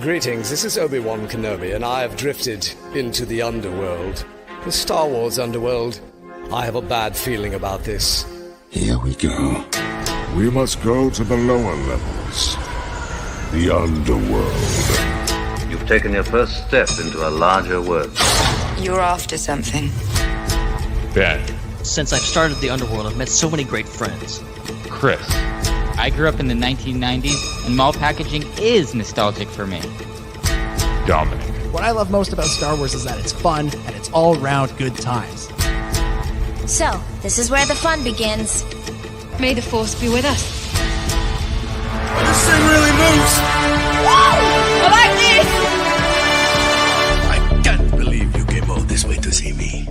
Greetings, this is Obi-Wan Kenobi, and I have drifted into the underworld. The Star Wars underworld. I have a bad feeling about this. Here we go. We must go to the lower levels. The underworld. You've taken your first step into a larger world. You're after something. Ben. Since I've started the underworld, I've met so many great friends. Chris. I grew up in the 1990s, and mall packaging is nostalgic for me. Dominic. What I love most about Star Wars is that it's fun and it's all-round good times. So, this is where the fun begins. May the Force be with us. This thing really moves! Whoa! I like this! I can't believe you came all this way to see me.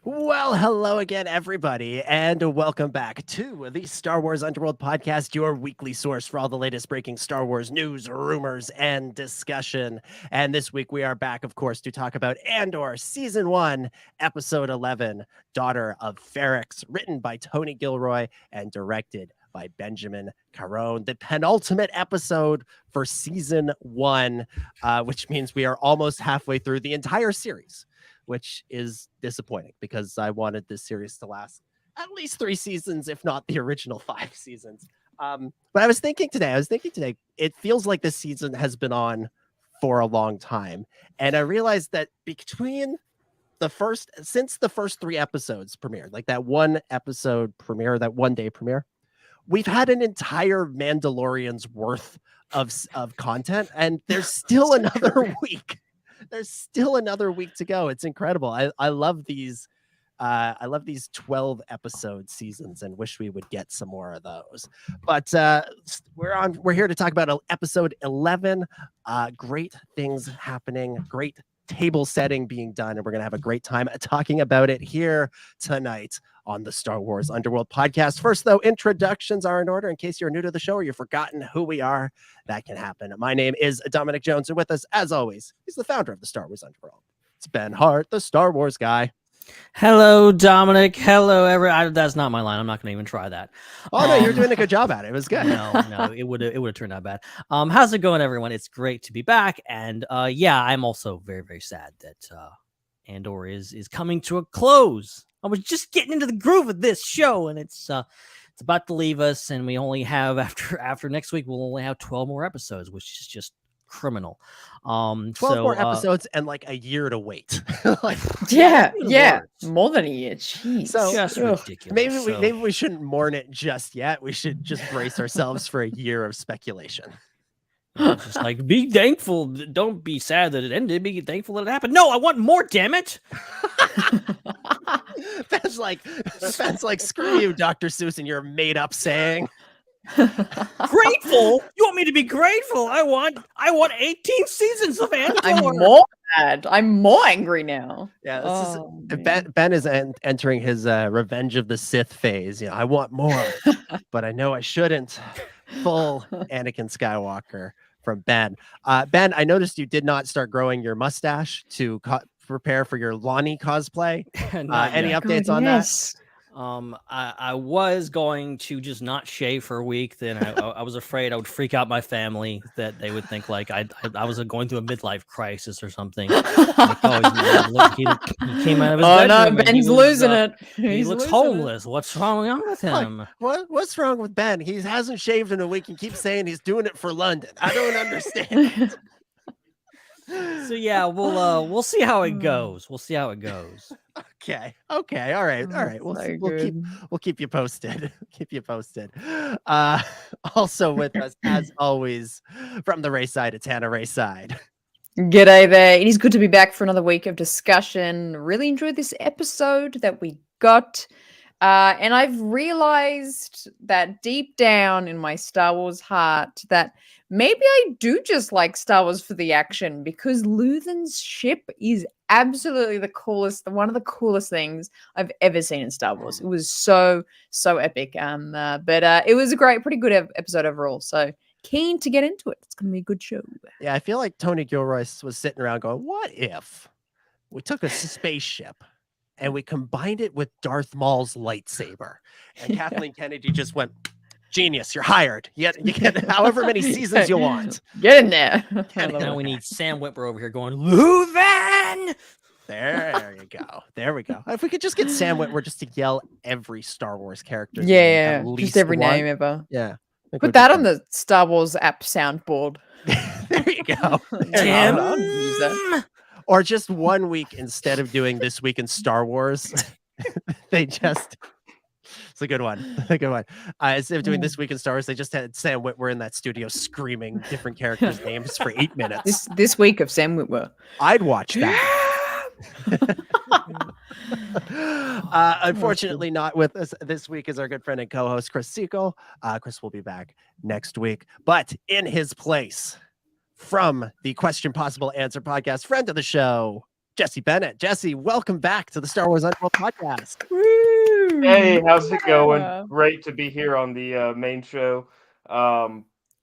Well, hello again, everybody, and welcome back to the Star Wars Underworld podcast, your weekly source for all the latest breaking Star Wars news, rumors, and discussion. And this week we are back, of course, to talk about Andor, Season 1, Episode 11, Daughter of Ferrix, written by Tony Gilroy and directed by Benjamin Caron, the penultimate episode for Season 1, which means we are almost halfway through the entire series, which is disappointing because I wanted this series to last at least 3 seasons, if not the original 5 seasons. But I was thinking today, it feels like this season has been on for a long time. And I realized that since the first 3 episodes premiered, like that one episode premiere, that one day premiere, we've had an entire Mandalorian's worth of content, and there's still another week. There's still another week to go. It's incredible. I love these. I love these 12 episode seasons and wish we would get some more of those. But we're here to talk about episode 11. Great things happening. Great table setting being done, and we're gonna have a great time talking about it here tonight on the Star Wars Underworld podcast. First, though, introductions are in order. In case you're new to the show or you've forgotten who we are, that can happen. My name is Dominic Jones, and with us, as always, he's the founder of the Star Wars Underworld. It's Ben Hart, the Star Wars guy. Hello, Dominic. Hello, everyone. That's not my line. I'm not going to even try that. Oh, no, you're doing a good job at it. It was good. No, it would have turned out bad. How's it going, everyone? It's great to be back. And yeah, I'm also very, very sad that Andor is coming to a close. I was just getting into the groove of this show, and it's about to leave us, and we only have after next week we'll only have 12 more episodes, which is just criminal. 12 more episodes and like a year to wait. Like, more than a year. Jeez. So just ridiculous. Maybe we shouldn't mourn it just yet. We should just brace ourselves for a year of speculation. Just like, be thankful. Don't be sad that it ended. Be thankful that it happened. No, I want more. Damn it. That's like screw you, Dr. Seuss, and your made up saying. Grateful? You want me to be grateful? I want 18 seasons of Andor. I'm more mad. I'm more angry now. Yeah, Ben is entering his Revenge of the Sith phase. I want more, but I know I shouldn't. Full Anakin Skywalker from Ben. Ben, I noticed you did not start growing your mustache to prepare for your Lonnie cosplay. Any updates on that? I was going to just not shave for a week. Then I was afraid I would freak out my family, that they would think like I was going through a midlife crisis or something. Like, he came out of his bedroom. Oh no, Ben's losing it. He looks homeless. What's wrong with him? What's wrong with Ben? He hasn't shaved in a week and keeps saying he's doing it for London. I don't understand. So yeah, we'll see how it goes. Okay. All right. We'll keep you posted. Also with us, as always, from the Raeside, it's Hannah Raeside. G'day there. It is good to be back for another week of discussion. Really enjoyed this episode that we got. And I've realized that deep down in my Star Wars heart that maybe I do just like Star Wars for the action, because Luthen's ship is absolutely one of the coolest things I've ever seen in Star Wars. It was so epic. But it was a pretty good episode overall. So keen to get into it. It's going to be a good show. Yeah, I feel like Tony Gilroy was sitting around going, what if we took a spaceship and we combined it with Darth Maul's lightsaber. And Kathleen Kennedy just went, genius, you're hired. You get however many seasons you want. Get in there. Now we need Sam Witwer over here going, Leuven! There you go. There we go. If we could just get Sam Witwer just to yell every Star Wars character. Yeah, just every name ever. Yeah. Put that on the Star Wars app soundboard. There you go. Tim. I'll use that. Or just 1 week, instead of doing This Week in Star Wars, they just... It's a good one. A good one. Instead of doing This Week in Star Wars, they just had Sam Witwer in that studio screaming different characters' names for 8 minutes. This week of Sam Witwer. I'd watch that. Unfortunately, not with us this week is our good friend and co-host Chris Seekell. Chris will be back next week, but in his place, from the Question Possible Answer podcast, friend of the show, Jesse Bennett. Jesse, welcome back to the Star Wars Underworld podcast. Woo! Hey, how's it going? Great to be here on the main show.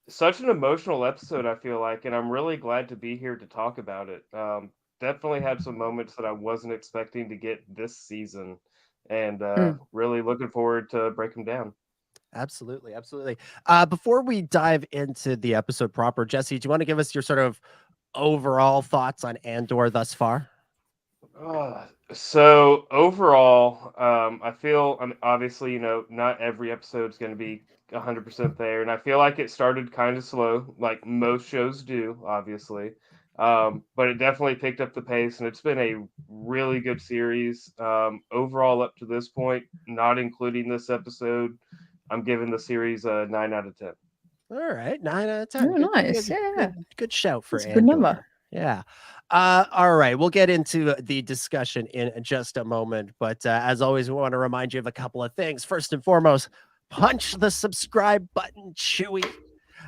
Such an emotional episode, I feel like, and I'm really glad to be here to talk about it. Definitely had some moments that I wasn't expecting to get this season, and really looking forward to break them down. Absolutely. Before we dive into the episode proper, Jesse, do you want to give us your sort of overall thoughts on Andor thus far? So overall, I feel, obviously, not every episode is going to be 100% there, and I feel like it started kind of slow, like most shows do, obviously. But it definitely picked up the pace, and it's been a really good series. Overall, up to this point, not including this episode, I'm giving the series a 9 out of 10. All right, 9 out of 10. Oh, nice. Good shout for That's a Andor. good number. Yeah. All right, we'll get into the discussion in just a moment, but as always, we want to remind you of a couple of things. First and foremost, punch the subscribe button, Chewy.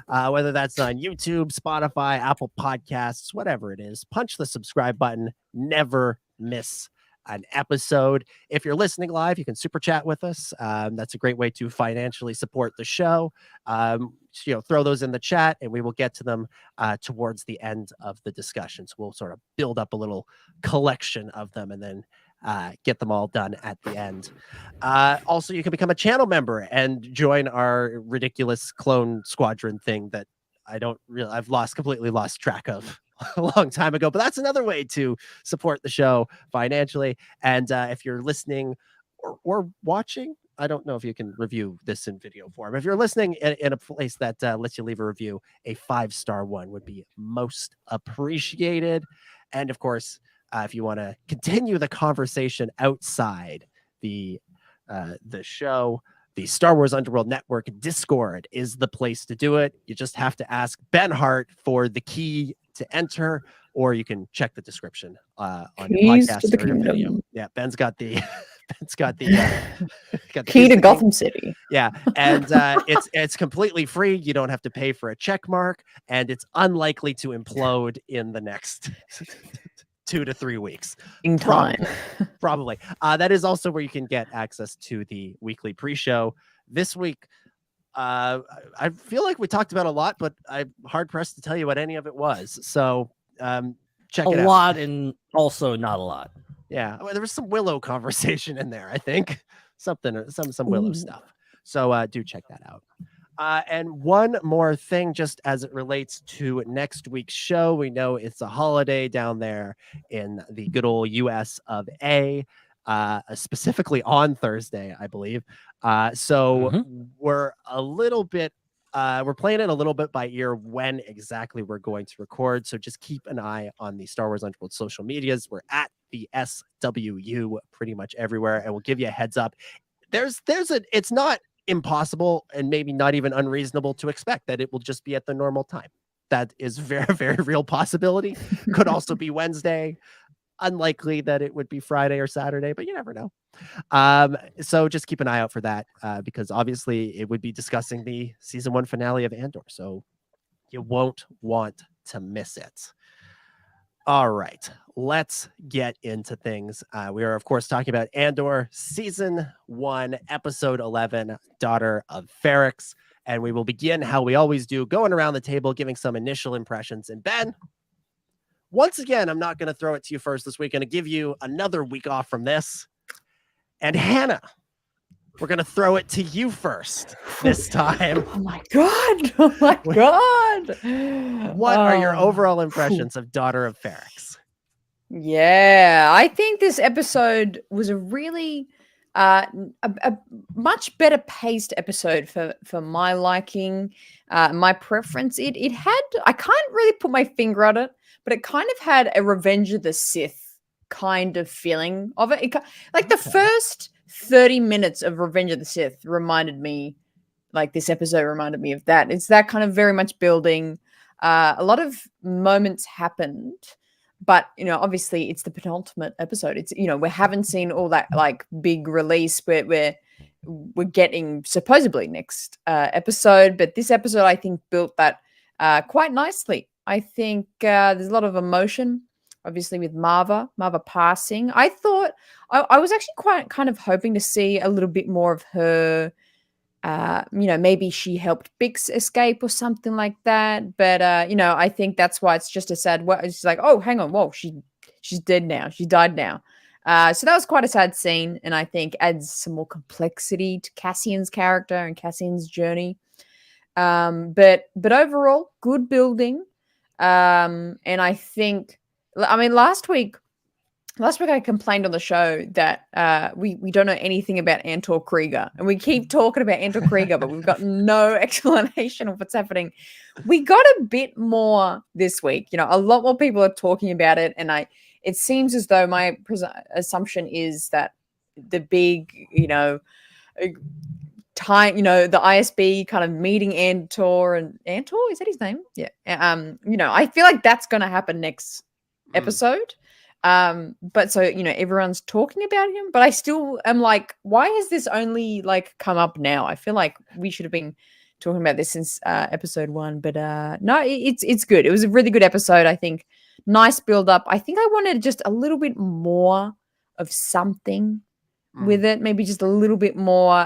Whether that's on YouTube, Spotify, Apple Podcasts, whatever it is, punch the subscribe button. Never miss an episode. If you're listening live, you can super chat with us. That's a great way to financially support the show. Throw those in the chat, and we will get to them towards the end of the discussion. So we'll sort of build up a little collection of them, and then get them all done at the end. Also, you can become a channel member and join our ridiculous clone squadron thing that I've completely lost track of a long time ago, but that's another way to support the show financially. And if you're listening or watching, I don't know if you can review this in video form. If you're listening in a place that lets you leave a review, a 5-star one would be most appreciated. And of course, if you want to continue the conversation outside the show, the Star Wars Underworld Network Discord is the place to do it. You just have to ask Ben Hart for the key to enter, or you can check the description on your podcast or your video. Yeah, Ben's got the key to Gotham City. Yeah, and it's completely free. You don't have to pay for a check mark, and it's unlikely to implode in the next 2 to 3 weeks in time. Probably. That is also where you can get access to the weekly pre-show. This week, I feel like we talked about a lot, but I'm hard pressed to tell you what any of it was. So check it out. A lot and also not a lot. Yeah, there was some Willow conversation in there, I think. Some Willow stuff. So do check that out. And one more thing, just as it relates to next week's show, we know it's a holiday down there in the good old US of A, specifically on Thursday, I believe. So we're a little bit, we're playing it a little bit by ear when exactly we're going to record. So just keep an eye on the Star Wars Underworld social medias. We're at the SWU pretty much everywhere, and we'll give you a heads up. It's not impossible and maybe not even unreasonable to expect that it will just be at the normal time. That is very, very real possibility. Could also be Wednesday. Unlikely that it would be Friday or Saturday, but you never know. So just keep an eye out for that, because obviously it would be discussing the season 1 finale of Andor. So you won't want to miss it. All right, let's get into things. We are, of course, talking about Andor Season 1, Episode 11, Daughter of Ferrix. And we will begin how we always do, going around the table, giving some initial impressions. And Ben, once again, I'm not going to throw it to you first this week. I'm going to give you another week off from this. And Hannah, we're going to throw it to you first this time. Oh my god! Oh my god! What are your overall impressions of Daughter of Ferrix? Yeah, I think this episode was a really a much better paced episode for my liking, my preference. It had, I can't really put my finger on it, but it kind of had a Revenge of the Sith kind of feeling of it. Like the first 30 minutes of Revenge of the Sith reminded me, like this episode reminded me of that. It's that kind of very much building. A lot of moments happened, but obviously it's the penultimate episode. It's we haven't seen all that like big release where we're getting supposedly next episode, but this episode I think built that quite nicely. I think there's a lot of emotion, obviously with Marva passing. I thought I was actually quite kind of hoping to see a little bit more of her. Maybe she helped Bix escape or something like that. But I think that's why it's just a sad. It's like, oh, hang on, whoa, she's dead now. She died now. So that was quite a sad scene, and I think adds some more complexity to Cassian's character and Cassian's journey. But overall, good building. And I think, last week I complained on the show that we don't know anything about Andor Krieger, and we keep talking about Andor Krieger, but we've got no explanation of what's happening. We got a bit more this week. A lot more people are talking about it, and it seems as though my assumption is that the big, time, the ISB kind of meeting Andor, and Andor, is that his name? Yeah. I feel like that's going to happen next episode. But so everyone's talking about him, but I still am like, why has this only like come up now? I feel like we should have been talking about this since episode 1, but no, it's good. It was a really good episode. I think nice build up. I think I wanted just a little bit more of something with it, maybe just a little bit more.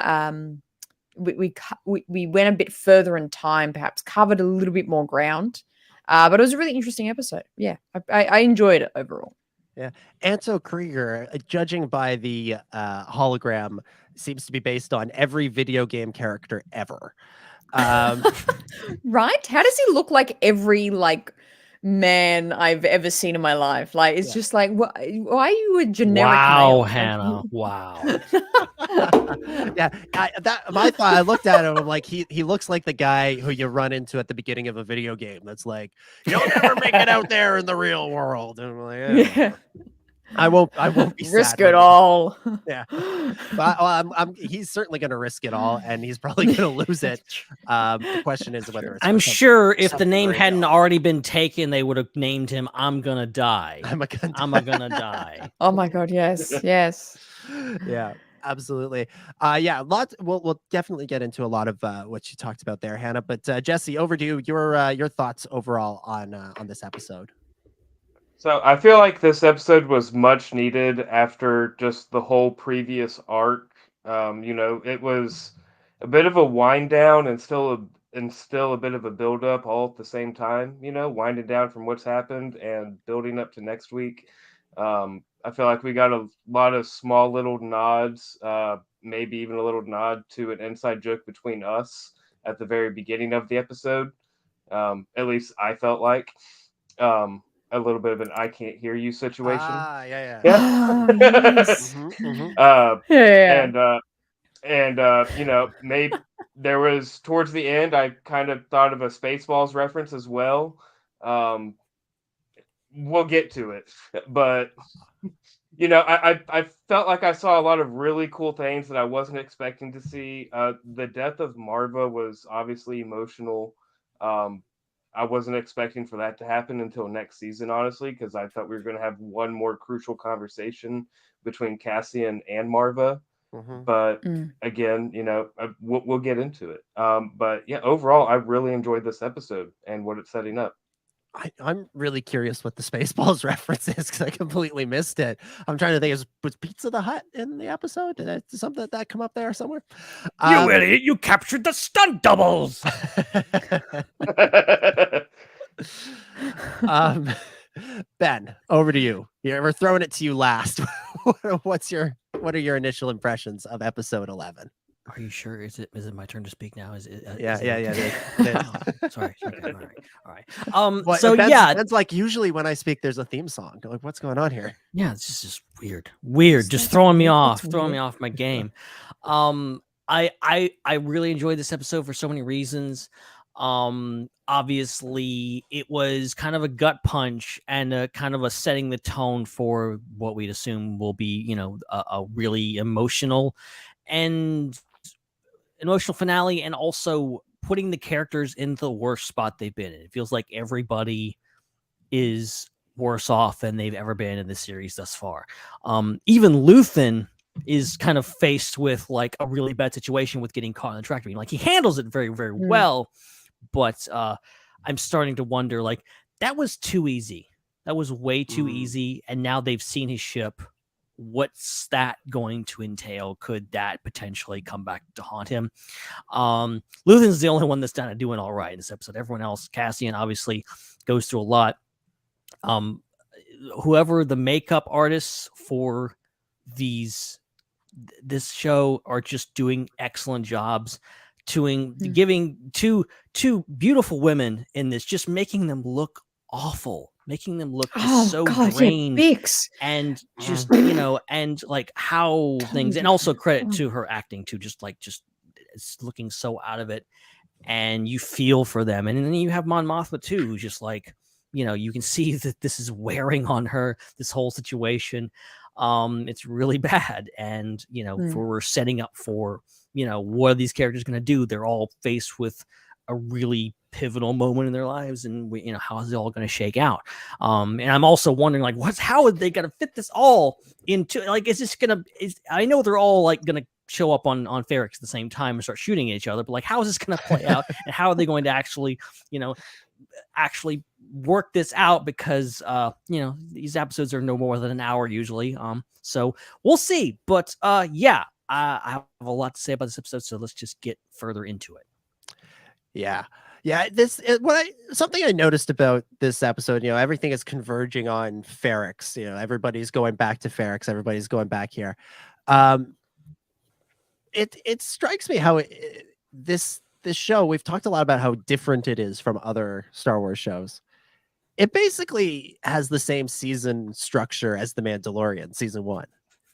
We went a bit further in time, perhaps covered a little bit more ground, but it was a really interesting episode. Yeah, I enjoyed it overall. Yeah, Anto Krieger, judging by the hologram, seems to be based on every video game character ever. Right? How does he look like every man I've ever seen in my life? Like, it's just like, why are you a generic? Wow, male? Hannah. Wow. Yeah, I looked at him. I'm like, he looks like the guy who you run into at the beginning of a video game. That's like, you'll never make it out there in the real world. And I'm like, yeah. I won't be risk sad it all. Yeah, but he's certainly going to risk it all, and he's probably going to lose it. The question is whether it's. I'm sure if the name hadn't already been taken, they would have named him "I'm Gonna Die." I'm gonna die. Oh my god! Yes, yes. Yeah, absolutely. Yeah, we'll definitely get into a lot of what you talked about there, Hannah. But Jesse, over to you. Your thoughts overall on this episode. So I feel like this episode was much needed after just the whole previous arc. It was a bit of a wind down and still a bit of a build up all at the same time. Winding down from what's happened and building up to next week. I feel like we got a lot of small little nods, maybe even a little nod to an inside joke between us at the very beginning of the episode. At least I felt like. A little bit of an "I can't hear you" situation. Yeah. Nice. Maybe there was towards the end, I kind of thought of a Spaceballs reference as well. We'll get to it, but I felt like I saw a lot of really cool things that I wasn't expecting to see. The death of Marva was obviously emotional. I wasn't expecting for that to happen until next season, honestly, because I thought we were going to have one more crucial conversation between Cassian and Marva. But again, we'll get into it. But yeah, overall, I really enjoyed this episode and what it's setting up. I'm really curious what the Spaceballs reference is because I completely missed it. I'm trying to think, was Pizza the Hut in the episode? Did something that come up there somewhere? You idiot! You captured the stunt doubles. Ben, over to you. Yeah, we're throwing it to you last. What's your what are your initial impressions of episode 11? Are you sure? Is it my turn to speak now? Is it? Yeah. It is. Oh, sorry. Okay, all right. Well, So Ben's like, usually when I speak, there's a theme song. I'm like, what's going on here? Yeah, it's just weird, just throwing me off my game. I really enjoyed this episode for so many reasons. Obviously it was kind of a gut punch and a kind of a setting the tone for what we'd assume will be, a really emotional finale, and also putting the characters in the worst spot they've been in. It feels like everybody is worse off than they've ever been in this series thus far. Even Luthen is kind of faced with like a really bad situation with getting caught in the tractor beam. Like, he handles it very, very well, but I'm starting to wonder, like, that was too easy. That was way too easy. And now they've seen his ship. What's that going to entail? Could that potentially come back to haunt him? Luthen's the only one that's kind of doing all right in this episode. Everyone else, Cassian obviously goes through a lot. Whoever the makeup artists for this show are just doing excellent jobs, giving two beautiful women in this, just making them look awful, making them look so drained, and just and like how things, and also credit to her acting too, just it's looking so out of it, and you feel for them. And then you have Mon Mothma too, who's just like, you can see that this is wearing on her, this whole situation. It's really bad, and we're setting up for what are these characters going to do? They're all faced with a really pivotal moment in their lives, and how is it all going to shake out? And I'm also wondering, like, how are they going to fit this all into, like, I know they're all like going to show up on Ferrix at the same time and start shooting at each other, but like, how is this going to play out, and how are they going to actually work this out? Because these episodes are no more than an hour usually, so we'll see. But I have a lot to say about this episode, so let's just get further into it. Something I noticed about this episode, everything is converging on Ferrix. Everybody's going back to Ferrix, everybody's going back here. It strikes me how this show, we've talked a lot about how different it is from other Star Wars shows. It basically has the same season structure as The Mandalorian season 1,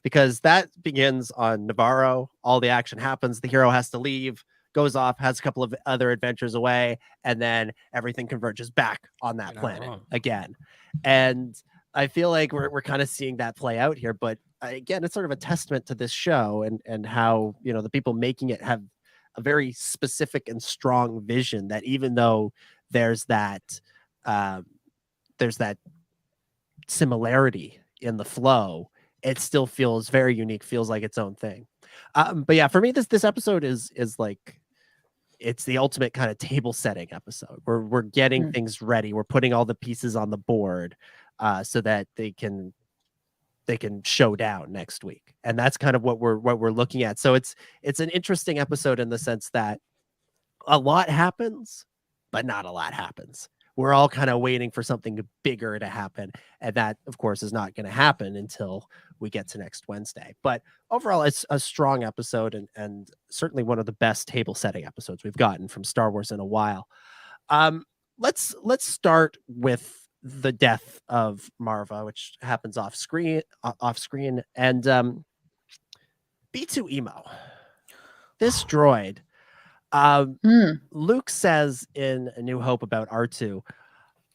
because that begins on Navarro. All the action happens. The hero has to leave, goes off, has a couple of other adventures away, and then everything converges back on that planet again. And I feel like we're kind of seeing that play out here. But again, it's sort of a testament to this show and how, the people making it have a very specific and strong vision, that even though there's that similarity in the flow, it still feels very unique, feels like its own thing. But yeah, for me, this episode is like, it's the ultimate kind of table setting episode. We're getting things ready. We're putting all the pieces on the board so that they can show down next week. And that's kind of what we're looking at. So it's an interesting episode in the sense that a lot happens, but not a lot happens. We're all kind of waiting for something bigger to happen. And that, of course, is not going to happen until we get to next Wednesday. But overall, it's a strong episode and certainly one of the best table setting episodes we've gotten from Star Wars in a while. Let's start with the death of Marva, which happens off screen. And B2 Emo, this droid. Luke says in A New Hope about R2,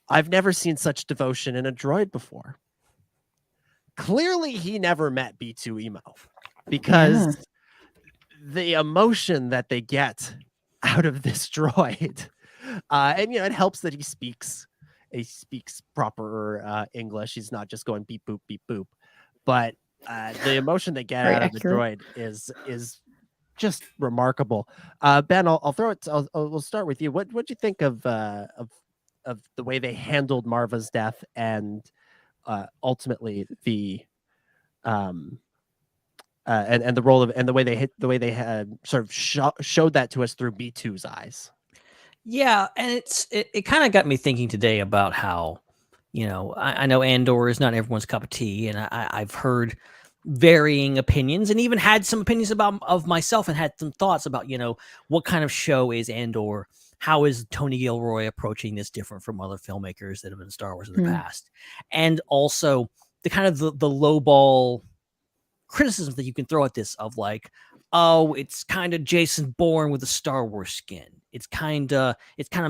"I've never seen such devotion in a droid before." Clearly he never met B2 Emo, because the emotion that they get out of this droid, and it helps that he speaks proper English. He's not just going beep boop beep boop, but the emotion they get out of the droid is just remarkable. Ben, I'll throw it. We'll start with you. What do you think of the way they handled Marva's death, and ultimately the and the role of, and the way they had sort of showed that to us through B2's eyes? Yeah, and it kind of got me thinking today about how, I know Andor is not everyone's cup of tea, and I've heard varying opinions, and even had some opinions of myself, and had some thoughts about, what kind of show is Andor? How is Tony Gilroy approaching this different from other filmmakers that have been in Star Wars in the past? And also the kind of the lowball criticisms that you can throw at this of like, oh, it's kind of Jason Bourne with a Star Wars skin. It's kind of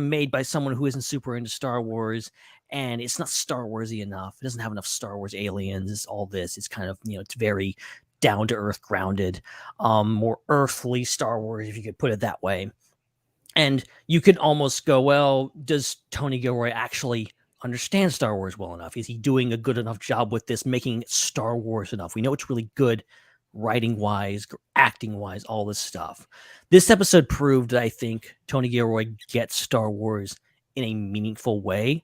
made by someone who isn't super into Star Wars, and it's not Star Warsy enough. It doesn't have enough Star Wars aliens. It's all this. It's kind of, it's very down to earth, grounded, more earthly Star Wars, if you could put it that way. And you could almost go, well, does Tony Gilroy actually understand Star Wars well enough? Is he doing a good enough job with this, making Star Wars enough? We know it's really good writing wise, acting wise, all this stuff. This episode proved that I think Tony Gilroy gets Star Wars in a meaningful way.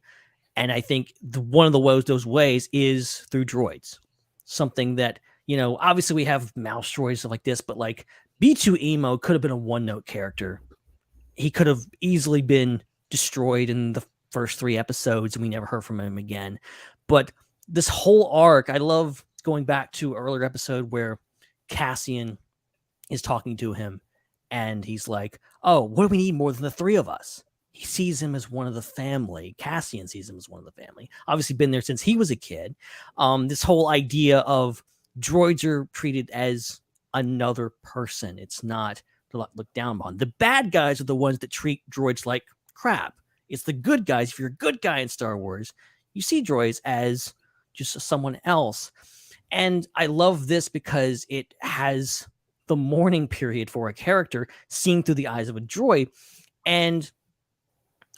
And I think one of those ways is through droids. Something that, obviously we have mouse droids, stuff like this, but like B2 Emo could have been a one-note character. He could have easily been destroyed in the first 3 episodes and we never heard from him again. But this whole arc, I love going back to an earlier episode where Cassian is talking to him and he's like, oh, what do we need more than the 3 of us? He sees him as one of the family. Cassian sees him as one of the family. Obviously been there since he was a kid. This whole idea of droids are treated as another person. It's not looked down upon. The bad guys are the ones that treat droids like crap. It's the good guys. If you're a good guy in Star Wars, you see droids as just someone else. And I love this because it has the mourning period for a character seen through the eyes of a droid. And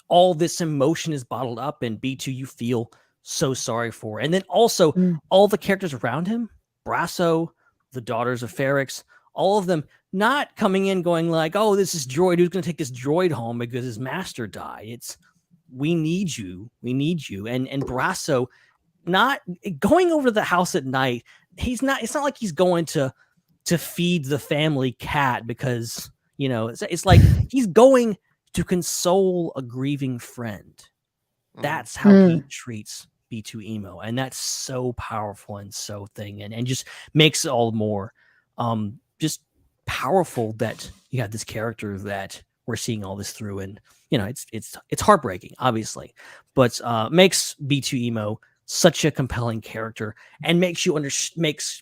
all this emotion is bottled up, and B2 you feel so sorry for. And then also all the characters around him, Brasso, the daughters of Ferrix, all of them not coming in going like, oh, this is droid. Who's going to take this droid home because his master died? It's, we need you. We need you. And Brasso not going over to the house at night. It's not like he's going to feed the family cat because, it's like he's going to console a grieving friend. That's how he treats B2 Emo. And that's so powerful and so thing. And just makes it all more just powerful that you have this character that we're seeing all this through. And, it's heartbreaking, obviously, but makes B2 Emo such a compelling character and makes you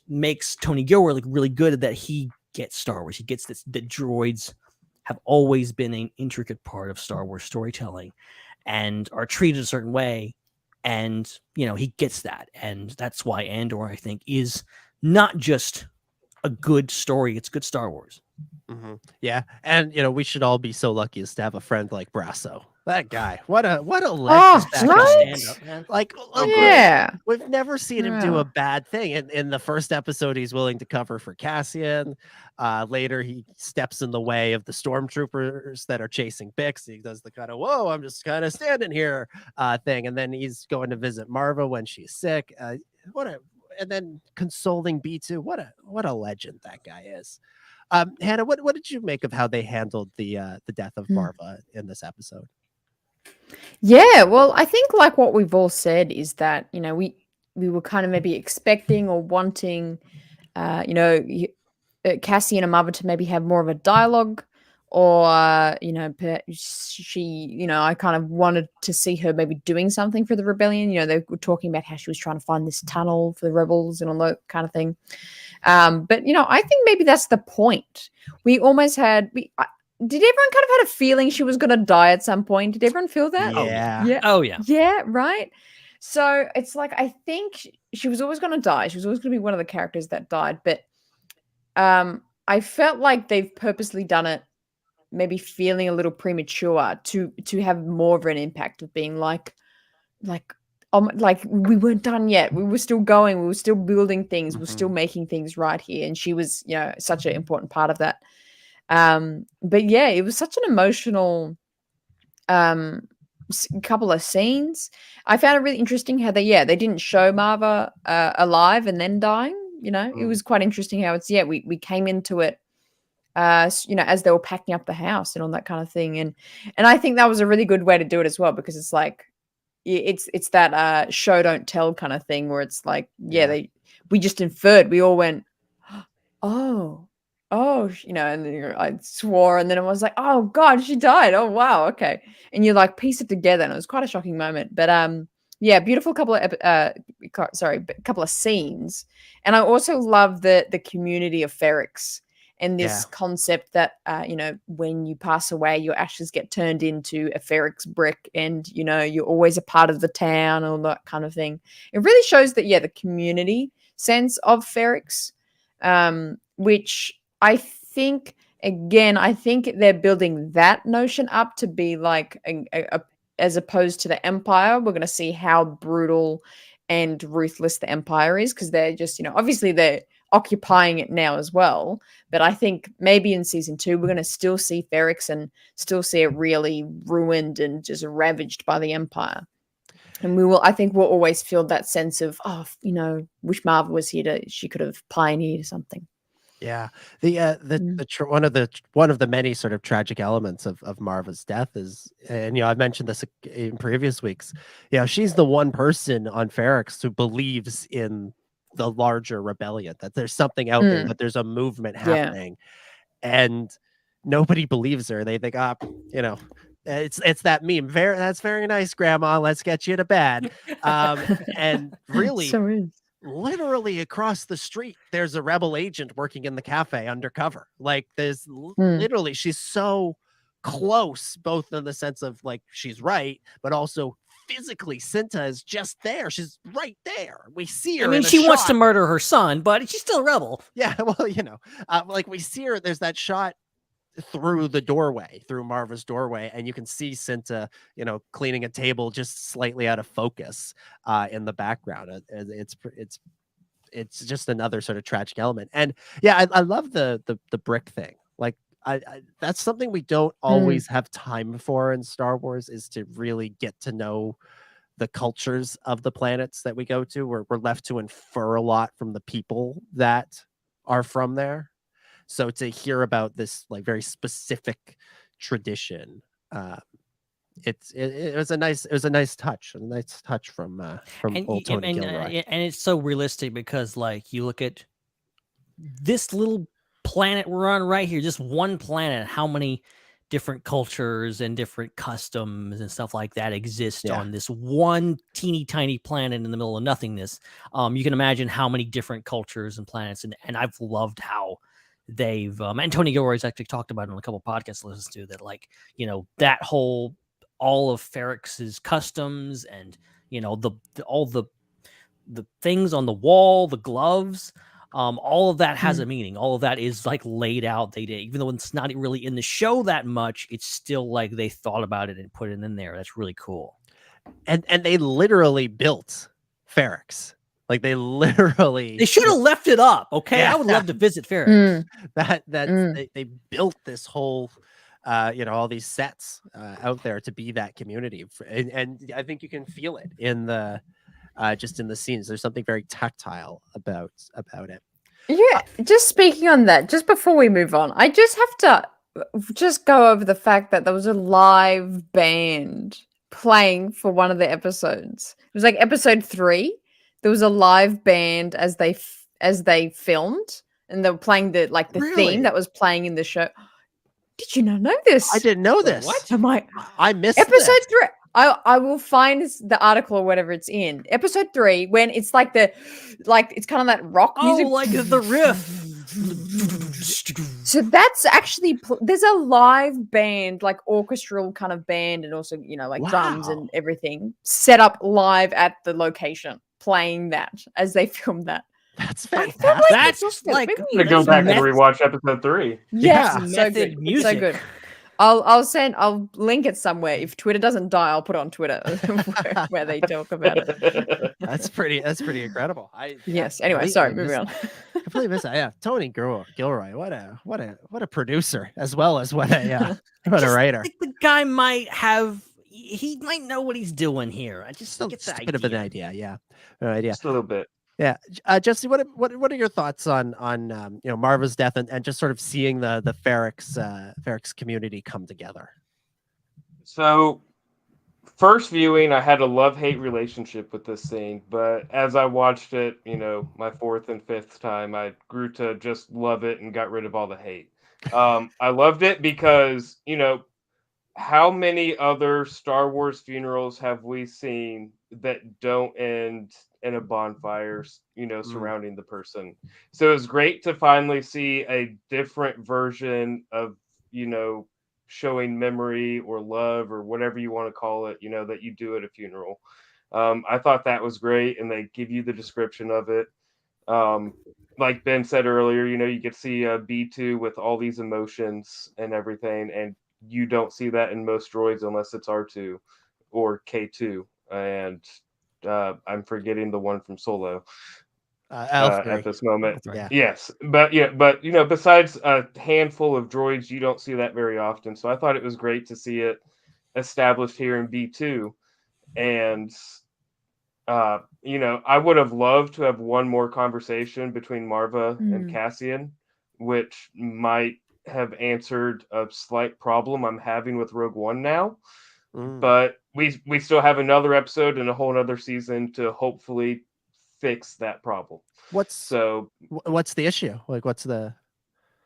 makes Tony Gilroy look really good at that. He gets Star Wars. He gets this, that droids have always been an intricate part of Star Wars storytelling and are treated a certain way. And, he gets that. And that's why Andor, I think, is not just a good story. It's good Star Wars. Mm-hmm. Yeah. And, we should all be so lucky as to have a friend like Brasso. That guy, what a legend! Right? Like, yeah, we've never seen him do a bad thing. In the first episode, he's willing to cover for Cassian. Later, he steps in the way of the stormtroopers that are chasing Bix. He does the kind of "whoa, I'm just kind of standing here" thing, and then he's going to visit Marva when she's sick. And then consoling B2. What a legend that guy is. Hannah, what did you make of how they handled the death of Marva in this episode? Yeah, well, I think like what we've all said is that, we were kind of maybe expecting or wanting, Cassie and Marva to maybe have more of a dialogue, or, she, I kind of wanted to see her maybe doing something for the rebellion. They were talking about how she was trying to find this tunnel for the rebels and all that kind of thing. But, I think maybe that's the point. We almost had, did everyone kind of had a feeling she was going to die at some point? Did everyone feel that? Yeah. Oh, yeah. Yeah, right? So it's like, I think she was always going to die. She was always going to be one of the characters that died. But I felt like they've purposely done it, maybe feeling a little premature to have more of an impact of being like we weren't done yet. We were still going. We were still building things. We were still making things right here. And she was, such an important part of that. But yeah, it was such an emotional couple of scenes. I found it really interesting how they didn't show Marva alive and then dying. It was quite interesting how it's we came into it as they were packing up the house and all that kind of thing. And I think that was a really good way to do it as well, because it's like it's that show don't tell kind of thing where it's like, we just inferred, we all went, oh, and then I swore, and then I was like, oh god, she died. Oh wow, okay. And you like piece it together, and it was quite a shocking moment. But beautiful couple of scenes. And I also love the community of Ferrix and this concept that when you pass away, your ashes get turned into a Ferrix brick, and you're always a part of the town, all that kind of thing. It really shows that the community sense of Ferrix, which I think they're building that notion up to be like as opposed to the Empire. We're going to see how brutal and ruthless the Empire is, because they're just, obviously they're occupying it now as well. But I think maybe in season 2, we're going to still see Ferrix and still see it really ruined and just ravaged by the Empire. And I think we'll always feel that sense of, wish Marva was here she could have pioneered something. Yeah, one of the many sort of tragic elements of Marva's death is, and I've mentioned this in previous weeks. She's the one person on Ferrix who believes in the larger rebellion, that there's something out there, that there's a movement happening, and nobody believes her. They think, it's that meme. That's very nice, Grandma. Let's get you to bed. And really. So is. Literally across the street, there's a rebel agent working in the cafe undercover. Like there's literally, she's so close, both in the sense of like she's right, but also physically, Cinta is just there. She's right there. We see her. I mean, she wants to murder her son, but she's still a rebel. Yeah, well, like we see her. There's that shot through Marva's doorway, and you can see Cinta, cleaning a table just slightly out of focus in the background. It's just another sort of tragic element. And I love the brick thing. Like I that's something we don't always have time for in Star Wars, is to really get to know the cultures of the planets that we go to. We're left to infer a lot from the people that are from there. So to hear about this like very specific tradition, it was a nice touch, from old Tony Gilroy. And it's so realistic, because like you look at this little planet we're on right here, just one planet, how many different cultures and different customs and stuff like that exist on this one teeny tiny planet in the middle of nothingness. You can imagine how many different cultures and planets, and I've loved how they've and Tony Gilroy's actually talked about it on a couple of podcasts I listened to, that like that whole, all of Ferrix's customs and all the things on the wall, the gloves, all of that has a meaning. All of that is like laid out. They did, even though it's not really in the show that much, it's still like they thought about it and put it in there. That's really cool. And they literally built Ferrix. Like they should have left it up. Okay. I would love to visit Ferrix. They built this whole, all these sets out there to be that community. And I think you can feel it in the, just in the scenes. There's something very tactile about it. Yeah. Just speaking on that, just before we move on, I just have to just go over the fact that there was a live band playing for one of the episodes. It was like episode 3. There was a live band as they filmed, and they were playing the theme that was playing in the show. Did you not know this? I didn't know this. What? I missed episode 3. I will find the article or whatever it's in. Episode 3, when it's like it's kind of that rock music. Oh, like the riff. So that's actually there's a live band, like orchestral kind of band, and also drums and everything set up live at the location, playing that as they filmed that. That's fantastic. That's like I'm gonna go back and rewatch episode 3. Yeah, so good. Music. So good. I'll link it somewhere. If Twitter doesn't die, I'll put it on Twitter where they talk about it. That's pretty incredible. Anyway, sorry, moving on. Completely missed that. Yeah, Tony Gilroy. What a producer, as well as what a writer. The guy might know what he's doing here. I just get a bit of an idea. Yeah, an idea. Just a little bit. Yeah, Jesse, what are your thoughts on Marva's death and just sort of seeing the Ferrix community come together? So, first viewing, I had a love-hate relationship with this scene, but as I watched it, my fourth and fifth time, I grew to just love it and got rid of all the hate. I loved it because, how many other Star Wars funerals have we seen that don't end in a bonfire, surrounding the person? So it was great to finally see a different version of, showing memory or love or whatever you want to call it, that you do at a funeral. I thought that was great, and they give you the description of it. Like Ben said earlier, you get to see B2 with all these emotions and everything, and you don't see that in most droids unless it's R2 or K2. And I'm forgetting the one from Solo at this moment. Yeah. Yes, but besides a handful of droids, you don't see that very often. So I thought it was great to see it established here in B2. And I would have loved to have one more conversation between Marva and Cassian, which might have answered a slight problem I'm having with Rogue One now. But we still have another episode and a whole other season to hopefully fix that problem. What's the issue? Like,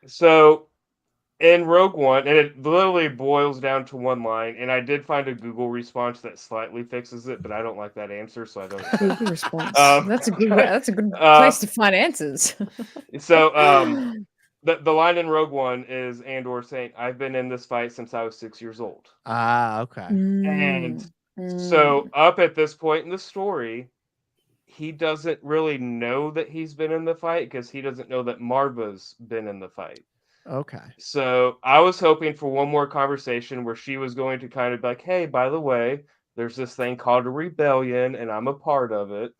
so in Rogue One, and it literally boils down to one line, and I did find a Google response that slightly fixes it, but I don't like that answer, so I don't. Google response. That's a good place to find answers. So the line in Rogue One is Andor saying, "I've been in this fight since I was 6 years old." Okay. And so up at this point in the story, he doesn't really know that he's been in the fight because he doesn't know that Marva's been in the fight. Okay. So I was hoping for one more conversation where she was going to kind of be like, hey, by the way, there's this thing called a rebellion and I'm a part of it.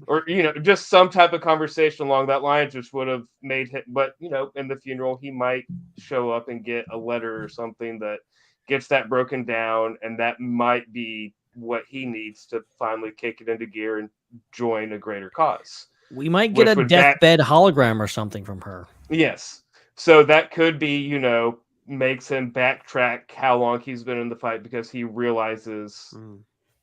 Or, just some type of conversation along that line just would have made him. But, in the funeral, he might show up and get a letter or something that gets that broken down. And that might be what he needs to finally kick it into gear and join a greater cause. We might get a deathbed hologram or something from her. Yes. So that could be, makes him backtrack how long he's been in the fight because he realizes,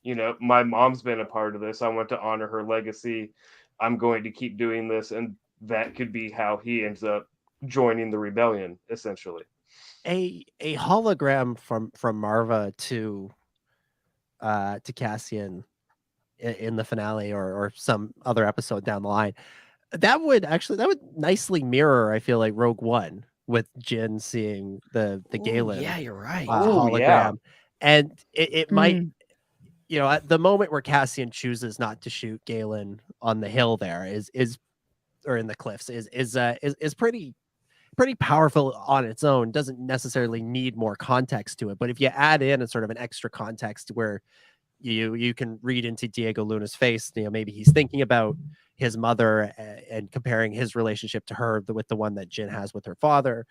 my mom's been a part of this. I want to honor her legacy. I'm going to keep doing this. And that could be how he ends up joining the rebellion, essentially. A hologram from Marva to Cassian in the finale or some other episode down the line. That would nicely mirror, I feel like, Rogue One with Jyn seeing the Galen. Yeah, you're right. Hologram. Yeah. And it might, at the moment where Cassian chooses not to shoot Galen on the hill there is or in the cliffs is pretty powerful on its own. Doesn't necessarily need more context to it. But if you add in a sort of an extra context where you can read into Diego Luna's face, maybe he's thinking about his mother and comparing his relationship to her with the one that Jyn has with her father,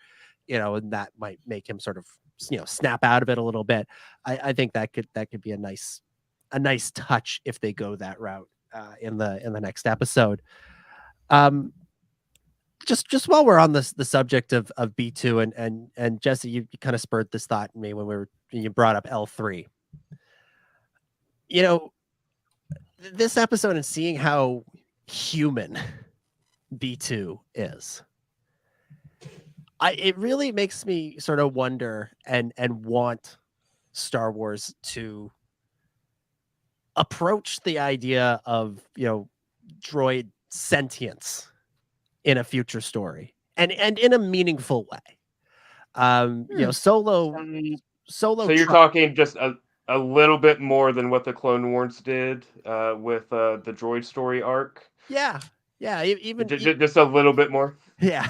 and that might make him sort of, snap out of it a little bit. I think that could be a nice touch if they go that route in the next episode. Just while we're on the subject of B2 and Jesse, you kind of spurred this thought in me when you brought up L3. This episode and seeing how human B2 is, it really makes me sort of wonder and want Star Wars to approach the idea of droid sentience in a future story and in a meaningful way. Solo. So you're talking just a little bit more than what the Clone Wars did with the droid story arc. Yeah. Even just a little bit more. Yeah.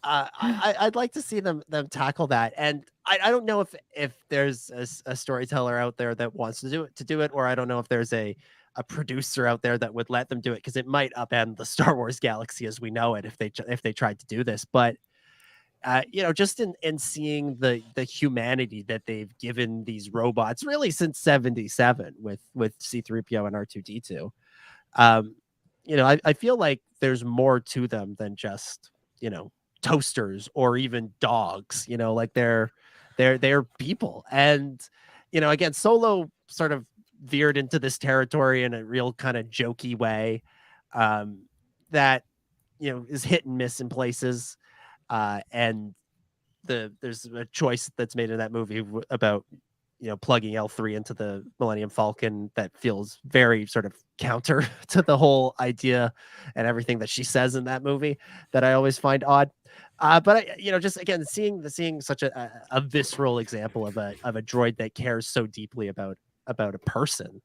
I'd like to see them tackle that, and I don't know if there's a storyteller out there that wants to do it, or I don't know if there's a producer out there that would let them do it, because it might upend the Star Wars galaxy as we know it if they tried to do this. But just in seeing the humanity that they've given these robots really since 77 with C-3PO and R2-D2, I feel like there's more to them than just toasters or even dogs. Like they're They're people. And, again, Solo sort of veered into this territory in a real kind of jokey way that, is hit and miss in places. And there's a choice that's made in that movie about, plugging L3 into the Millennium Falcon that feels very sort of counter to the whole idea and everything that she says in that movie that I always find odd. But just again, seeing such a visceral example of a droid that cares so deeply about a person,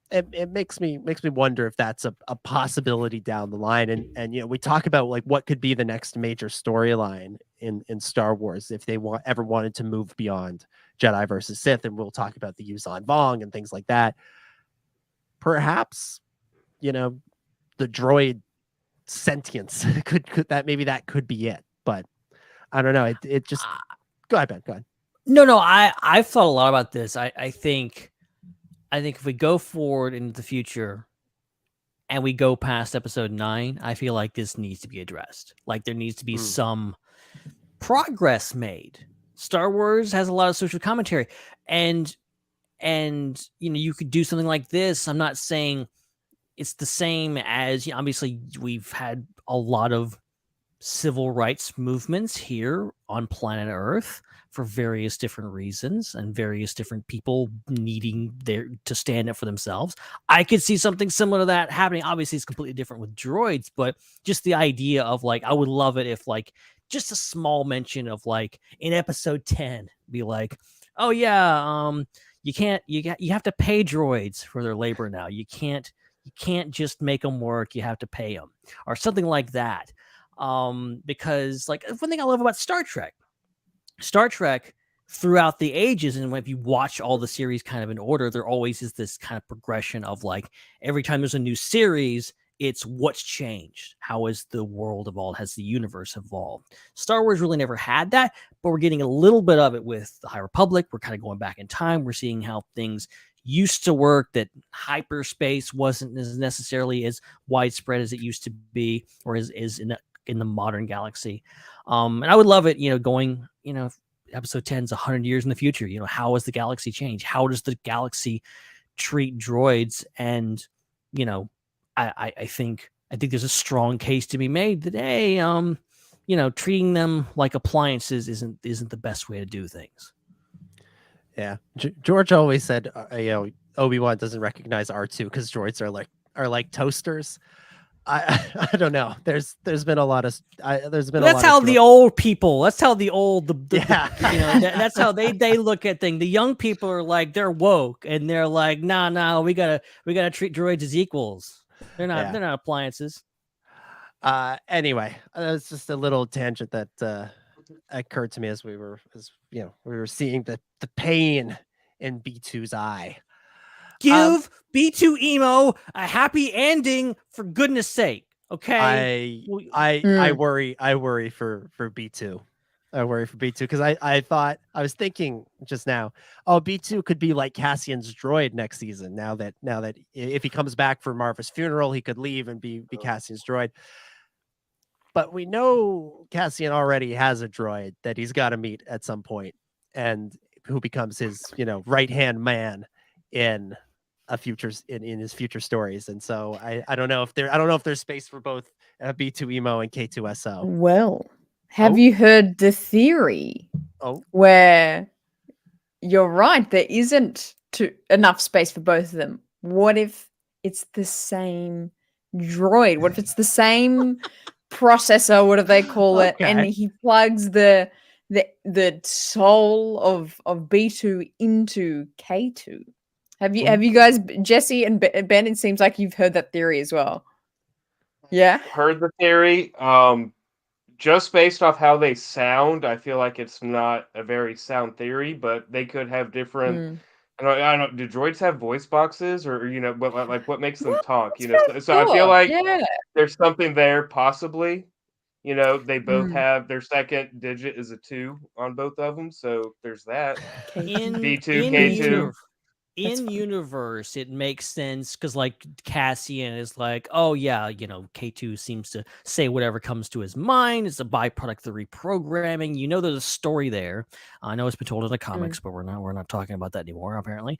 it makes me wonder if that's a possibility down the line. And we talk about like what could be the next major storyline in Star Wars if they ever wanted to move beyond Jedi versus Sith, and we'll talk about the Yuuzhan Vong and things like that. Perhaps, the droid sentience could that maybe that could be it, but I don't know. It just go ahead, Ben. Go ahead. No, I've thought a lot about this. I think if we go forward into the future and we go past episode 9, I feel like this needs to be addressed. Like there needs to be some progress made. Star Wars has a lot of social commentary, and you could do something like this. I'm not saying it's the same as, obviously we've had a lot of civil rights movements here on planet Earth for various different reasons and various different people needing to stand up for themselves. I could see something similar to that happening. Obviously it's completely different with droids, but just the idea of like, I would love it if like just a small mention of like in episode 10 be like, oh yeah, you have to pay droids for their labor now. You can't just make them work. You have to pay them or something like that. Because like one thing I love about Star Trek throughout the ages, and if you watch all the series kind of in order, there always is this kind of progression of like every time there's a new series, it's what's changed. How has the world evolved? Has the universe evolved? Star Wars really never had that, but we're getting a little bit of it with the High Republic. We're kind of going back in time. We're seeing how things used to work, that hyperspace wasn't as necessarily as widespread as it used to be, or is in the modern galaxy. And I would love it, going, episode 10 is 100 years in the future. How has the galaxy changed? How does the galaxy treat droids? And, I think there's a strong case to be made that, hey, treating them like appliances isn't the best way to do things. Yeah. George always said, Obi-Wan doesn't recognize R2 because droids are like toasters. I don't know. There's been a lot of That's how the old people. That's how the old that's how they look at things. The young people are like they're woke and they're like, nah, we gotta treat droids as equals. They're not appliances. Anyway, it's just a little tangent that occurred to me as we were seeing the pain in B2's eye. Give B2 Emo a happy ending, for goodness sake. Okay. I worry for B2. I worry for B2 because I was thinking just now, B2 could be like Cassian's droid next season. Now that if he comes back for Marva's funeral, he could leave and be Cassian's droid. But we know Cassian already has a droid that he's got to meet at some point, and who becomes his right-hand man in his future stories. And so I don't know if there's space for both B2 Emo and K2SO. Well, have you heard the theory where you're right, there isn't enough space for both of them? What if it's the same droid? What if it's the same processor? What do they call it? And he plugs the soul of B2 into K2. Have you guys, Jesse and Ben? It seems like you've heard that theory as well. Yeah, heard the theory. Just based off how they sound, I feel like it's not a very sound theory, but they could have different. I don't know. Do droids have voice boxes, or what makes them talk? So I feel like there's something there, possibly. They both have their second digit is a 2 on both of them, so there's that. B2, K2. in universe, it makes sense because like Cassian is like, oh yeah, K2 seems to say whatever comes to his mind. It's a byproduct of the reprogramming. There's a story there. I know it's been told in the comics, but we're not talking about that anymore, apparently.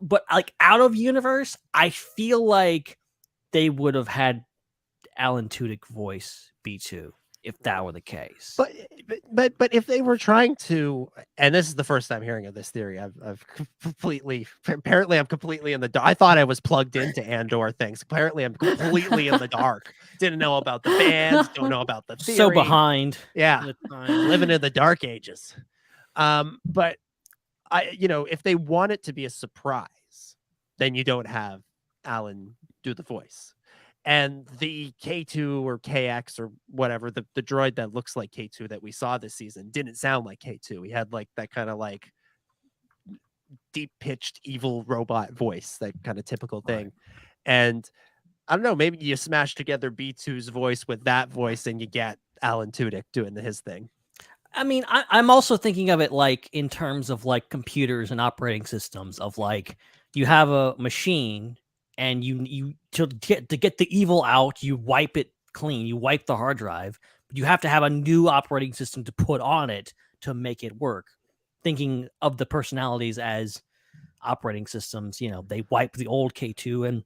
But like out of universe, I feel like they would have had Alan Tudyk voice B2 if that were the case. But if they were trying to, and this is the first time hearing of this theory, I've completely, apparently I'm completely in the dark. I thought I was plugged into Andor things. Apparently I'm completely in the dark. Didn't know about the bands, don't know about the theory. So behind. Yeah. Living in the dark ages. But if they want it to be a surprise, then you don't have Alan do the voice. And the K2 or KX or whatever, the droid that looks like K2 that we saw this season didn't sound like K2. He had like that kind of like deep pitched evil robot voice, that kind of typical thing. Right. And I don't know, maybe you smash together B2's voice with that voice and you get Alan Tudyk doing his thing. I mean, I'm also thinking of it like in terms of like computers and operating systems of like you have a machine and you to get the evil out, you wipe it clean, you wipe the hard drive, but you have to have a new operating system to put on it to make it work. Thinking of the personalities as operating systems, they wipe the old K2 and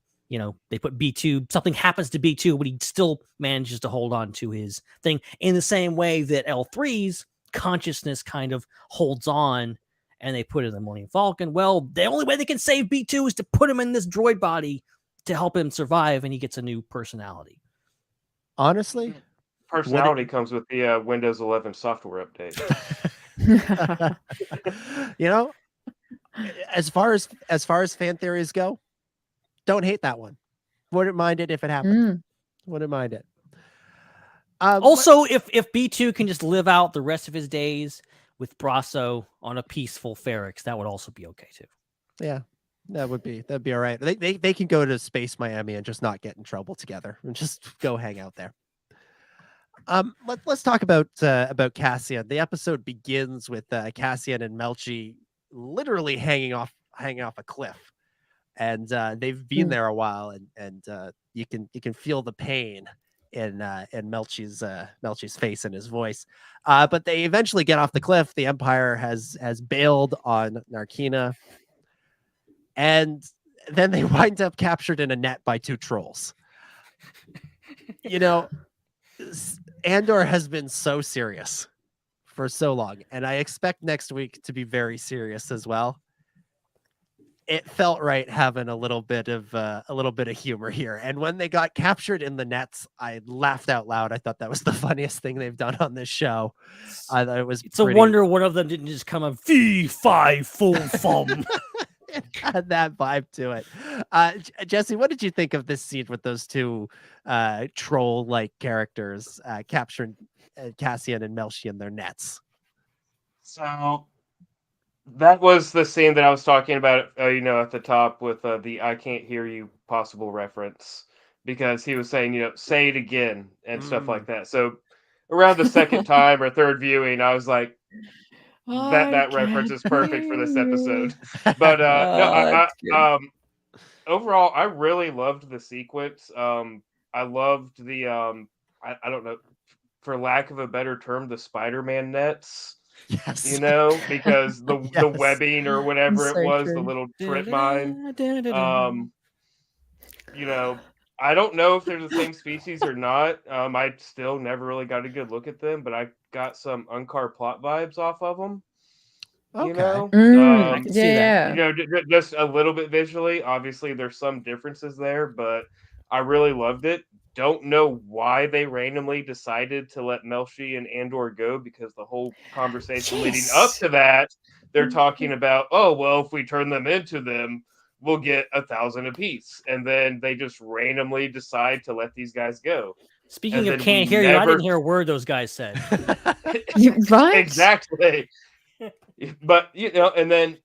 they put B2, something happens to B2, but he still manages to hold on to his thing in the same way that L3's consciousness kind of holds on and they put it in the Millennium Falcon. Well, the only way they can save B2 is to put him in this droid body to help him survive, and he gets a new personality. Honestly, personality comes with the Windows 11 software update. As far as fan theories go, don't hate that one. Wouldn't mind it if it happened. Wouldn't mind it. Also, if B2 can just live out the rest of his days with Brasso on a peaceful Ferrix, that would also be okay too. Yeah, that'd be all right. They can go to Space Miami and just not get in trouble together and just go hang out there. Let's talk about Cassian. The episode begins with Cassian and Melchi literally hanging off a cliff, and they've been there a while, and you can feel the pain in Melchi's face and his voice. But they eventually get off the cliff. The Empire has bailed on Narkina, and then they wind up captured in a net by two trolls. Andor has been so serious for so long, and I expect next week to be very serious as well. It felt right having a little bit of humor here. And when they got captured in the nets, I laughed out loud. I thought that was the funniest thing they've done on this show. I thought it was. It's a wonder one of them didn't just come up fee fi full fum. It had that vibe to it. Jesse, what did you think of this scene with those two troll-like characters capturing Cassian and Melchi in their nets? So that was the scene that I was talking about, at the top with the "I can't hear you" possible reference, because he was saying, say it again and stuff like that. So around the second time or third viewing, I was like, that reference is perfect for this episode. But overall, I really loved the sequence. I loved the I don't know, for lack of a better term, the Spider-Man nets. Yes. Because the webbing or whatever it was, the little trip mine. I don't know if they're the same species or not. I still never really got a good look at them, but I got some Unkar plot vibes off of them. Okay. I can see that. Just a little bit visually. Obviously, there's some differences there, but I really loved it. Don't know why they randomly decided to let Melchi and Andor go, because the whole conversation leading up to that, they're talking about, oh, well, if we turn them into them, we'll get 1,000 apiece. And then they just randomly decide to let these guys go. Speaking of can't hear you, I didn't hear a word those guys said. Right? Exactly. But, and then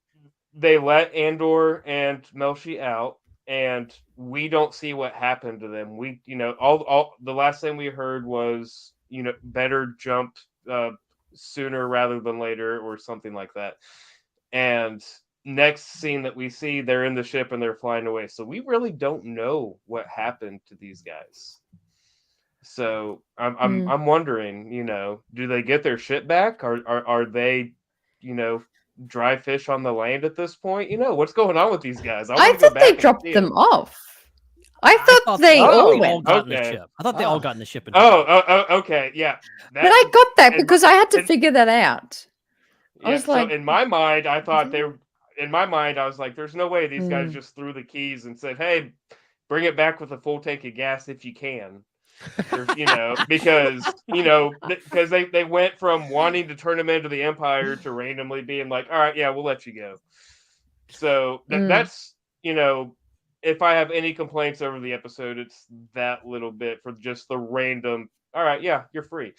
they let Andor and Melchi out, and we don't see what happened to them. We, all the last thing we heard was, better jump sooner rather than later, or something like that. And next scene that we see, they're in the ship and they're flying away. So we really don't know what happened to these guys. So I'm wondering, do they get their ship back? Are they, dry fish on the land at this point? What's going on with these guys? I thought they dropped them off. I thought they all went. got in the ship. I thought they all got in the ship. Okay, yeah. But I got that because I had to figure that out. I was so like, in my mind, I thought they were. In my mind, I was like, "There's no way these guys just threw the keys and said, hey, bring it back with a full tank of gas if you can.'" Because they went from wanting to turn them into the Empire to randomly being like, all right, yeah, we'll let you go. So that's if I have any complaints over the episode, it's that little bit for just the random. All right, yeah, you're free.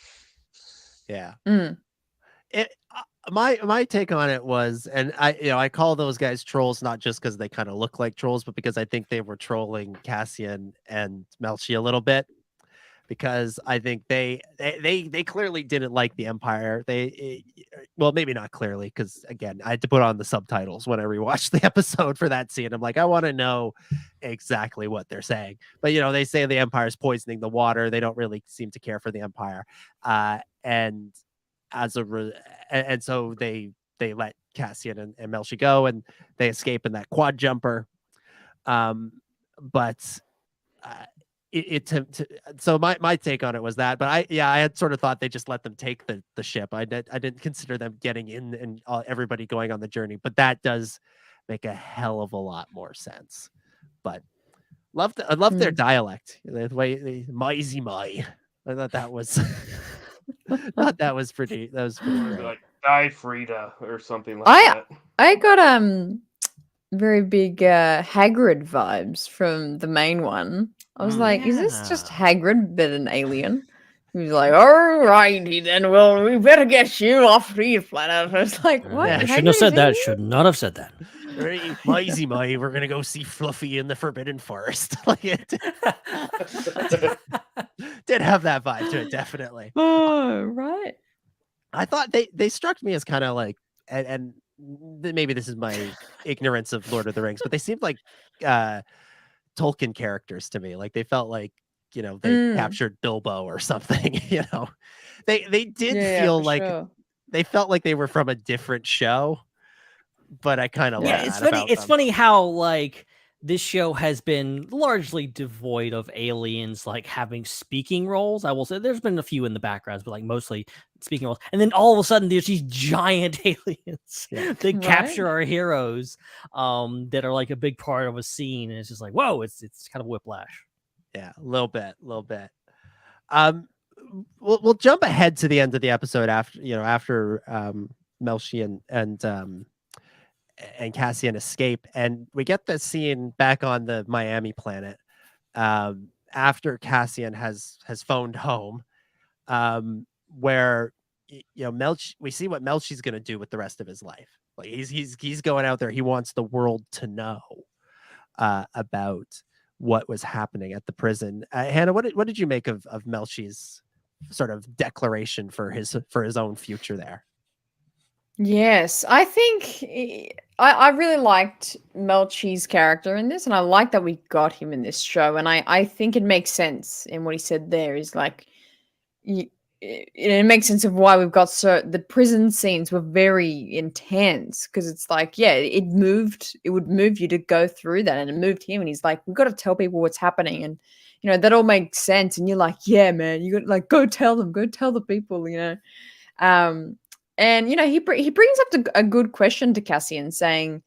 Yeah. My take on it was, and I call those guys trolls not just because they kind of look like trolls, but because I think they were trolling Cassian and Melchi a little bit. Because I think they clearly didn't like the Empire. Well, maybe not clearly, because again, I had to put on the subtitles when I rewatched the episode for that scene. I'm like, I want to know exactly what they're saying. But they say the Empire is poisoning the water. They don't really seem to care for the Empire, and so they let Cassian and Melchi go, and they escape in that quad jumper. So my take on it was that, but I had sort of thought they just let them take the ship. I didn't consider them getting in and everybody going on the journey, but that does make a hell of a lot more sense. But I love their dialect, the way my. I thought that was that was pretty great. Like Die Frida or something like that. I got very big Hagrid vibes from the main one. I was like, is this just Hagrid but an alien? He was like, all righty then, well, we better get you off the planet. I was like, what? I shouldn't have said that. Should not have said that. Right, we're gonna go see Fluffy in the Forbidden Forest. Like it did have that vibe to it, definitely. Oh, right. I thought they struck me as kind of like, and maybe this is my ignorance of Lord of the Rings, but they seemed like Tolkien characters to me. Like they felt like they captured Bilbo or something. They did feel like they felt like they were from a different show, but I kind of it's funny. It's funny how like this show has been largely devoid of aliens like having speaking roles. I will say there's been a few in the backgrounds, but like mostly speaking roles. And then all of a sudden there's these giant aliens that capture our heroes that are like a big part of a scene. And it's just like, whoa, it's kind of whiplash. Yeah, a little bit. We'll jump ahead to the end of the episode after Melchi and Cassian escape, and we get the scene back on the Miami planet after Cassian has phoned home, where Melchi, we see what Melchi's going to do with the rest of his life. Like he's going out there. He wants the world to know about what was happening at the prison. Hannah, what did you make of Melchi's sort of declaration for his own future there? Yes, I think I really liked Melchi's character in this, and I like that we got him in this show. And I think it makes sense in what he said there. Is like, it makes sense of why we've got the prison scenes were very intense, because it's like, it would move you to go through that, and it moved him. And he's like, we've got to tell people what's happening, and that all makes sense. And you're like, yeah, man, you got like go tell the people, And he brings up a good question to Cassian, saying,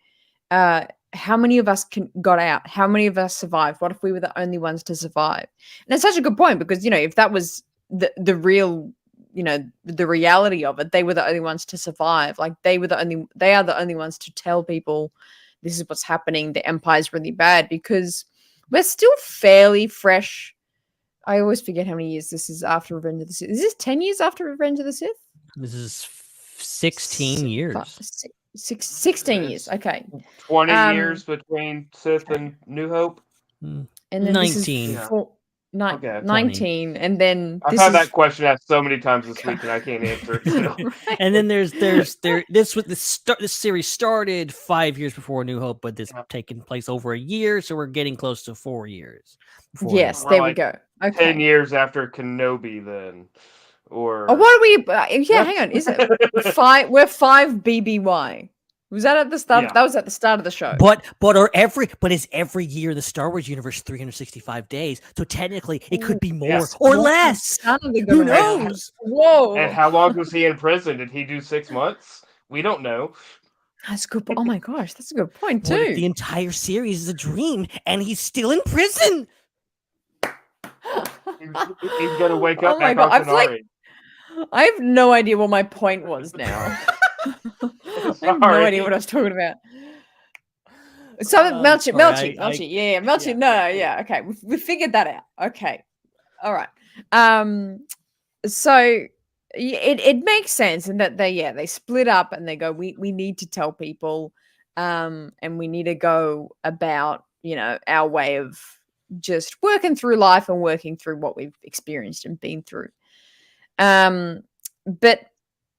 "How many of us got out? How many of us survived? What if we were the only ones to survive?" And it's such a good point, because if that was the real, the reality of it, they were the only ones to survive. Like they are the only ones to tell people this is what's happening. The Empire's really bad, because we're still fairly fresh. I always forget how many years this is after Revenge of the Sith. Is this 10 years after Revenge of the Sith? This is 16 years. 16 years. Okay. 20 years between Sith and New Hope. And then 19. Okay. 19, and then I've had that question asked so many times this week, and I can't answer it still. Right. And then this series started 5 years before A New Hope, but this taking place over a year, so we're getting close to 4 years. Yes, We're there we like go. 10 Okay. years after Kenobi, then, or Oh, what are we? Yeah, hang on. Is it 5? We're 5 BBY. Was that at the start? Yeah. That was at the start of the show. But is every year in the Star Wars universe 365 days? So technically, it could be more or less. Who knows? Whoa! And how long was he in prison? Did he do 6 months? We don't know. That's good. Oh my gosh, that's a good point too. What if the entire series is a dream and he's still in prison? He's gonna wake up Oh my back God, on Kenari. I have no idea what my point was now. I have no idea what I was talking about. So Melchi. Yeah, Melchi. Yeah. Okay, we figured that out. Okay, all right. So it makes sense in that they split up and they go, we need to tell people, and we need to go about our way of just working through life and working through what we've experienced and been through. But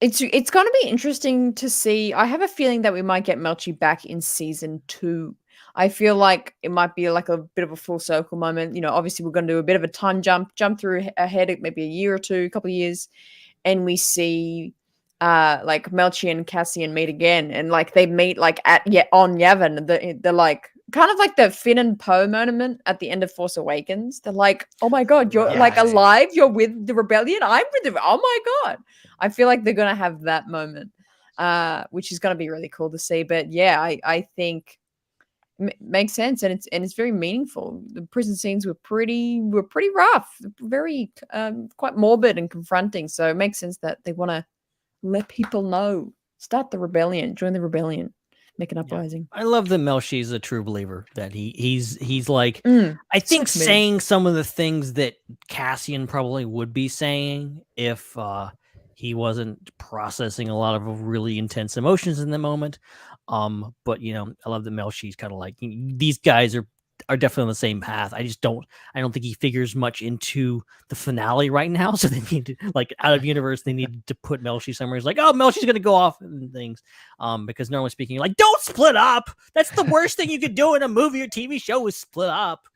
it's going to be interesting to see. I have a feeling that we might get Melchi back in season 2. I feel like it might be like a bit of a full circle moment. Obviously we're going to do a bit of a time jump through ahead, maybe a year or two, a couple of years, and we see like Melchi and Cassian meet again, and like they meet like on Yavin. They're like kind of like the Finn and Poe moment at the end of Force Awakens. They're like, oh my God, you're like alive. You're with the rebellion. I'm with them. Oh my God. I feel like they're going to have that moment, which is going to be really cool to see. But yeah, I think makes sense. And it's very meaningful. The prison scenes were pretty rough, very quite morbid and confronting. So it makes sense that they want to let people know, start the rebellion, join the rebellion. Make an uprising. I love that Melchi's a true believer. That he's like, I think saying some of the things that Cassian probably would be saying if he wasn't processing a lot of really intense emotions in the moment. But I love that Melchi's kind of like, these guys are definitely on the same path. I don't think he figures much into the finale right now. So they need to, like, out of universe, they need to put Melchi somewhere. It's like, oh, Melchi's going to go off and things. Because normally speaking, like, don't split up. That's the worst thing you could do in a movie or TV show is split up.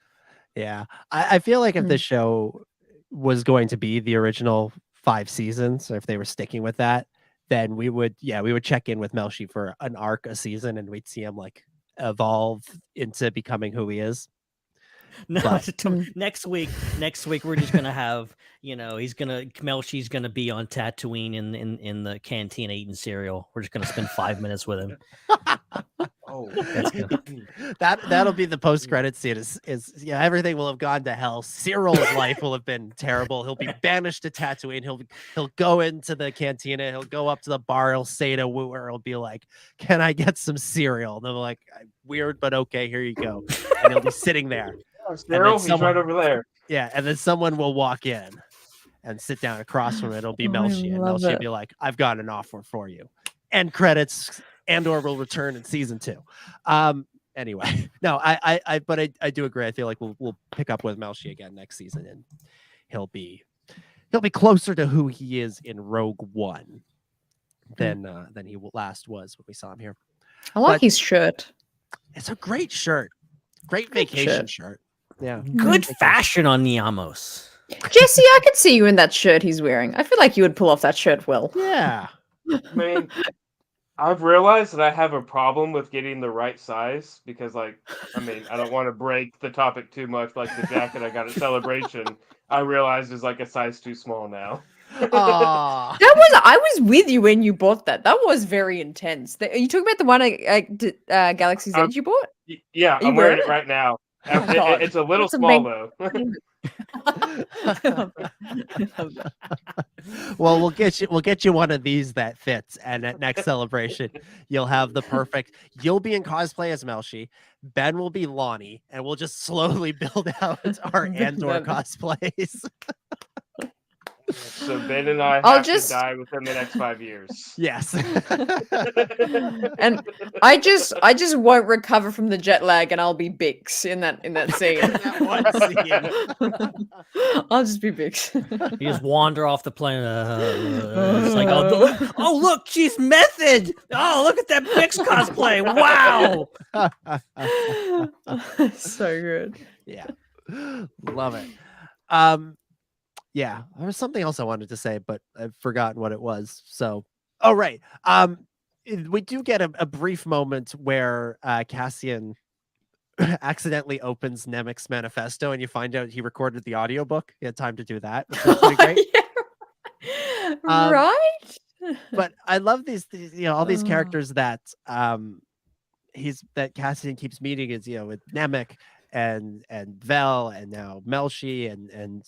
Yeah. I feel like if the show was going to be the original 5 seasons, or if they were sticking with that, then we would check in with Melchi for an arc a season, and we'd see him like evolve into becoming who he is. No, next week we're just gonna have Melchi's gonna be on Tatooine in the cantina eating cereal. We're just gonna spend 5 minutes with him. That'll be the post-credit scene. Is everything will have gone to hell. Cyril's life will have been terrible. He'll be banished to Tatooine. He'll go into the cantina. He'll go up to the bar. He'll say to Wooer, he'll be like, "Can I get some cereal?" And they're like, "Weird, but okay, here you go." And he'll be sitting there. Cyril, he's right over there. Yeah, and then someone will walk in and sit down across from it. It'll be Melchi, and Melchi will be like, "I've got an offer for you." End credits. Andor will return in season 2. Anyway, no, I do agree. I feel like we'll pick up with Melchi again next season, and he'll be closer to who he is in Rogue One than he last was when we saw him here. I like his shirt. It's a great shirt. Great vacation shirt. Yeah. Good fashion on Niamos. Jesse, I could see you in that shirt he's wearing. I feel like you would pull off that shirt well. Yeah. I mean, I've realized that I have a problem with getting the right size because, I don't want to break the topic too much. Like the jacket I got at Celebration, I realized is like a size too small now. I was with you when you bought that. That was very intense. Are you talking about the one at Galaxy's Edge you bought? Yeah, I'm wearing it right now. It's a little small though. Well, we'll get you one of these that fits, and at next Celebration you'll have the perfect. You'll be in cosplay as Melchi. Ben will be Lonnie, and we'll just slowly build out our Andor cosplays. So Ben and I I'll have just- to die within the next 5 years. Yes. And I just won't recover from the jet lag, and I'll be Bix in that scene. That one scene. I'll just be Bix. You just wander off the planet. It's like, oh, look, she's Method. Oh, look at that Bix cosplay. Wow. So good. Yeah. Love it. Yeah, there was something else I wanted to say, but I've forgotten what it was. So, oh, right. We do get a brief moment where Cassian accidentally opens Nemec's manifesto, and you find out he recorded the audiobook. He had time to do that, which was pretty great. Right? But I love these all these characters that Cassian keeps meeting is with Nemec and Vel and now Melshi and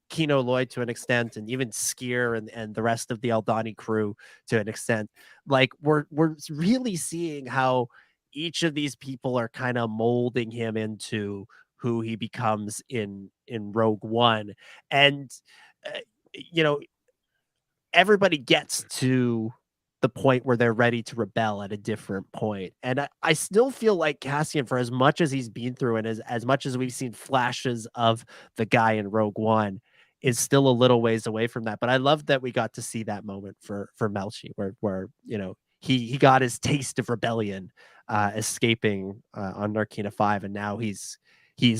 Kino Lloyd to an extent, and even Skier and the rest of the Eldani crew to an extent. Like we're really seeing how each of these people are kind of molding him into who he becomes in Rogue One. And everybody gets to the point where they're ready to rebel at a different point. And I still feel like Cassian, for as much as he's been through and as much as we've seen flashes of the guy in Rogue One, is still a little ways away from that. But I love that we got to see that moment for Melshi, where he got his taste of rebellion, escaping on Narkina 5, and now he's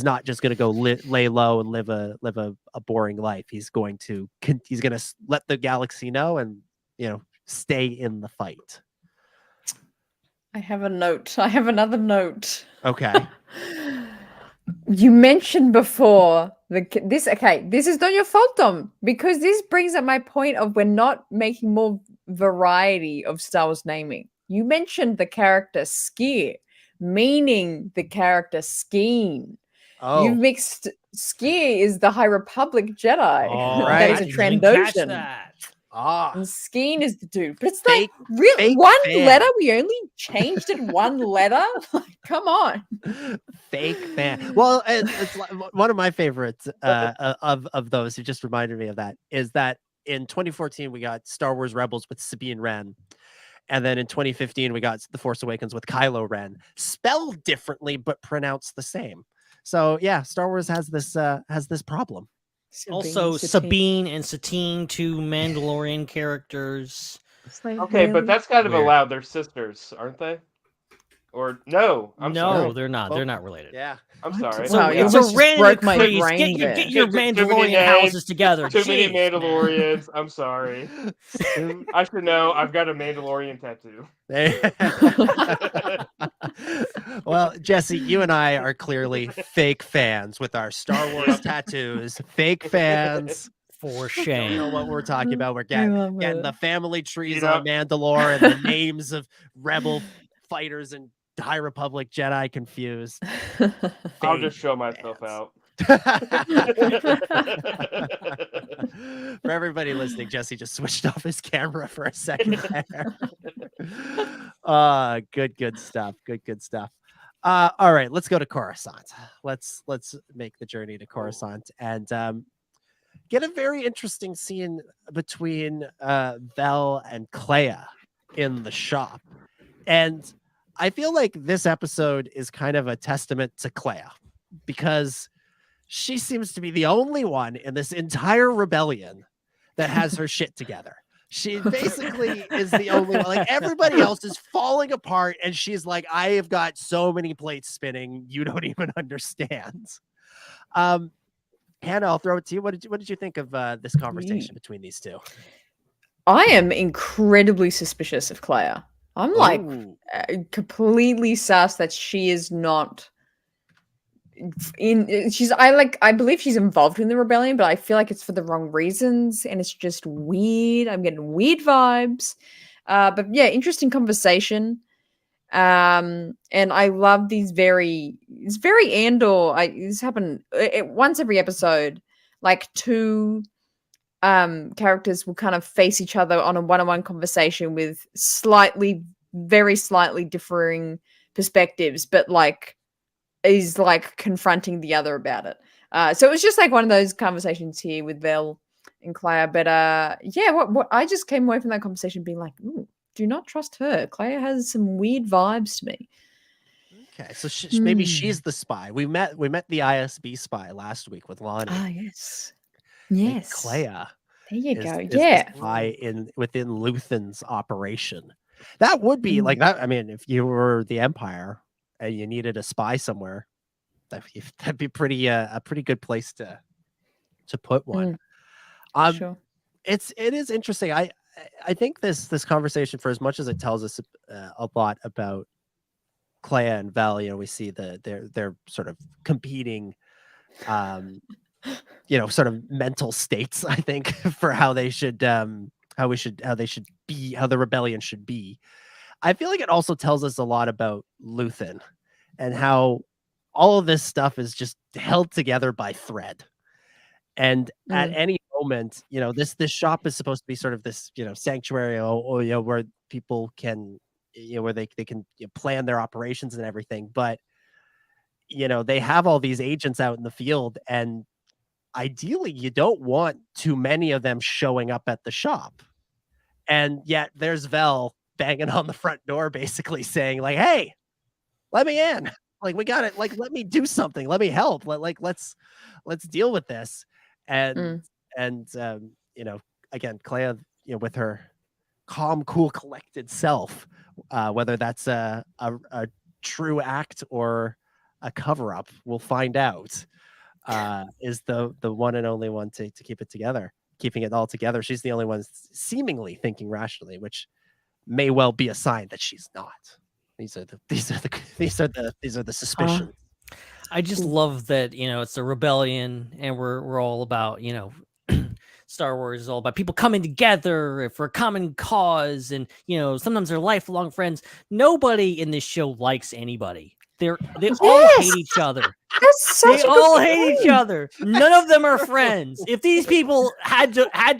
not just going to go lay low and live a boring life. He's going to let the galaxy know and stay in the fight. I have a note. I have another note. Okay. You mentioned before this is not your fault, Dom, because this brings up my point of we're not making more variety of Star Wars naming. You mentioned the character Skier, meaning the character Skeen. Oh. You've mixed Skier is the High Republic Jedi. Oh, That is a Trandoshan. And Skeen is the dude. But it's like really one letter. We only changed it one letter. Like, come on. Fake fan. Well, it's one of my favorites of those who just reminded me of that is that in 2014 we got Star Wars Rebels with Sabine Wren. And then in 2015 we got The Force Awakens with Kylo Ren, spelled differently but pronounced the same. So yeah, Star Wars has this problem. Also, Sabine and Satine, two Mandalorian characters. Okay, but that's kind of allowed. They're sisters, aren't they? Or no? I'm sorry. They're not. They're not related. Yeah, I'm sorry. Wow, It's you a just random broke my craze. brain Get your Too many Mandalorian names, houses together. Too many Jeez, man. Mandalorians. I'm sorry. I should know. I've got a Mandalorian tattoo. Well, Jesse, you and I are clearly fake fans with our Star Wars tattoos. Fake fans. For Don't shame. know what we're talking about. We're getting the family trees on Yeah. Mandalore and the names of rebel fighters and High Republic Jedi confused. I'll just show myself out. For everybody listening, Jesse just switched off his camera for a second there. Good stuff. Good stuff. All right, let's go to Coruscant. Let's make the journey to Coruscant and get a very interesting scene between Vel and Clea in the shop. And I feel like this episode is kind of a testament to Clea because she seems to be the only one in this entire rebellion that has her shit together. She basically is the only one. Like everybody else is falling apart, and she's like, I have got so many plates spinning, you don't even understand. Hannah, I'll throw it to you. What did you think of this conversation between these two? I am incredibly suspicious of Clea. I'm like completely sus that she is not I believe she's involved in the rebellion, but I feel like it's for the wrong reasons and it's just weird. I'm getting weird vibes. But yeah, interesting conversation. And I love it's very Andor. This happened once every episode, like two characters will kind of face each other on a one-on-one conversation with very slightly differing perspectives, but like is like confronting the other about it. So it was just like one of those conversations here with Vel in Claire. But yeah, what I just came away from that conversation being like, ooh, do not trust her. Claire has some weird vibes to me. Okay, so maybe she's the spy. We met the ISB spy last week with Lonnie. Ah, yes. And Yes. Claire There you is go. the Yeah. spy within Luthen's operation. That would be like that. I mean, if you were the Empire and you needed a spy somewhere, that'd be a pretty good place to put one. Sure. It is interesting. I think this conversation, for as much as it tells us a lot about Clea and Vel, we see their sort of competing, sort of mental states. I think for how they should, how the rebellion should be. I feel like it also tells us a lot about Luthen and how all of this stuff is just held together by thread. And at any moment, this shop is supposed to be sort of this, sanctuary, where people can, where they can plan their operations and everything. But, they have all these agents out in the field, and ideally you don't want too many of them showing up at the shop. And yet there's Vel banging on the front door, basically saying like, hey, let me in. Like, we got it. Like, let me do something. Let me help. Let's deal with this. And again, Clea, with her calm, cool, collected self, whether that's a true act or a cover up, we'll find out. Is the one and only one to keep it together, keeping it all together. She's the only one seemingly thinking rationally, which may well be a sign that she's not. These are the suspicions. I just love that, it's a rebellion and we're all about, Star Wars is all about people coming together for a common cause, and sometimes they're lifelong friends. Nobody in this show likes anybody. They all hate each other. They all hate each other. None of them are friends. If these people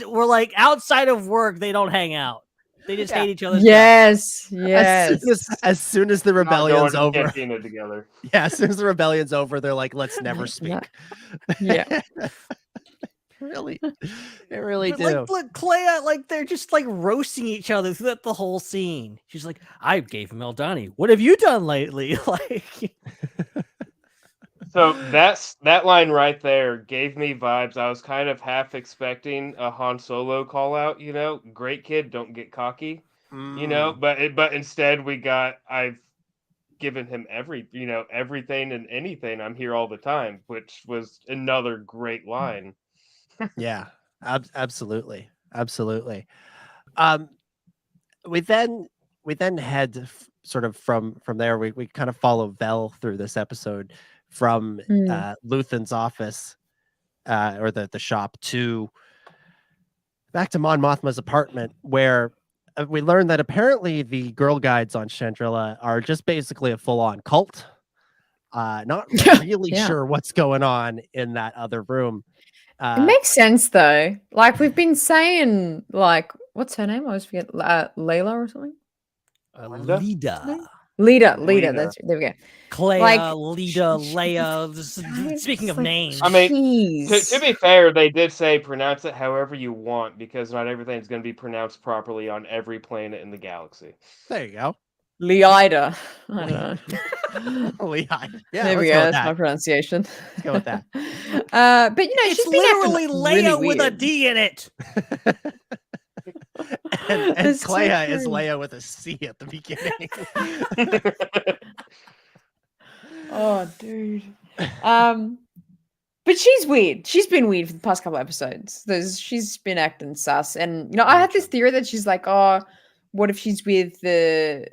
were like outside of work, they don't hang out. They just hate each other. Yes. As soon as the rebellion's over, together. Yeah, as soon as the rebellion's over, they're like, let's never speak. Yeah. Really, they really do. Like, look, Clea, they're just roasting each other throughout the whole scene. She's like, I gave him Eldani. What have you done lately? So that line right there gave me vibes. I was kind of half expecting a Han Solo call out, great kid, don't get cocky, but instead we got, I've given him everything and anything. I'm here all the time, which was another great line. Yeah, absolutely. We then head sort of from there. We kind of follow Vel through this episode from Luthen's office, or the shop, back to Mon Mothma's apartment, where we learn that apparently the Girl Guides on Chandrila are just basically a full-on cult. Not really sure what's going on in that other room. It makes sense though. We've been saying, what's her name? I always forget. Layla or something. Lida. There we go. Clea, Lida, Leia. Speaking of names, I mean, to be fair, they did say pronounce it however you want, because not everything's going to be pronounced properly on every planet in the galaxy. There you go. Leida. I don't know. Leida. Yeah, there we go. That's my pronunciation. Let's go with that. But it's she's literally been Leia really with a weird. D in it. and Clea is Leia with a C at the beginning. Oh, dude. But she's weird. She's been weird for the past couple episodes. She's been acting sus. And, I had this theory that she's like, oh, what if she's with the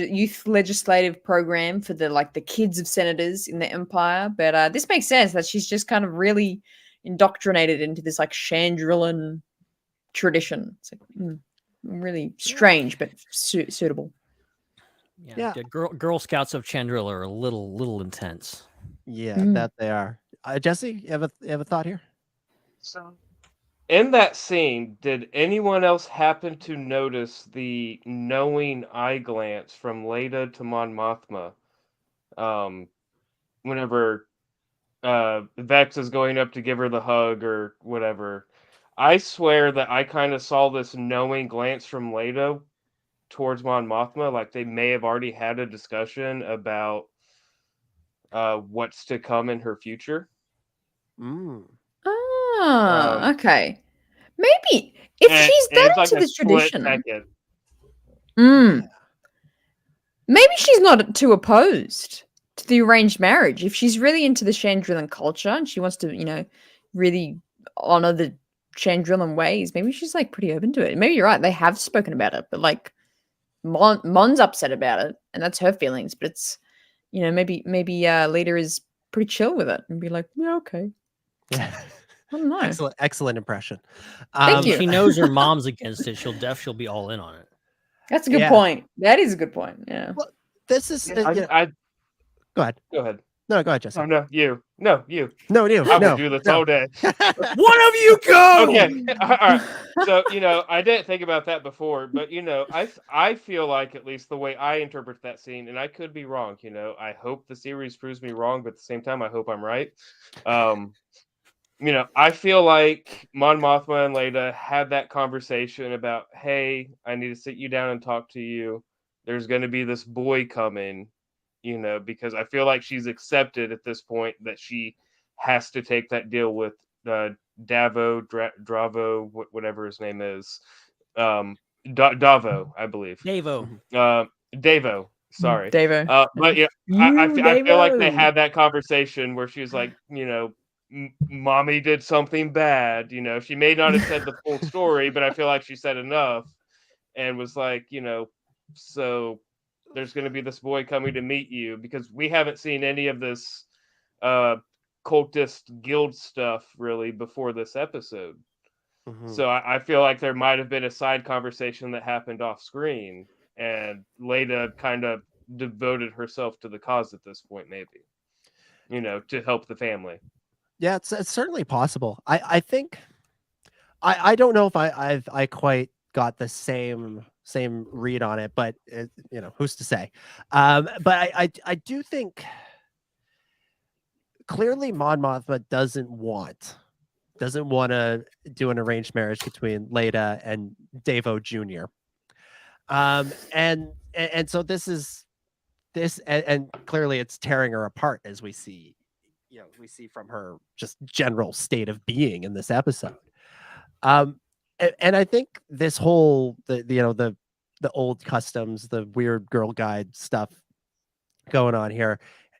youth legislative program for the kids of senators in the Empire? But this makes sense that she's just kind of really indoctrinated into this Chandrilan tradition. It's really strange, but suitable. Yeah. Girl Scouts of Chandrila are a little intense. Yeah, that they are. Jesse, you have a thought here? So, in that scene, did anyone else happen to notice the knowing eye glance from Leda to Mon Mothma? Whenever Vex is going up to give her the hug or whatever, I swear that I kind of saw this knowing glance from Leto towards Mon Mothma, like they may have already had a discussion about what's to come in her future. Okay. Maybe if she's that It's into like a the split tradition. second. Maybe she's not too opposed to the arranged marriage. If she's really into the Chandrilan culture and she wants to, really honor the Chandrilan ways, maybe she's like pretty open to it. Maybe you're right. They have spoken about it, but like Mon's upset about it, and that's her feelings. But it's, maybe Lita is pretty chill with it and be like, yeah, okay. Yeah. I don't know. Excellent impression. Thank you. If she knows her mom's against it, she'll be all in on it. That's a good point. That is a good point. Yeah. Well, this is. Go ahead. Go ahead. No, go ahead, Jesse. Oh, no, you. No, you. No, you. I will do this all day. One of you go. Okay. All right. So, I didn't think about that before, but, I feel like at least the way I interpret that scene, and I could be wrong, I hope the series proves me wrong, but at the same time, I hope I'm right. I feel like Mon Mothma and Leia had that conversation about, hey, I need to sit you down and talk to you. There's going to be this boy coming, because I feel like she's accepted at this point that she has to take that deal with Dravo, whatever his name is. Davo, I believe. Davo. Sorry. Davo. But yeah, I feel like they had that conversation where she was like, mommy did something bad. She may not have said the full story, but I feel like she said enough and was like, so there's going to be this boy coming to meet you, because we haven't seen any of this cultist guild stuff really before this episode. So I feel like there might have been a side conversation that happened off screen, and Leia kind of devoted herself to the cause at this point, maybe, to help the family. Yeah, it's certainly possible. I think I don't know if I quite got the same read on it, but who's to say? But I do think clearly Mon Mothma doesn't want to do an arranged marriage between Leia and Davo Jr. And so this and clearly it's tearing her apart, as we see. We see from her just general state of being in this episode. And I think this whole the old customs, the weird girl guide stuff going on here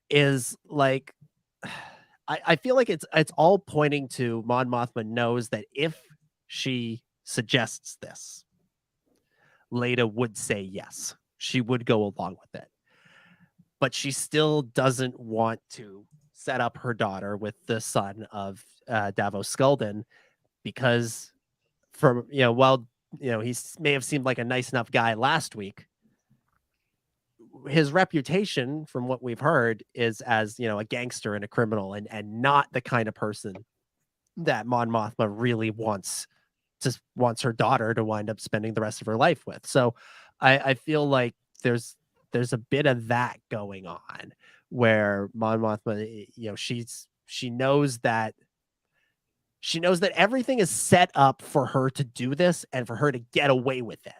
is like, I feel like it's all pointing to Mon Mothma knows that if she suggests this, Leia would say yes. She would go along with it. But she still doesn't want to set up her daughter with the son of Davos Skulden, because while he may have seemed like a nice enough guy last week, his reputation, from what we've heard, is as a gangster and a criminal, and not the kind of person that Mon Mothma really wants her daughter to wind up spending the rest of her life with. So I feel like there's a bit of that going on, where Mon Mothma, she knows that everything is set up for her to do this and for her to get away with it.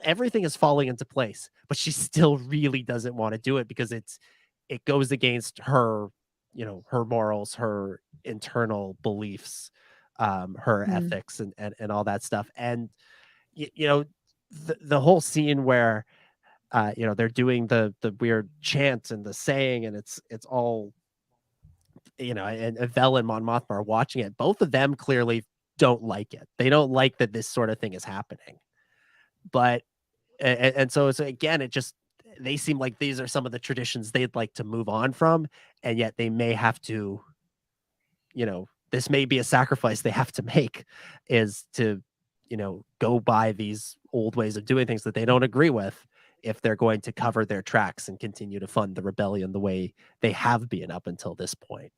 Everything is falling into place, but she still really doesn't want to do it because it goes against her, her morals, her internal beliefs, her ethics and all that stuff. And, the whole scene where, they're doing the weird chant and the saying, and it's all, and Vel and Mon Mothma are watching it. Both of them clearly don't like it. They don't like that this sort of thing is happening. But, and so it's, again, they seem like these are some of the traditions they'd like to move on from. And yet they may have to, this may be a sacrifice they have to make, is to, go by these old ways of doing things that they don't agree with, if they're going to cover their tracks and continue to fund the rebellion the way they have been up until this point.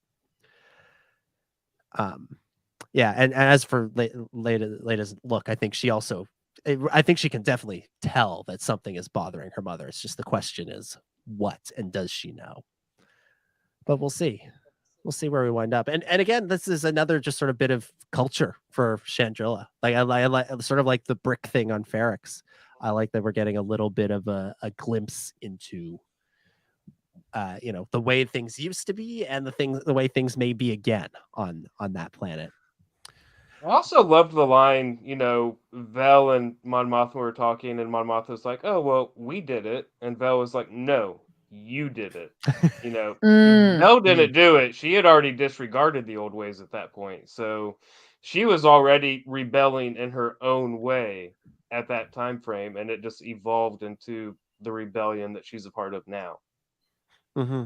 Yeah, and as for Leia's look, I think she can definitely tell that something is bothering her mother. It's just the question is what, and does she know? But we'll see. we'll see where we wind up. And again, this is another just sort of bit of culture for Chandrilla. Like I like sort of like the brick thing on Ferrix. I like that we're getting a little bit of a glimpse into the way things used to be and the way things may be again on that planet. I also loved the line, Vel and Mon Mothma were talking, and Mon Mothma was like, "Oh, well, we did it," and Vel was like, "No, you did it." Vel didn't do it. She had already disregarded the old ways at that point, so she was already rebelling in her own way at that time frame, and it just evolved into the rebellion that she's a part of now. Mm-hmm.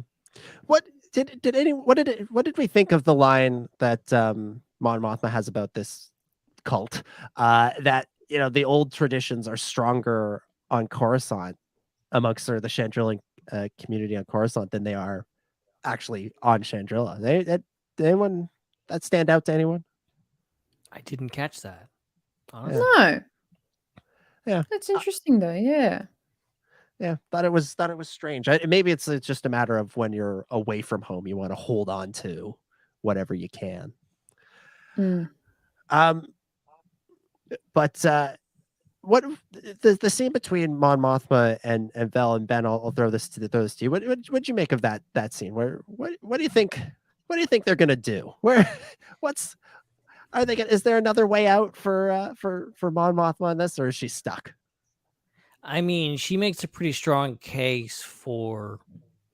What did we think of the line that Mon Mothma has about this cult? That the old traditions are stronger on Coruscant amongst the Chandrillan community on Coruscant than they are actually on Chandrilla. Did anyone that stand out to anyone? I didn't catch that. Honestly. No. Yeah, that's interesting though. Yeah. Yeah, thought it was strange. Maybe it's just a matter of when you're away from home, you want to hold on to whatever you can. But what the scene between Mon Mothma and Vel and Ben? I'll throw this to you. What'd you make of that scene? What do you think? What do you think they're gonna do? Is there another way out for Mon Mothma on this, or is she stuck? I mean, she makes a pretty strong case for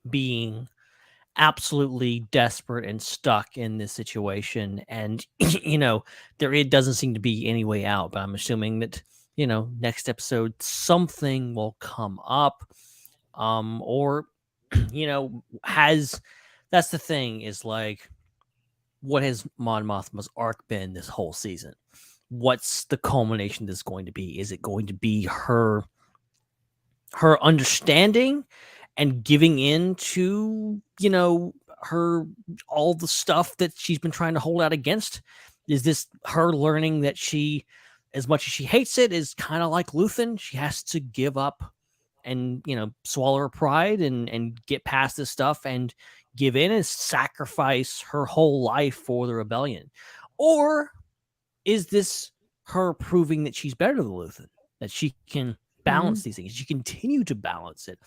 being absolutely desperate and stuck in this situation. And, it doesn't seem to be any way out, but I'm assuming that, next episode, something will come up. Or, that's the thing is like, what has Mon Mothma's arc been this whole season? What's the culmination that's going to be? Is it going to be her understanding and giving in to, her, all the stuff that she's been trying to hold out against? Is this her learning that she, as much as she hates it, is kind of like Luthen? She has to give up and, swallow her pride and get past this stuff and give in and sacrifice her whole life for the rebellion? Or is this her proving that she's better than Luthen, that she can balance these things? You continue to balance it.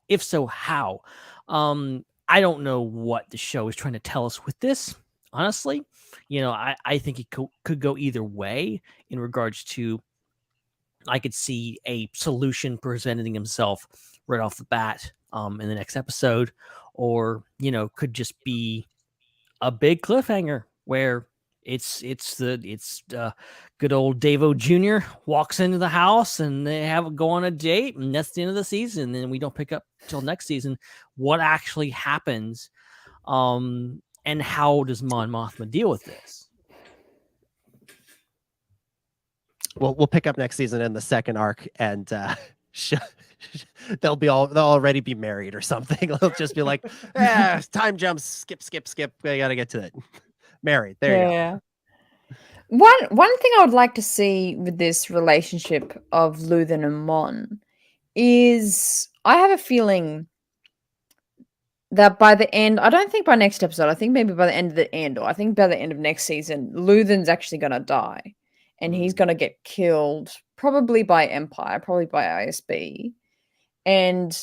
If so, how? I don't know what the show is trying to tell us with this. Honestly, I think it could go either way in regards to, I could see a solution presenting himself right off the bat in the next episode, or, could just be a big cliffhanger where it's good old Davo Jr. walks into the house and they go on a date, and that's the end of the season. And we don't pick up till next season what actually happens, and how does Mon Mothma deal with this? Well, we'll pick up next season in the second arc, and they'll already be married or something. They'll just be like, time jumps, skip. We gotta get to it. Married. There you go. One thing I would like to see with this relationship of Luthen and Mon is, I have a feeling that by the end, I don't think by next episode, I think maybe by the end of the Andor, I think by the end of next season, Luthen's actually going to die. And he's going to get killed, probably by Empire, probably by ISB. And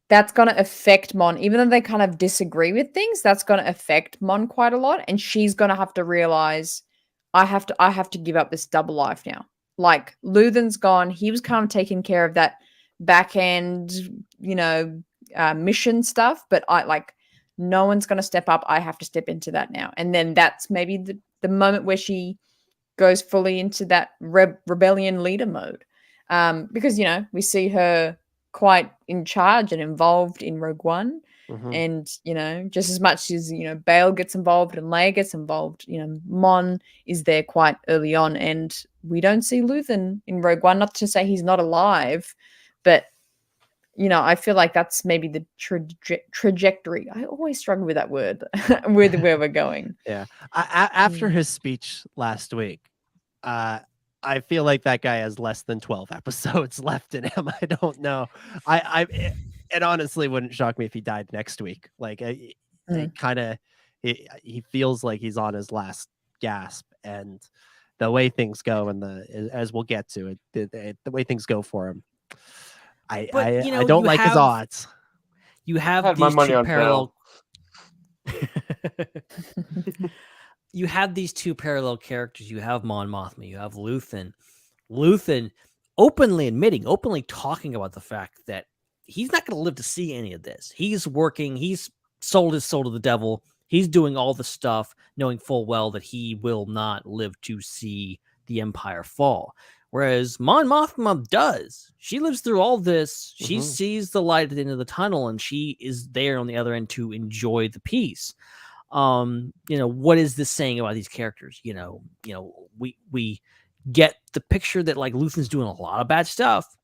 that's going to affect Mon. Even though they kind of disagree with things, that's going to affect Mon quite a lot. And she's going to have to realize, I have to give up this double life now. Like, Luthen's gone. He was kind of taking care of that back end, mission stuff. But no one's going to step up. I have to step into that now. And then that's maybe the moment where she goes fully into that rebellion leader mode. Because, we see her quite in charge and involved in Rogue One. Mm-hmm. And, just as much as, Bail gets involved and Leia gets involved, Mon is there quite early on. And we don't see Luthen in Rogue One. Not to say he's not alive, but, I feel like that's maybe the trajectory. I always struggle with that word, with where we're going. Yeah. After his speech last week, I feel like that guy has less than 12 episodes left in him. I don't know. It honestly wouldn't shock me if he died next week. Like, it kind of, he feels like he's on his last gasp, and the way things go, and as we'll get to it, the way things go for him, I don't like his odds. You have had my these money two on parallel. You have these two parallel characters. You have Mon Mothma. You have Luthen. Luthen openly talking about the fact that he's not going to live to see any of this. He's working. He's sold his soul to the devil. He's doing all the stuff, knowing full well that he will not live to see the Empire fall. Whereas Mon Mothma does. She lives through all this. She sees the light at the end of the tunnel, and she is there on the other end to enjoy the peace. What is this saying about these characters? We get the picture that like Luthen's doing a lot of bad stuff,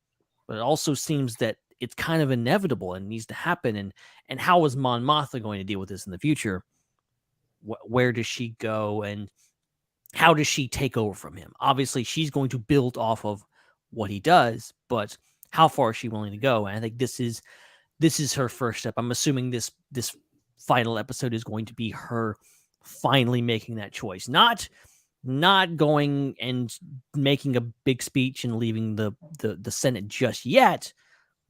but it also seems that it's kind of inevitable and needs to happen. And how is Mon Mothma going to deal with this in the future? Where does she go, and how does she take over from him? Obviously, she's going to build off of what he does, but how far is she willing to go? And I think this is her first step. I'm assuming this final episode is going to be her finally making that choice, not going and making a big speech and leaving the Senate just yet,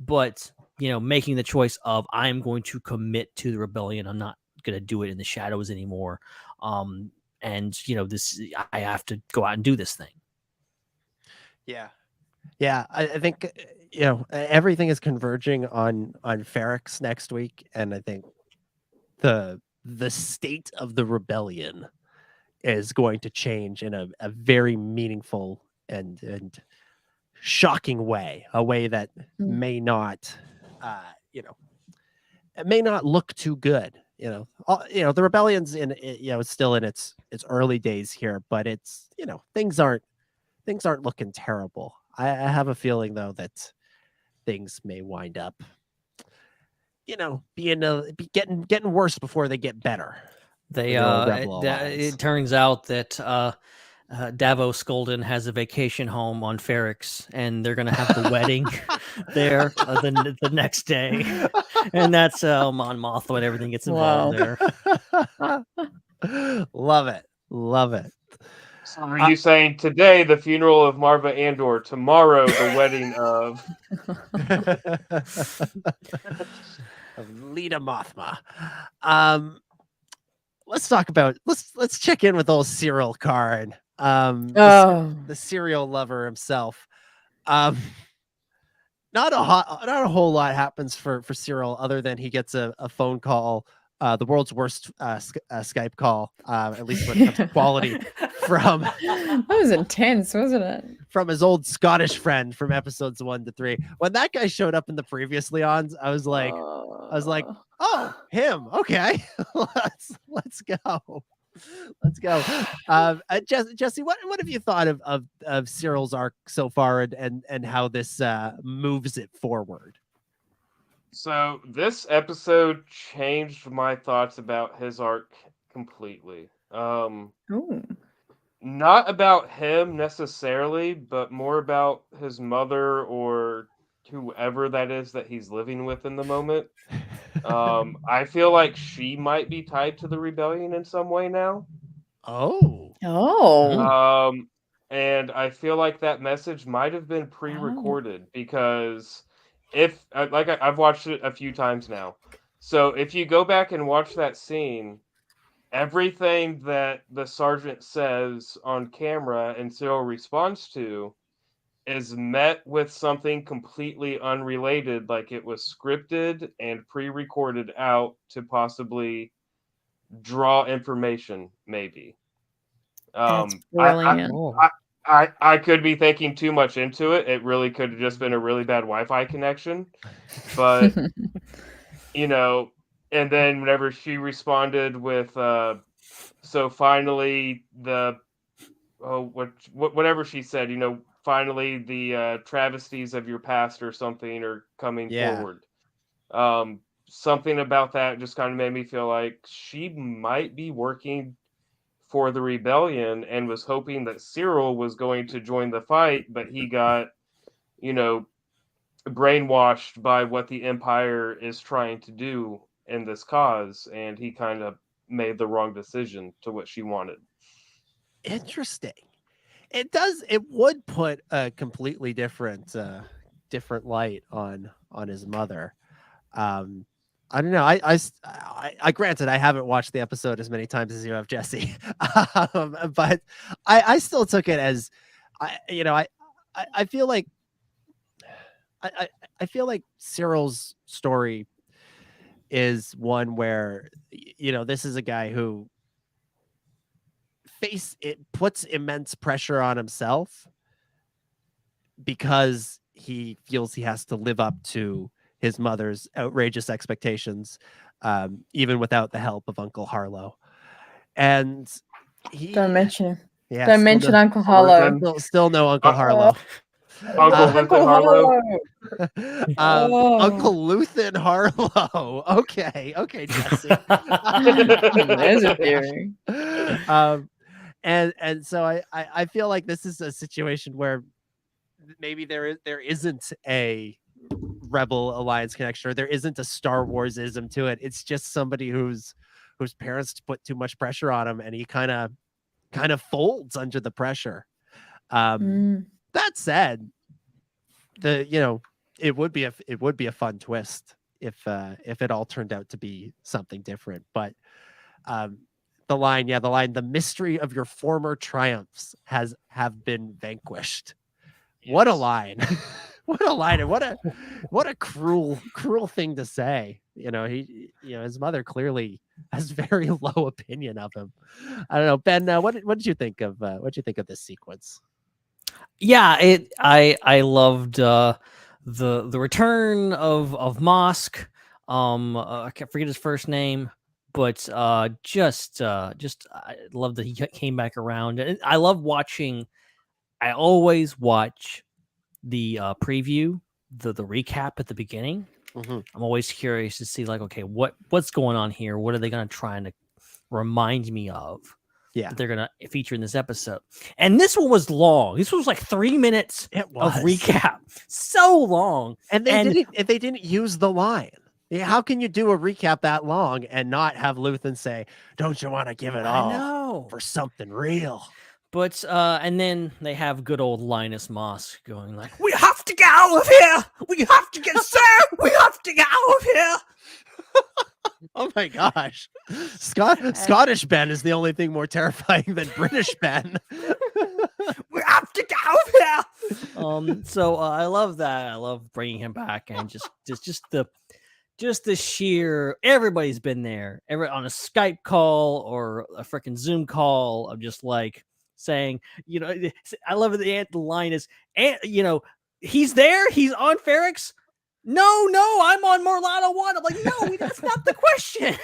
but making the choice of, I'm going to commit to the rebellion. I'm not going to do it in the shadows anymore. This, I have to go out and do this thing. Yeah. I think everything is converging on Ferrix next week, and I think the state of the rebellion is going to change in a very meaningful and shocking way, a way that may not it may not look too good. The rebellion's it's still in its early days here, but it's things aren't looking terrible. I have a feeling though that things may wind up getting worse before they get better. It turns out that Davos Skolden has a vacation home on Ferrix, and they're going to have the wedding there the next day, and that's Mon Mothma and everything gets involved there. Love it. So are you saying today the funeral of Marva Andor, tomorrow the wedding of Lita Mothma? Let's talk about let's check in with old Cyril Karn, the serial lover himself. Not a whole lot happens for Cyril other than he gets a phone call, the world's worst Skype call, at least when it comes to quality, from that was intense, wasn't it? From his old Scottish friend from episodes 1 to 3. When that guy showed up in the previous Leons, I was like, oh, him. Okay, let's go. Jesse, what have you thought of Cyril's arc so far, and how this moves it forward? So this episode changed my thoughts about his arc completely. Not about him necessarily, but more about his mother or whoever that is that he's living with in the moment. I feel like she might be tied to the rebellion in some way now. And I feel like that message might have been pre-recorded because I've watched it a few times now. So if you go back and watch that scene, everything that the sergeant says on camera and Cyril responds to is met with something completely unrelated, like it was scripted and pre-recorded out to possibly draw information, maybe. That's brilliant. I could be thinking too much into it. It really could have just been a really bad Wi-Fi connection. But, and then whenever she responded with, so finally whatever she said, finally the travesties of your past or something are coming forward. Something about that just kind of made me feel like she might be working for the rebellion and was hoping that Cyril was going to join the fight, but he got, brainwashed by what the Empire is trying to do in this cause, and he kind of made the wrong decision to what she wanted. Interesting. It would put a completely different light on his mother. I don't know. I granted I haven't watched the episode as many times as you have, Jesse, but I still took it as I feel like I feel like Cyril's story is one where this is a guy who puts immense pressure on himself because he feels he has to live up to his mother's outrageous expectations, even without the help of Uncle Harlow. And don't mention him. Yeah, don't mention Uncle Harlow. Still no Uncle Harlow. Uncle Harlow. Uncle Luthen Harlow. Okay, Jesse. There's a theory. And so I feel like this is a situation where maybe there isn't a Rebel Alliance connection, or there isn't a Star Wars-ism to it. It's just somebody whose parents put too much pressure on him, and he kind of folds under the pressure. That said, it would be a fun twist if it all turned out to be something different. But the line, the mystery of your former triumphs have been vanquished. Yes. What a line. What a line, and what a cruel thing to say. His mother clearly has very low opinion of him. I don't know, Ben. What did you think of this sequence? Yeah, I loved the return of Mosk. I can't forget his first name, but just I love that he came back around. And I love watching. I always watch the preview, the recap at the beginning. Mm-hmm. I'm always curious to see, like, okay, what's going on here? What are they going to try and remind me of? Yeah, that they're going to feature in this episode. And this one was long. This was like 3 minutes of recap. So long. And they didn't use the line. Yeah, how can you do a recap that long and not have Luthen say, "Don't you want to give it all for something real?" But and then they have good old Linus Mosk going like, "We have to get out of here. We have to get We have to get out of here." Oh my gosh. Scottish Ben is the only thing more terrifying than British Ben. We have to get out of here. So I love that. I love bringing him back, and just the sheer, everybody's been there on a Skype call or a freaking Zoom call of just like saying, I love it. The line is, he's there. He's on Ferrix. No, I'm on Morlano 1. I'm like, no, that's not the question.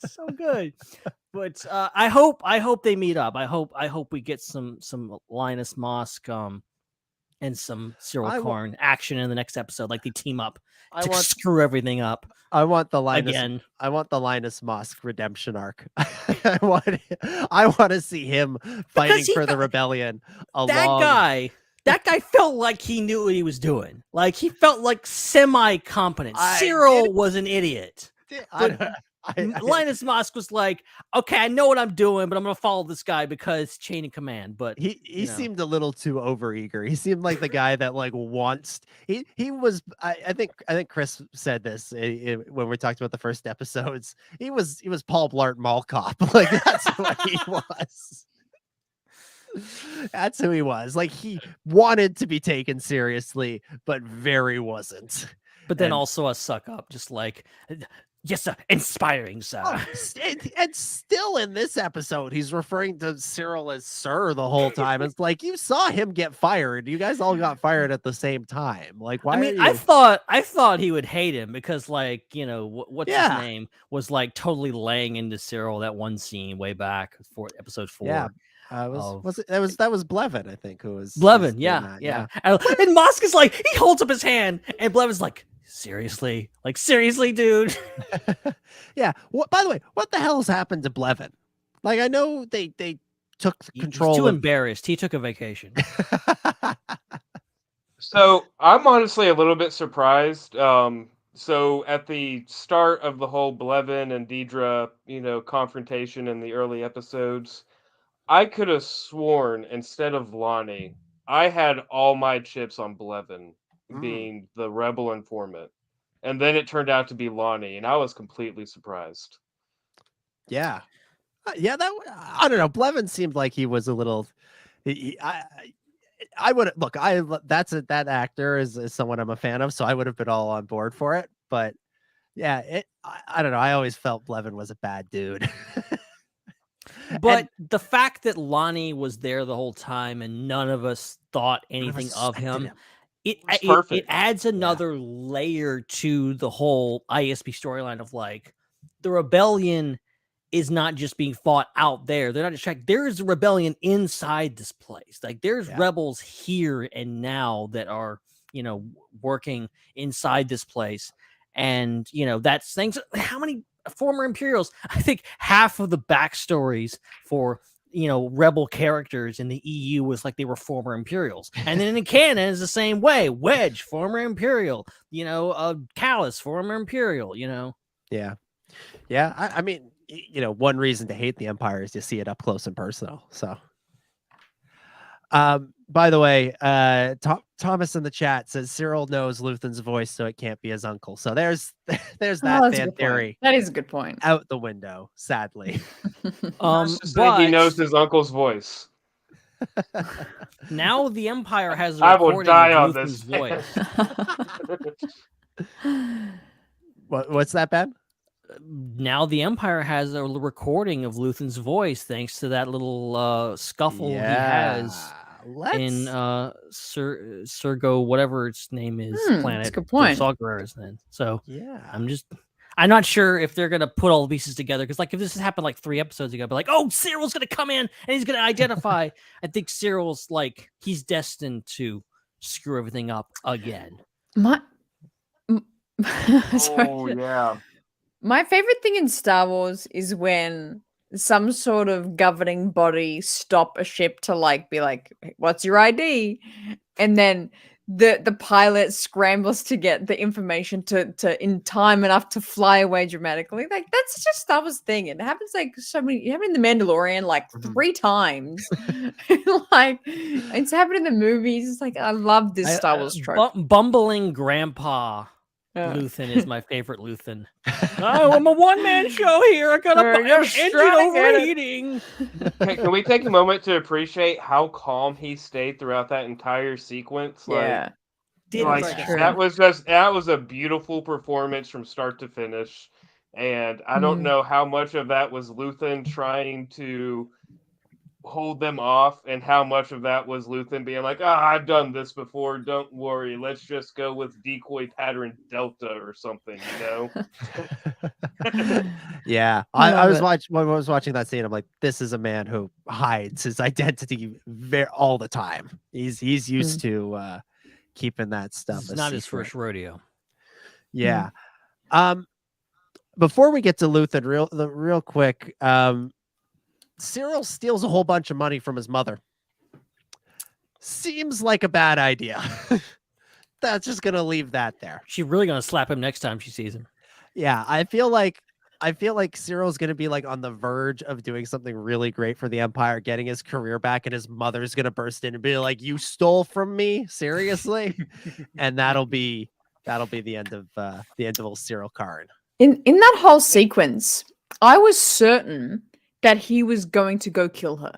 So good. But I hope they meet up. I hope we get some Linus Mosk and some Cyril Karn action in the next episode. Like they team up to screw everything up. I want the Linus again. I want the Linus Mosk redemption arc. I want to see him fighting for the rebellion. That guy felt like he knew what he was doing. Like he felt like semi-competent. Cyril was an idiot. Linus Mosk was like, okay, I know what I'm doing, but I'm gonna follow this guy because chain of command. But he seemed a little too overeager. He seemed like the guy that like wants. He was. I think Chris said this when we talked about the first episodes. He was Paul Blart Mall Cop. Like that's what he was. That's who he was. Like he wanted to be taken seriously, but very wasn't. But then also a suck up, just like, yes, sir, inspiring, sir. And still in this episode, he's referring to Cyril as sir the whole time. It's like you saw him get fired. You guys all got fired at the same time. Like, why? I mean, I thought he would hate him because, like, what's his name was like totally laying into Cyril that one scene way back for episode 4. Yeah. That was Blevin, I think, who was Blevin. Yeah. And Mosk is like, he holds up his hand, and Blevin's like, seriously, dude. Yeah. By the way, what the hell's happened to Blevin? Like, I know they took control. He's too embarrassed. He took a vacation. So I'm honestly a little bit surprised so at the start of the whole Blevin and Deidre, confrontation in the early episodes, I could have sworn instead of Lonnie, I had all my chips on Blevin being the rebel informant. And then it turned out to be Lonnie, and I was completely surprised. Yeah. Yeah, I don't know. Blevin seemed like he was a little. I would look. That actor is someone I'm a fan of, so I would have been all on board for it. But yeah, I don't know. I always felt Blevin was a bad dude. But the fact that Lonnie was there the whole time and none of us thought anything of him, it adds another layer to the whole ISB storyline of like the rebellion is not just being fought out there. They're not distracted. There is a rebellion inside this place. Like there's rebels here and now that are, working inside this place. And, that's things. How many former Imperials? I think half of the backstories for, rebel characters in the EU was like they were former Imperials. And then in canon is the same way. Wedge, former Imperial, Callus, former Imperial, Yeah. Yeah. I mean, one reason to hate the Empire is to see it up close and personal. So, by the way, Thomas in the chat says Cyril knows Luthen's voice, so it can't be his uncle. So there's that fan theory. That is a good point. Out the window, sadly. But he knows his uncle's voice. Now the Empire has a I will recording die of on Luthen's this. voice. What's that, Ben? Now the Empire has a recording of Luthen's voice thanks to that little scuffle he has in Sergo, whatever its name is, planet. That's a good point. Then. So yeah, I'm not sure if they're gonna put all the pieces together because like if this has happened like 3 episodes ago, but like Cyril's gonna come in and he's gonna identify. I think Cyril's like he's destined to screw everything up again. Yeah. My favorite thing in Star Wars is when some sort of governing body stop a ship to like be like, "What's your ID?" And then the pilot scrambles to get the information to in time enough to fly away dramatically. Like that's just Star Wars thing. It happens like so many. It happened in The Mandalorian like 3 times. Like it's happened in the movies. It's like I love this Star Wars trope. Bumbling grandpa. Luthen is my favorite Luthen. I'm a one-man show here. I got an engine overheating. Can we take a moment to appreciate how calm he stayed throughout that entire sequence? Yeah. That was a beautiful performance from start to finish. And I don't know how much of that was Luthen trying to hold them off and how much of that was Luthen being like, I've done this before, don't worry, let's just go with decoy pattern Delta or something, Yeah. I was watching that scene, I'm like, this is a man who hides his identity all the time. He's used to keeping that stuff. It's not his first rodeo. Yeah. Before we get to Luthen real quick, Cyril steals a whole bunch of money from his mother. Seems like a bad idea. That's just gonna leave that there. She's really gonna slap him next time she sees him. Yeah, I feel like Cyril's gonna be like on the verge of doing something really great for the Empire, getting his career back, and his mother's gonna burst in and be like, "You stole from me, seriously?" And that'll be the end of old Cyril Karn. In that whole sequence, I was certain that he was going to go kill her.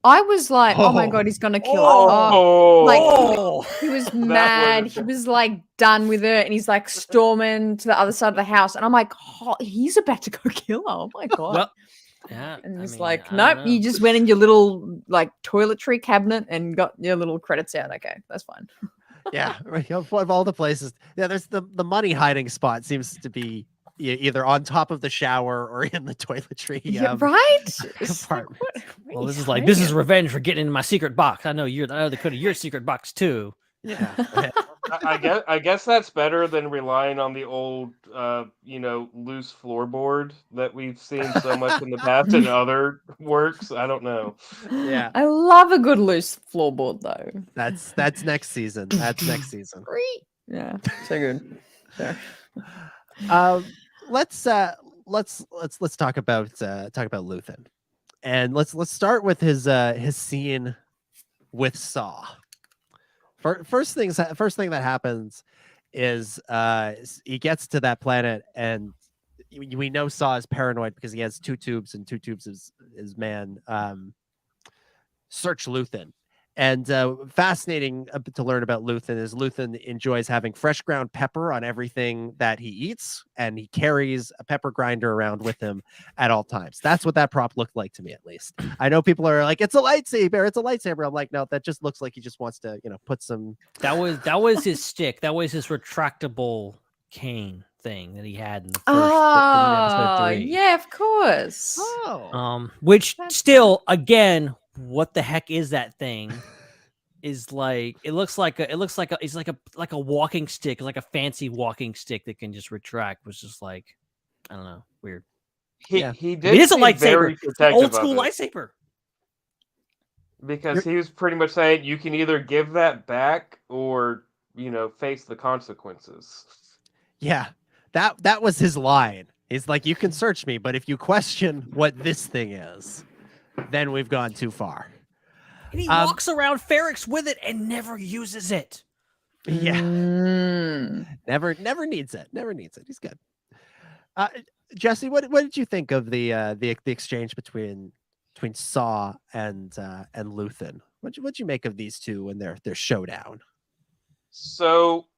I was like, oh my God, he's going to kill her. He was mad. He was like done with her and he's like storming to the other side of the house. And I'm like, he's about to go kill her. Oh my God. Well, yeah. And he's like, nope, you just went in your little like toiletry cabinet and got your little credits out. Okay, that's fine. Yeah. Of all the places. Yeah, there's the money hiding spot seems to be either on top of the shower or in the toiletry. Right? Well, this is revenge for getting in my secret box. I know they could have your secret box too. Yeah. I guess that's better than relying on the old loose floorboard that we've seen so much in the past in other works. I don't know. Yeah. I love a good loose floorboard though. That's next season. That's next season. Great. Yeah. So good. So. Let's talk about Luthen, and let's start with his scene with Saw. First thing that happens is he gets to that planet, and we know Saw is paranoid because he has two tubes, and two tubes is man search Luthen. And fascinating to learn about Luthen is Luthen enjoys having fresh ground pepper on everything that he eats, and he carries a pepper grinder around with him at all times. That's what that prop looked like to me, at least. I know people are like, "It's a lightsaber! It's a lightsaber!" I'm like, no, that just looks like he just wants to, put some. That was his stick. That was his retractable cane thing that he had in the first. Oh, yeah, of course. Oh, which still, again, what the heck is that thing? Is like it's like a walking stick, like a fancy walking stick that can just retract. Was just like, I don't know, weird. He did. It is a lightsaber, very protective old school of it, lightsaber. because he was pretty much saying you can either give that back or face the consequences. Yeah, that was his line. He's like, you can search me, but if you question what this thing is, then we've gone too far. And he walks around Ferrix with it and never uses it. Yeah, never needs it. Never needs it. He's good. Jesse, what did you think of the exchange between Saw and Luthen? What'd you make of these two and their showdown? So,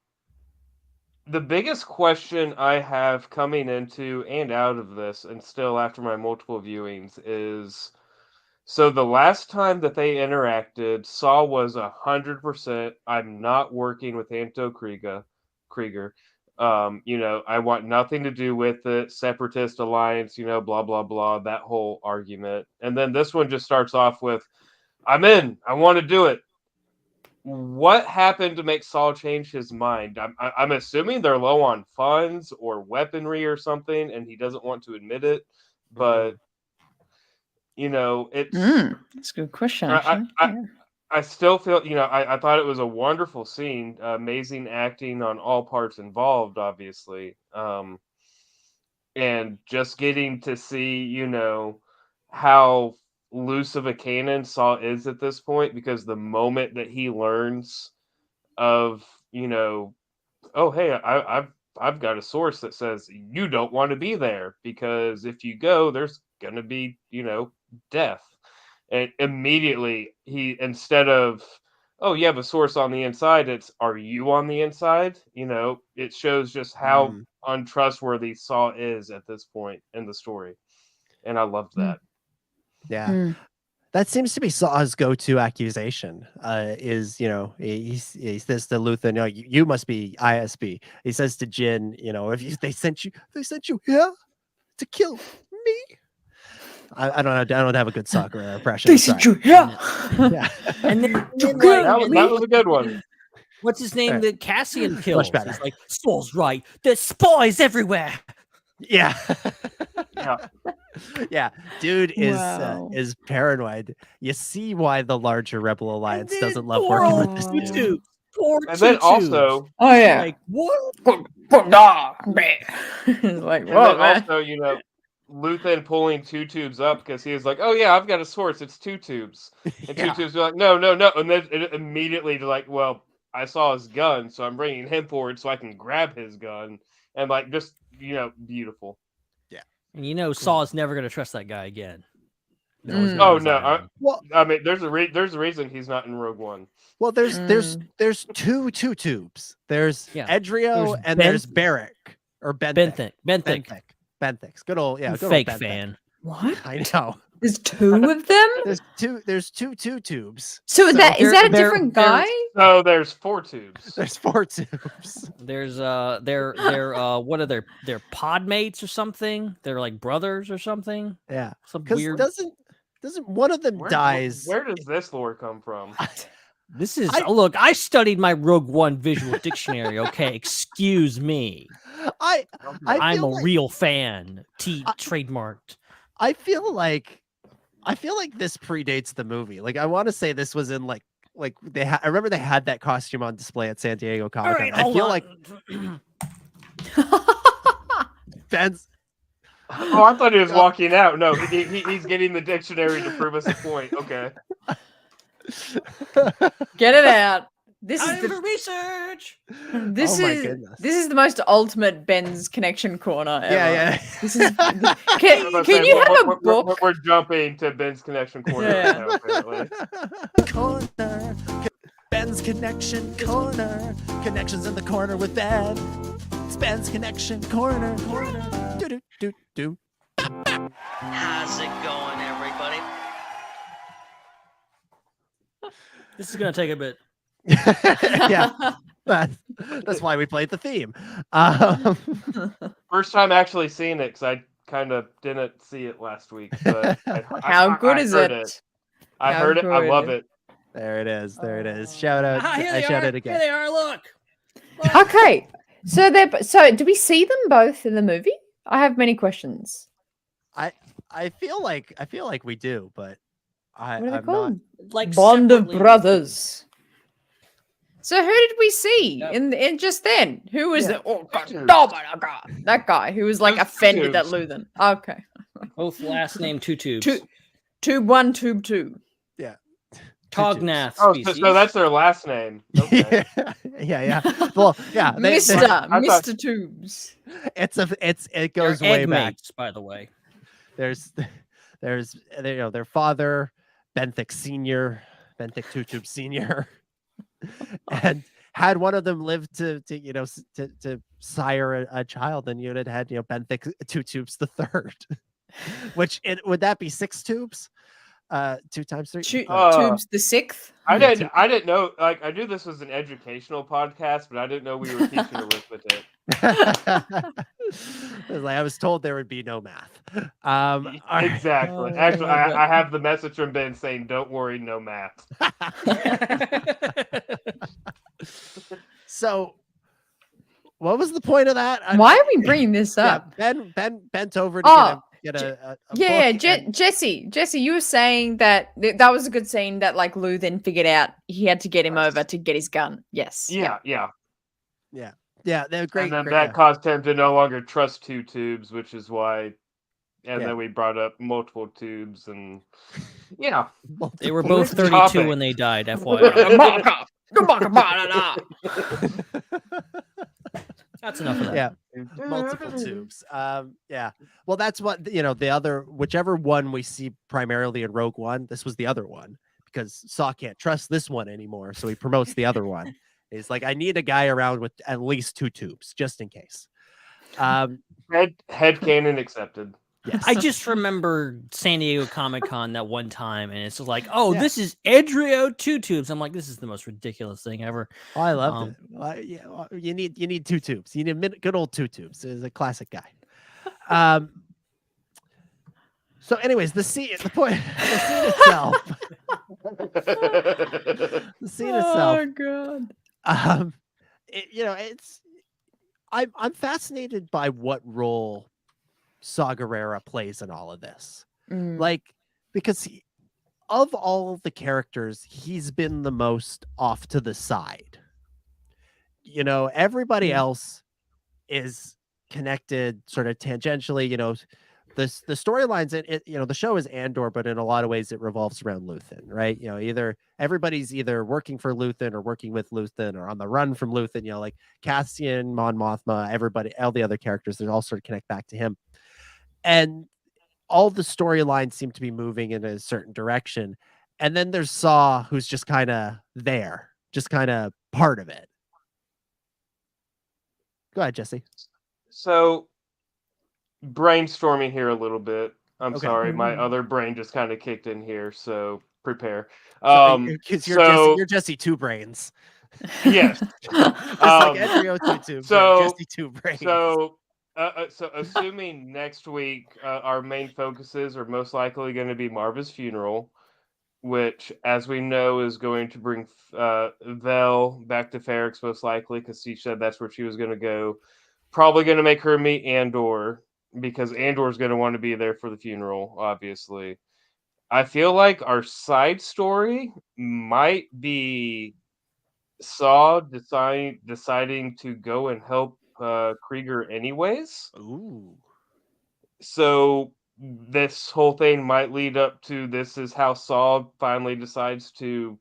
the biggest question I have coming into and out of this, and still after my multiple viewings, is so the last time that they interacted, Saw was 100%. I'm not working with Anto Krieger. I want nothing to do with it. Separatist alliance, blah blah blah. That whole argument, and then this one just starts off with, "I'm in. I want to do it." What happened to make Saul change his mind? I'm assuming they're low on funds or weaponry or something, and he doesn't want to admit it. But it's that's a good question. I still feel I thought it was a wonderful scene, amazing acting on all parts involved, obviously, and just getting to see how loose of a cannon Saw is at this point, because the moment that he learns of oh hey, I've got a source that says you don't want to be there, because if you go, there's gonna be death, and immediately he, instead of, oh you have a source on the inside, it's, are you on the inside? It shows just how untrustworthy Saw is at this point in the story, and I loved that. Yeah. That seems to be Saw's go-to accusation. Is he says to Luthen, "No, you must be ISB." He says to Jin, "If they sent you here to kill me." I don't have a good soccer impression. They sent you here. Yeah, and then that was a good one. What's his name that Cassian kills? Much better. He's like, Saul's right. There's spies everywhere. Yeah. Yeah. Yeah, dude is paranoid. You see why the larger Rebel Alliance doesn't love working with this dude. And then also, oh yeah, like what? Like, whoa, man. Also, Luthen pulling two tubes up because he was like, "Oh yeah, I've got a source. It's two tubes." And two tubes are like, "No," and then it immediately like, "Well, I saw his gun, so I'm bringing him forward so I can grab his gun," and like just beautiful. And Saw's never going to trust that guy again. No. I mean, there's a reason he's not in Rogue One. Well, there's two tubes. There's Edrio and there's Barrick or Benthic. Benthic. Good old fake old fan. What? I know. There's two of them. There's two tubes. So is that a different guy? No, there's four tubes. There's four tubes. There's they're what are their pod mates or something? They're like brothers or something. Yeah. Some weird. Doesn't one of them dies? Where does this lore come from? This is look. I studied my Rogue One visual dictionary. Okay, excuse me. I'm a real fan. Trademarked. I feel like this predates the movie. Like I want to say this was in like I remember they had that costume on display at San Diego Comic-Con. Right, I feel like Ben's. Oh, I thought he was walking out. No, he's getting the dictionary to prove us a point. Okay. Get it out. This Time is the for research. This Oh my is goodness. this is the most ultimate Ben's connection corner ever. Yeah. This is. I Can was saying, you have a book? We're jumping to Ben's connection corner right now, apparently. Corner. Ben's connection corner. Connections in the corner with Ben. It's Ben's connection corner. Do do do do. How's it going, everybody? This is gonna take a bit. Yeah, that's why we played the theme. First time actually seeing it because I kind of didn't see it last week. But How good is heard it? I How heard it. I good. love it. There it is. There it is. Shout out. Here I they shout are. it again. Here they are. Look. Okay, so do we see them both in the movie? I have many questions. I feel like we do, but What are they I'm not. called? Like Bond of separately. Brothers. So who did we see Yep. in just then? Who was Yeah. it? Oh God, that guy who was like Those offended at tubes. Luthen. Okay, Both last name two tubes. tube 1, tube 2. Yeah. Tognath Oh, species. so that's their last name. Okay. yeah. Well, yeah. Mister I thought- Mister Tubes. It They're goes way egg back. mates, by the way. There's their father, Benthic Senior, Benthic Two Tube Senior, and had one of them lived to sire a child, and you'd had Benthic Two Tubes the third, which would that be 6 tubes? 2 times 3. Tubes the 6th. I didn't know. Like, I knew this was an educational podcast, but I didn't know we were teaching arithmetic. I was told there would be no math. Exactly. Oh, Actually, my God. I have the message from Ben saying, "Don't worry, no math." So, what was the point of that? Why are we bringing this up? Ben bent over to get a Yeah, book and- Jesse, you were saying that that was a good scene that like Luthen figured out he had to get him over to get his gun. Yes. Yeah. They're great. And then great, that yeah. caused him to no longer trust 2 tubes, which is why. And Yeah. then we brought up multiple tubes, and yeah, They were both Topic. 32 when they died, FYI. That's enough of that. Yeah, multiple tubes. Yeah. Well, that's what the other, whichever one we see primarily in Rogue One. This was the other one because Saw can't trust this one anymore, so he promotes the other one. He's like, I need a guy around with at least 2 tubes just in case. Headcanon accepted. Yes. I just remember San Diego Comic-Con that one time, and it's like, Yeah. this is Edrio 2 tubes. I'm like, this is the most ridiculous thing ever. Oh, I loved it. Well, you need 2 tubes. You need good old 2 tubes. Is a classic guy. So, anyways, the scene itself. The scene itself. Oh God. I'm fascinated by what role Saw Gerrera plays in all of this. Because of all of the characters, he's been the most off to the side. Everybody else is connected sort of tangentially. The storylines the show is Andor, but in a lot of ways it revolves around Luthen, right? Either everybody's either working for Luthen or working with Luthen or on the run from Luthen. Like Cassian, Mon Mothma, everybody, all the other characters, they all sort of connect back to him. And all the storylines seem to be moving in a certain direction. And then there's Saw, who's just kind of there, just kind of part of it. Go ahead, Jesse. So, brainstorming here a little bit. I'm Okay. sorry, my other brain just kind of kicked in here, so prepare. Because you're Jesse Two Brains. Yes. It's like Edrio Two Jesse Two Brains. So assuming next week our main focuses are most likely going to be Marva's funeral, which, as we know, is going to bring Vel back to Ferrix most likely, because she said that's where she was going to go. Probably going to make her meet Andor, because Andor is going to want to be there for the funeral, obviously. I feel like our side story might be Saw deciding to go and help Krieger anyways. Ooh. So this whole thing might lead up to this is how Saw finally decides to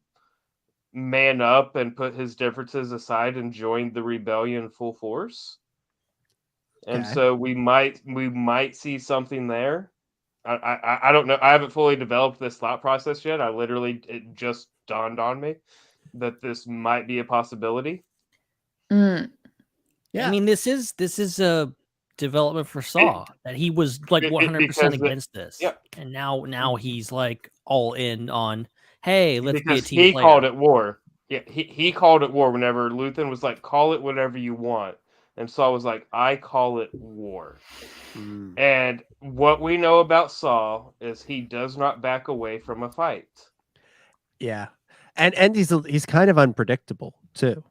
man up and put his differences aside and join the rebellion full force. And Okay. so we might see something there. I don't know. I haven't fully developed this thought process yet. It just dawned on me that this might be a possibility. Mm. I mean, this is a development for Saw that he was like 100% against this, yeah. and now he's like all in on, hey, let's be a Because team he player. called it war. Yeah, he called it war whenever Luthen was like, call it whatever you want. And Saw was like, I call it war. And what we know about Saw is he does not back away from a fight. Yeah. And he's kind of unpredictable too.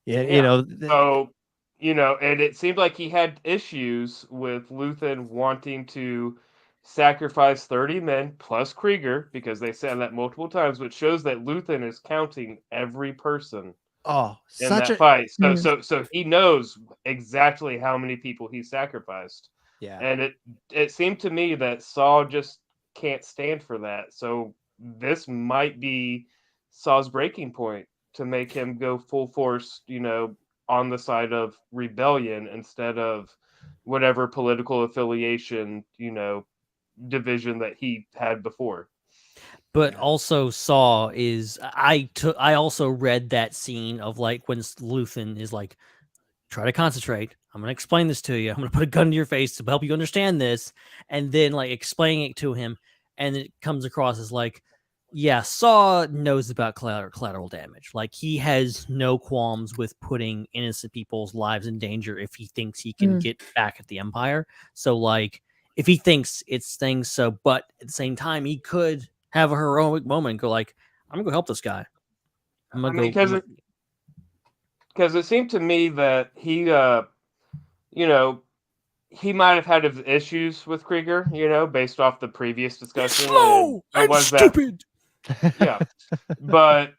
Yeah, So, and it seemed like he had issues with Luthen wanting to sacrifice 30 men plus Krieger, because they said that multiple times, which shows that Luthen is counting every person in such that a fight. So he knows exactly how many people he sacrificed. Yeah. And it seemed to me that Saw just can't stand for that. So this might be Saw's breaking point to make him go full force, on the side of rebellion instead of whatever political affiliation, division that he had before. But also Saw is I also read that scene of like when Luthen is like, try to concentrate. I'm going to explain this to you. I'm going to put a gun to your face to help you understand this. And then like explaining it to him. And it comes across as like, yeah, Saw knows about collateral damage. Like he has no qualms with putting innocent people's lives in danger if he thinks he can get back at the Empire. So like if he thinks it's things so, but at the same time, he could have a heroic moment and go like, I'm going to go help this guy. Because it seemed to me that he, he might have had his issues with Krieger, based off the previous discussion. Slow and stupid. Yeah, but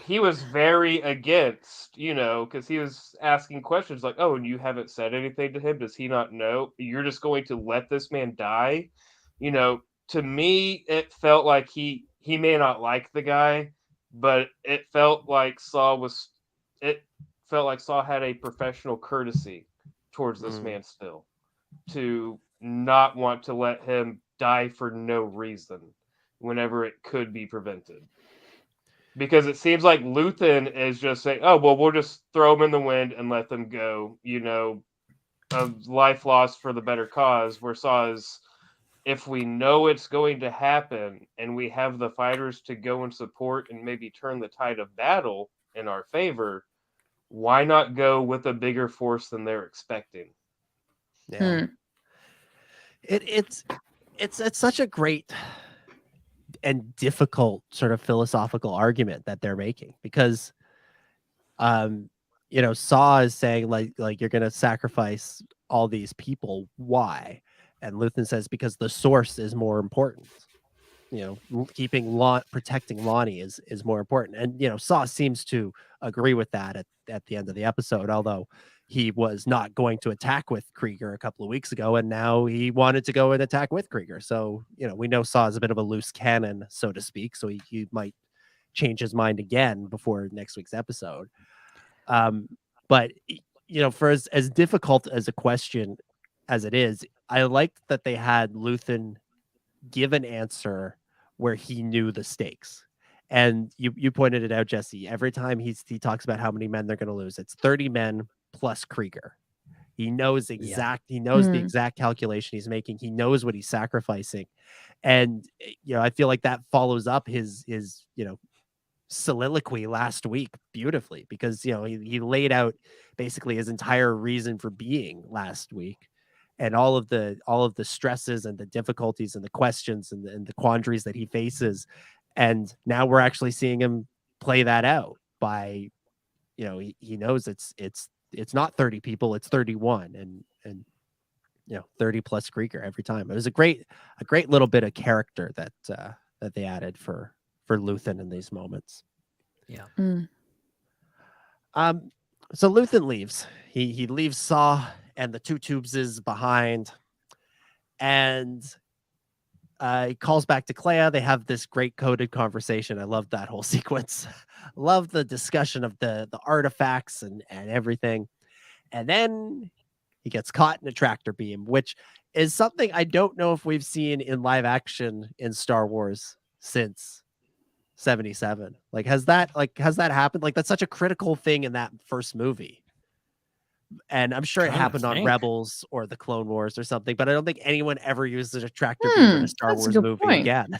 he was very against, because he was asking questions like, "Oh, and you haven't said anything to him? Does he not know? You're just going to let this man die?" To me, it felt like he may not like the guy, but it felt like Saw had a professional courtesy towards this man still, to not want to let him die for no reason whenever it could be prevented. Because it seems like Luthen is just saying, oh, well, we'll just throw him in the wind and let them go, a life lost for the better cause, where Saw is, if we know it's going to happen and we have the fighters to go and support and maybe turn the tide of battle in our favor, why not go with a bigger force than they're expecting? Yeah. It's such a great and difficult sort of philosophical argument that they're making, because Saw is saying like you're going to sacrifice all these people. Why? And Luthen says because the source is more important. Protecting Lonnie is more important. And Saw seems to agree with that at the end of the episode, although he was not going to attack with Krieger a couple of weeks ago, and now he wanted to go and attack with Krieger. So, we know Saw is a bit of a loose cannon, so to speak. So he might change his mind again before next week's episode. But for as difficult as a question as it is, I liked that they had Luthen give an answer where he knew the stakes. And you pointed it out, Jesse. Every time he talks about how many men they're going to lose, it's 30 men plus Krieger. He knows the exact calculation he's making. He knows what he's sacrificing. And I feel like that follows up his soliloquy last week beautifully, because he laid out basically his entire reason for being last week, and all of the stresses and the difficulties and the questions and the quandaries that he faces. And now we're actually seeing him play that out by, he knows it's not 30 people, it's 31, and 30 plus Krieger every time. It was a great little bit of character that they added for Luthen in these moments. Yeah. So Luthen leaves. He leaves Saw and the two tubes is behind, and he calls back to Clea. They have this great coded conversation. I love that whole sequence. Love the discussion of the artifacts and everything. And then he gets caught in a tractor beam, which is something I don't know if we've seen in live action in Star Wars since 77. Like, has that happened? Like, that's such a critical thing in that first movie. And I'm sure it happened on Rebels or the Clone Wars or something, but I don't think anyone ever uses a tractor beam in a Star Wars movie again.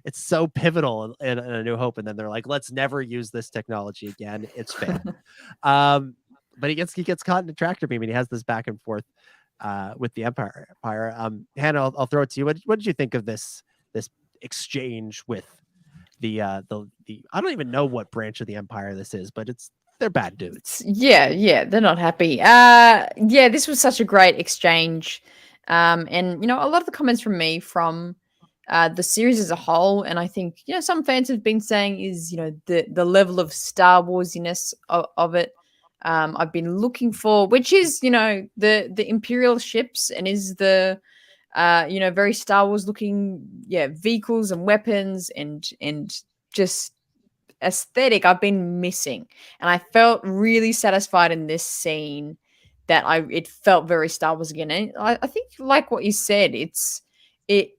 It's so pivotal in A New Hope, and then they're like, let's never use this technology again. It's failed. But he gets caught in a tractor beam, and he has this back and forth with the Empire. Hannah, I'll throw it to you. What did you think of this exchange with the I don't even know what branch of the Empire this is, but they're bad dudes. Yeah, they're not happy. Yeah, this was such a great exchange. And a lot of the comments from me from the series as a whole, and I think some fans have been saying is the level of Star Warsiness of it. I've been looking for, which is the Imperial ships, and is the very Star Wars looking vehicles and weapons and just aesthetic I've been missing, and I felt really satisfied in this scene that it felt very Star Wars again. And I think, like what you said, the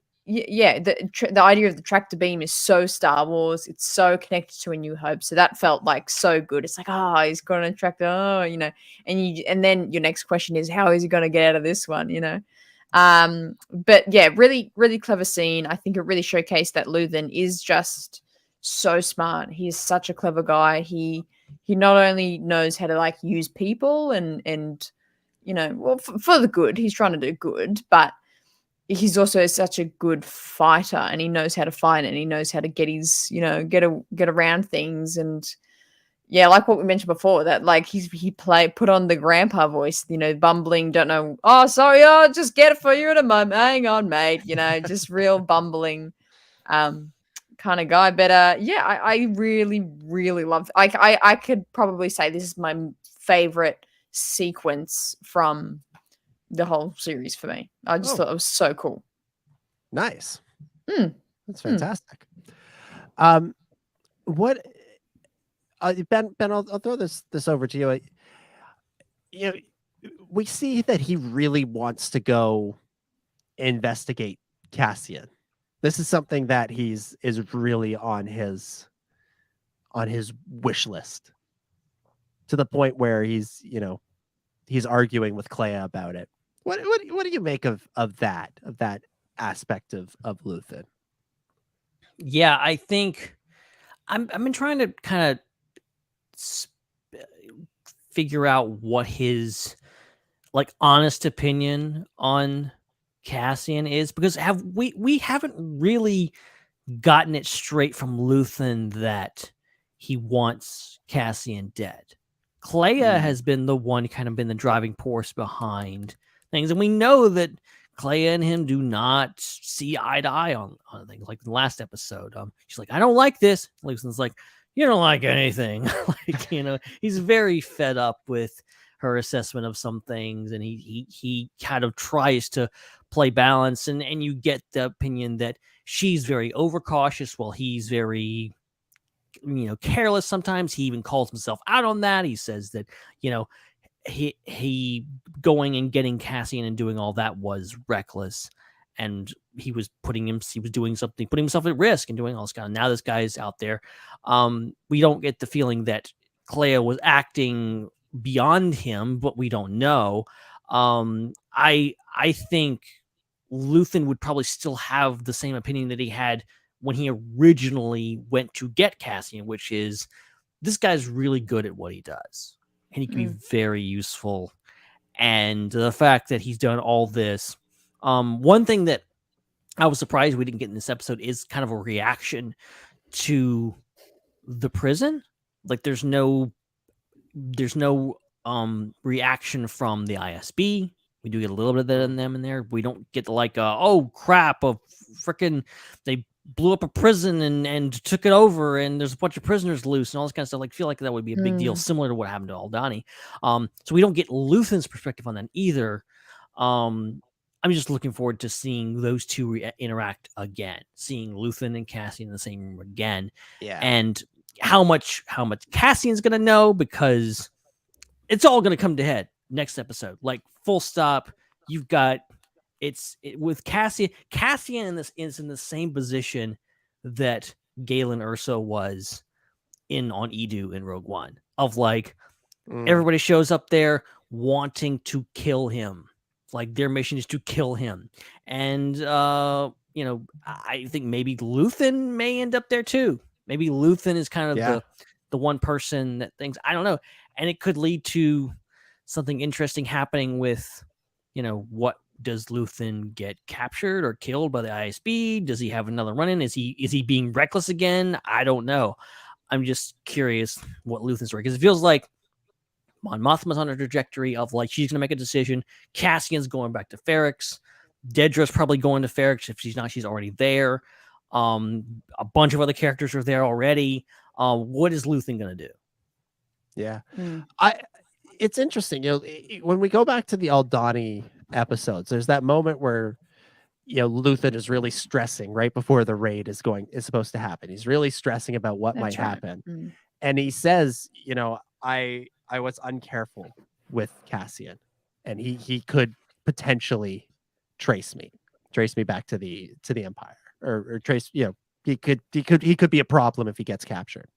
idea of the tractor beam is so Star Wars. It's so connected to A New Hope, so that felt like so good. It's like, he's got a tractor, and then your next question is, how is he going to get out of this one? But yeah, really, really clever scene. I think it really showcased that Luthen is just so smart. He's such a clever guy. He not only knows how to use people and for the good, he's trying to do good, but he's also such a good fighter, and he knows how to fight, and he knows how to get his get around things. And like what we mentioned before, that he put on the grandpa voice, bumbling, don't know, sorry, just get it for you in a moment, hang on, mate, just real bumbling kind of guy. But I really, really love. I could probably say this is my favorite sequence from the whole series for me. I just thought it was so cool. Nice. That's fantastic. What Ben, I'll throw this over to you. We see that he really wants to go investigate Cassian. This is something that is really on his wish list, to the point where he's arguing with Clea about it. What do you make of that aspect of Luthen? Yeah, I think I've been trying to kind of figure out what his honest opinion on Cassian is, because we haven't really gotten it straight from Luthen that he wants Cassian dead. Clea has been the one kind of been the driving force behind things, and we know that Clea and him do not see eye to eye on things. Like the last episode, she's like, I don't like this. Luthen's like, you don't like anything. He's very fed up with her assessment of some things, and he kind of tries to play balance, and you get the opinion that she's very overcautious while he's very careless sometimes. He even calls himself out on that. He says that he going and getting Cassian and doing all that was reckless, and he was putting himself at risk and doing all this kind of. Now this guy is out there. We don't get the feeling that Clea was acting beyond him, but we don't know. I think Luthen would probably still have the same opinion that he had when he originally went to get Cassian, which is, this guy's really good at what he does, and he can be very useful. And the fact that he's done all this, one thing that I was surprised we didn't get in this episode is kind of a reaction to the prison. There's no reaction from the ISB. We do get a little bit of that in there. We don't get oh crap, of freaking they blew up a prison and took it over, and there's a bunch of prisoners loose and all this kind of stuff. Like, feel like that would be a big deal, similar to what happened to Aldani. So we don't get Luthen's perspective on that either. I'm just looking forward to seeing those two interact again, seeing Luthen and Cassian in the same room again, and how much Cassian's gonna know, because it's all gonna come to head next episode. Like, full stop. You've got with Cassian. Cassian in this is in the same position that Galen Erso was on Edu in Rogue One, of like everybody shows up there wanting to kill him. Like, their mission is to kill him. And I think maybe Luthen may end up there too. Maybe Luthen is kind of the one person that thinks, I don't know. And it could lead to something interesting happening with, what does Luthen get captured or killed by the ISB? Does he have another run-in? Is he being reckless again? I don't know. I'm just curious what Luthen's story, because it feels like Mon Mothma's on a trajectory of like she's going to make a decision. Cassian's going back to Ferrix. Dedra's probably going to Ferrix. If she's not, she's already there. A bunch of other characters are there already. What is Luthen going to do? Yeah. It's interesting. When we go back to the Aldani episodes, there's that moment where Luthen is really stressing right before the raid is supposed to happen. He's really stressing about what might happen. And he says, I was uncareful with Cassian, and he could potentially trace me back to the Empire, or trace, he could be a problem if he gets captured.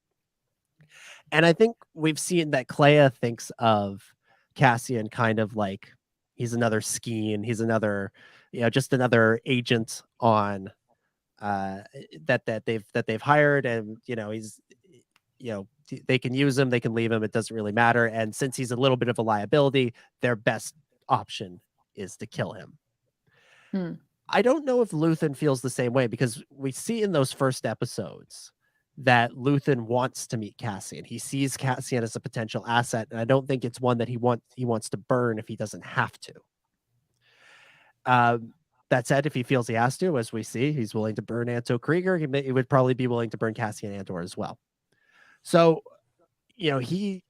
And I think we've seen that Clea thinks of Cassian kind of like he's another Skeen, he's another, just another agent on that they've hired, and he's they can use him, they can leave him, it doesn't really matter. And since he's a little bit of a liability, their best option is to kill him. I don't know if Luthen feels the same way, because we see in those first episodes that Luthen wants to meet Cassian. He sees Cassian as a potential asset, and I don't think it's one that he wants to burn if he doesn't have to. That said, if he feels he has to, as we see, he's willing to burn Anto Krieger. He would probably be willing to burn Cassian Andor as well. So, he's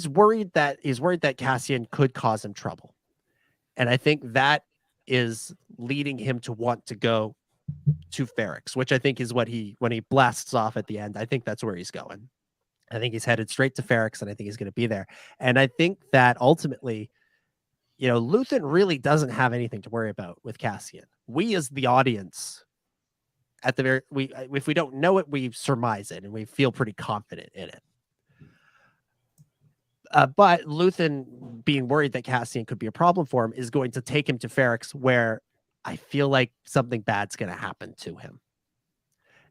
worried that Cassian could cause him trouble. And I think that is leading him to want to go to Ferrix, which I think is when he blasts off at the end, I think that's where he's going. I think he's headed straight to Ferrix, and I think he's going to be there. And I think that ultimately, Luthen really doesn't have anything to worry about with Cassian. We as the audience, if we don't know it, we surmise it, and we feel pretty confident in it. But Luthen, being worried that Cassian could be a problem for him, is going to take him to Ferrix, where I feel like something bad's going to happen to him.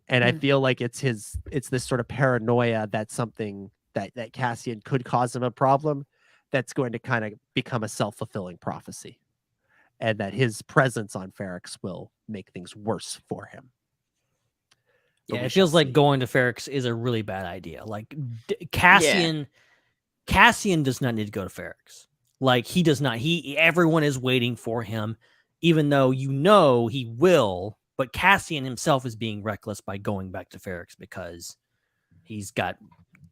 And I feel like it's this sort of paranoia that something that Cassian could cause him a problem, that's going to kind of become a self-fulfilling prophecy, and that his presence on Ferrix will make things worse for him. Yeah, it feels like going to Ferrix is a really bad idea. Like Cassian does not need to go to Ferrix. Like, he does not. Everyone is waiting for him, even though he will. But Cassian himself is being reckless by going back to Ferrix, because he's got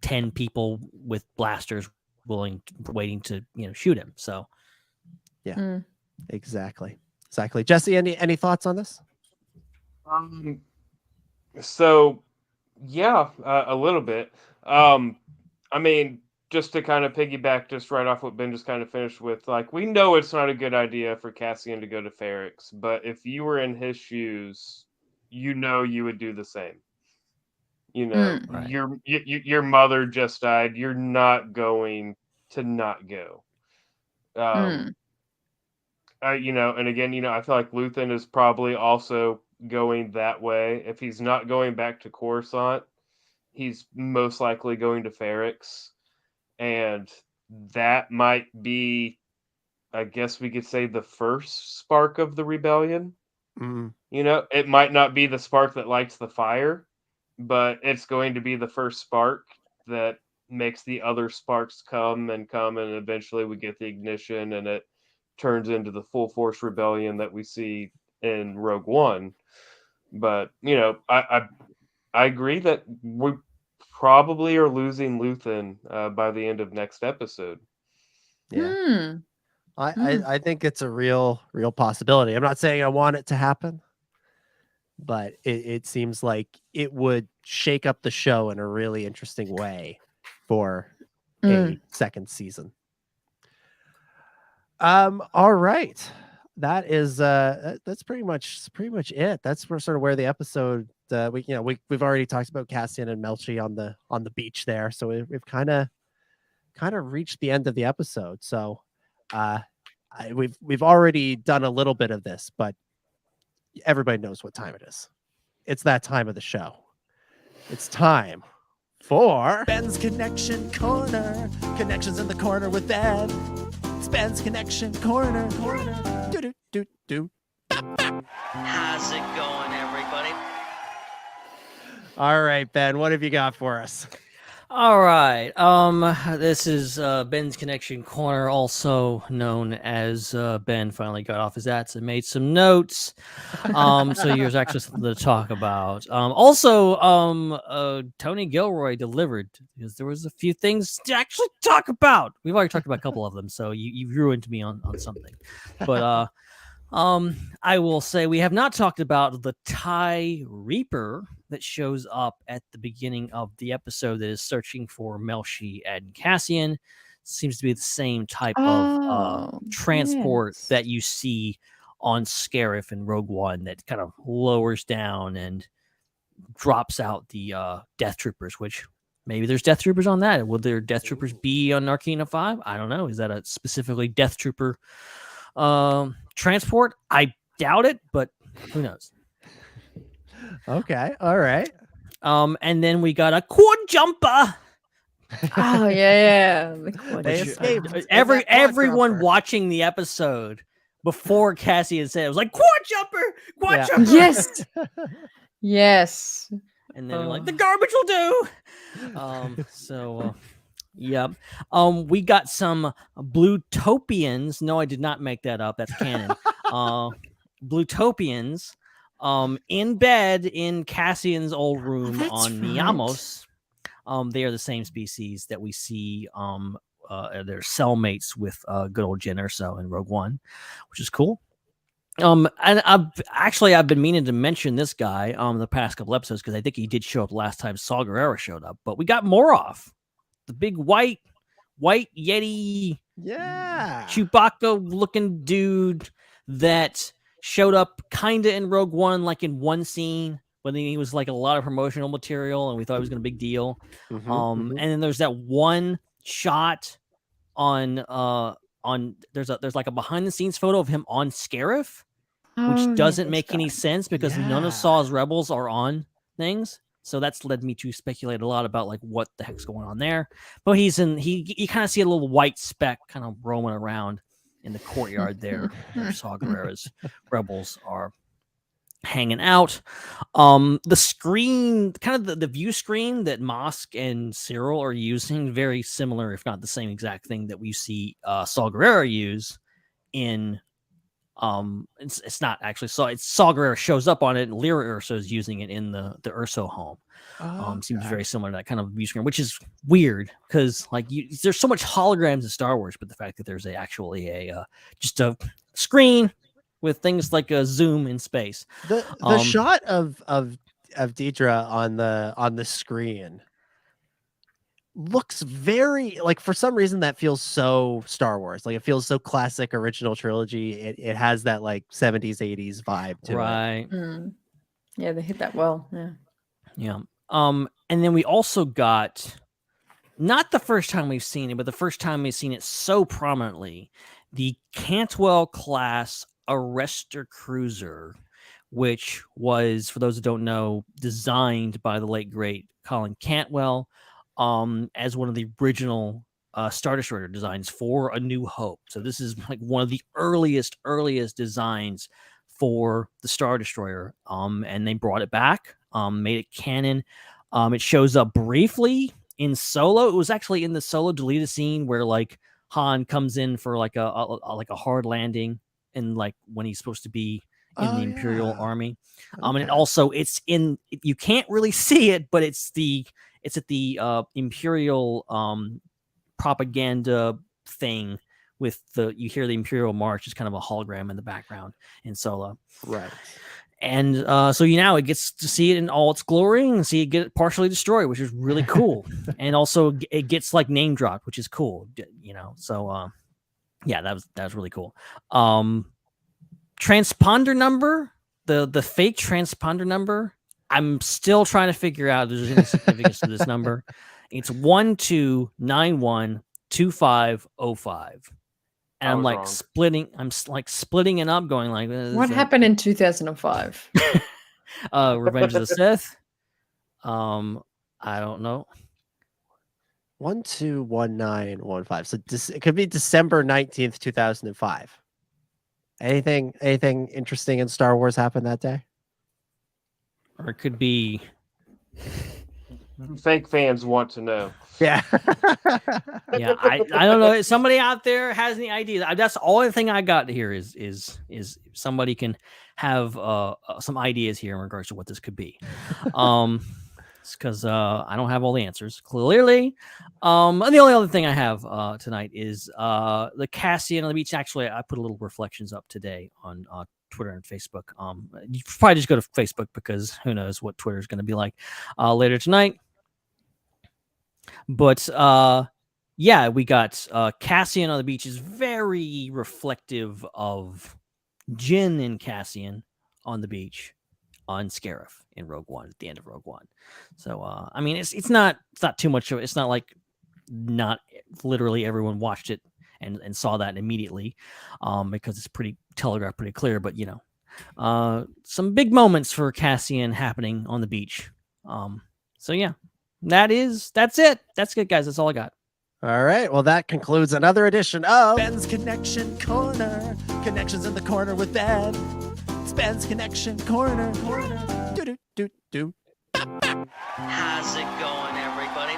10 people with blasters waiting to shoot him. So yeah, exactly. Jesse, any thoughts on this? So yeah, a little bit. I mean, just to kind of piggyback just right off what Ben just kind of finished with, like, we know it's not a good idea for Cassian to go to Ferrix, but if you were in his shoes, you would do the same. Right. Your mother just died. You're not going to not go. And again, I feel like Luthen is probably also going that way. If he's not going back to Coruscant, he's most likely going to Ferrix. And that might be, I guess we could say, the first spark of the rebellion. It might not be the spark that lights the fire, but it's going to be the first spark that makes the other sparks come, and eventually we get the ignition, and it turns into the full force rebellion that we see in Rogue One. But I agree that we probably are losing Luthen by the end of next episode. Yeah. I think it's a real possibility. I'm not saying I want it to happen, but it seems like it would shake up the show in a really interesting way for a second season. All right. That is that's pretty much it. That's sort of where the episode we've already talked about Cassian and Melchi on the beach there. So we've kind of reached the end of the episode. So we've already done a little bit of this, but everybody knows what time it is. It's that time of the show. It's time for Ben's Connection Corner. Connections in the corner with Ben. It's Ben's Connection Corner. Do. How's it going, everybody? All right, Ben, what have you got for us? All right. This is Ben's Connection Corner, also known as Ben finally got off his ass and made some notes. So there's actually something to talk about. Tony Gilroy delivered because there was a few things to actually talk about. We've already talked about a couple of them, so you ruined me on something. But I will say we have not talked about the TIE Reaper that shows up at the beginning of the episode that is searching for Melchi and Cassian. Seems to be the same type of transport that you see on Scarif and Rogue One that kind of lowers down and drops out the Death Troopers, which maybe there's Death Troopers on that. Will there Death Troopers be on Narkina 5? I don't know. Is that a specifically Death Trooper transport? I doubt it, but who knows? Okay, all right. And then we got a quad jumper. Oh yeah. They escaped. Everyone watching the episode before Cassian said it was like quad jumper. Yes. Yes. And then they're like, the garbage will do. Yep. We got some Bluetopians. No, I did not make that up. That's canon. Bluetopians in bed in Cassian's old room on Niamos. They are the same species that we see. They're cellmates with good old Jyn Erso in Rogue One, which is cool. And I've been meaning to mention this guy the past couple episodes because I think he did show up last time Saw Gerrera showed up, but we got Moroff, the big white Yeti, Chewbacca looking dude that showed up kind of in Rogue One, like in one scene when he was like a lot of promotional material, and we thought it was gonna be a big deal. And then there's that one shot on there's like a behind the scenes photo of him on Scarif, which doesn't make any sense because none of Saw's rebels are on things. So that's led me to speculate a lot about like what the heck's going on there. But you kind of see a little white speck kind of roaming around in the courtyard there where Saw Gerrera's rebels are hanging out. The screen, kind of the view screen that Mosk and Cyril are using, very similar, if not the same exact thing that we see Saw Gerrera use in it's not actually Saw Gerrera shows up on it, and Lyra Erso is using it in the Erso home. Seems very similar to that kind of view screen, which is weird because like there's so much holograms in Star Wars, but the fact that there's just a screen with things like a zoom in space. The shot of Deidre on the screen looks very like, for some reason that feels so Star Wars. Like it feels so classic original trilogy. It has that like 70s 80s vibe to it. Right. Yeah, they hit that well. Yeah. And then we also got, not the first time we've seen it, but the first time we've seen it so prominently, the Cantwell class Arrestor cruiser, which was, for those who don't know, designed by the late great Colin Cantwell as one of the original Star Destroyer designs for A New Hope. So this is like one of the earliest designs for the Star Destroyer, and they brought it back, made it canon. It shows up briefly in Solo. It was actually in the Solo deleted scene where like Han comes in for like a hard landing, and like when he's supposed to be in the Imperial army. And Okay. also you can't really see it, but it's at the Imperial propaganda thing with you hear the Imperial March is kind of a hologram in the background in Solo. Right. And so now it gets to see it in all its glory and see it get partially destroyed, which is really cool. And also it gets like name dropped, which is cool, you know. So yeah, that was really cool. Transponder number, the fake transponder number, I'm still trying to figure out if there's any significance to this number. It's 12912505. And I'm like splitting it up, going like, what happened in 2005? Revenge of the Sith. I don't know. 121915. So it could be December 19th, 2005. Anything interesting in Star Wars happened that day? Or it could be fake fans want to know. Yeah. Yeah, I don't know. If somebody out there has any ideas. That's the only thing I got here is somebody can have some ideas here in regards to what this could be. It's because I don't have all the answers clearly. And the only other thing I have tonight is the Cassian on the beach. Actually, I put a little reflections up today on Twitter and Facebook. You probably just go to Facebook because who knows what Twitter is going to be like later tonight. But yeah, we got Cassian on the beach is very reflective of Jin and Cassian on the beach on Scarif in Rogue One at the end of Rogue One. So I mean, it's not too much of it's not like not literally everyone watched it and saw that immediately because it's pretty telegraphed, pretty clear. But you know, some big moments for Cassian happening on the beach. So yeah, that's it. That's good, guys. That's all I got. All right. Well, that concludes another edition of Ben's Connection Corner. Connections in the corner with Ben. It's Ben's Connection Corner. Do do do do. How's it going, everybody?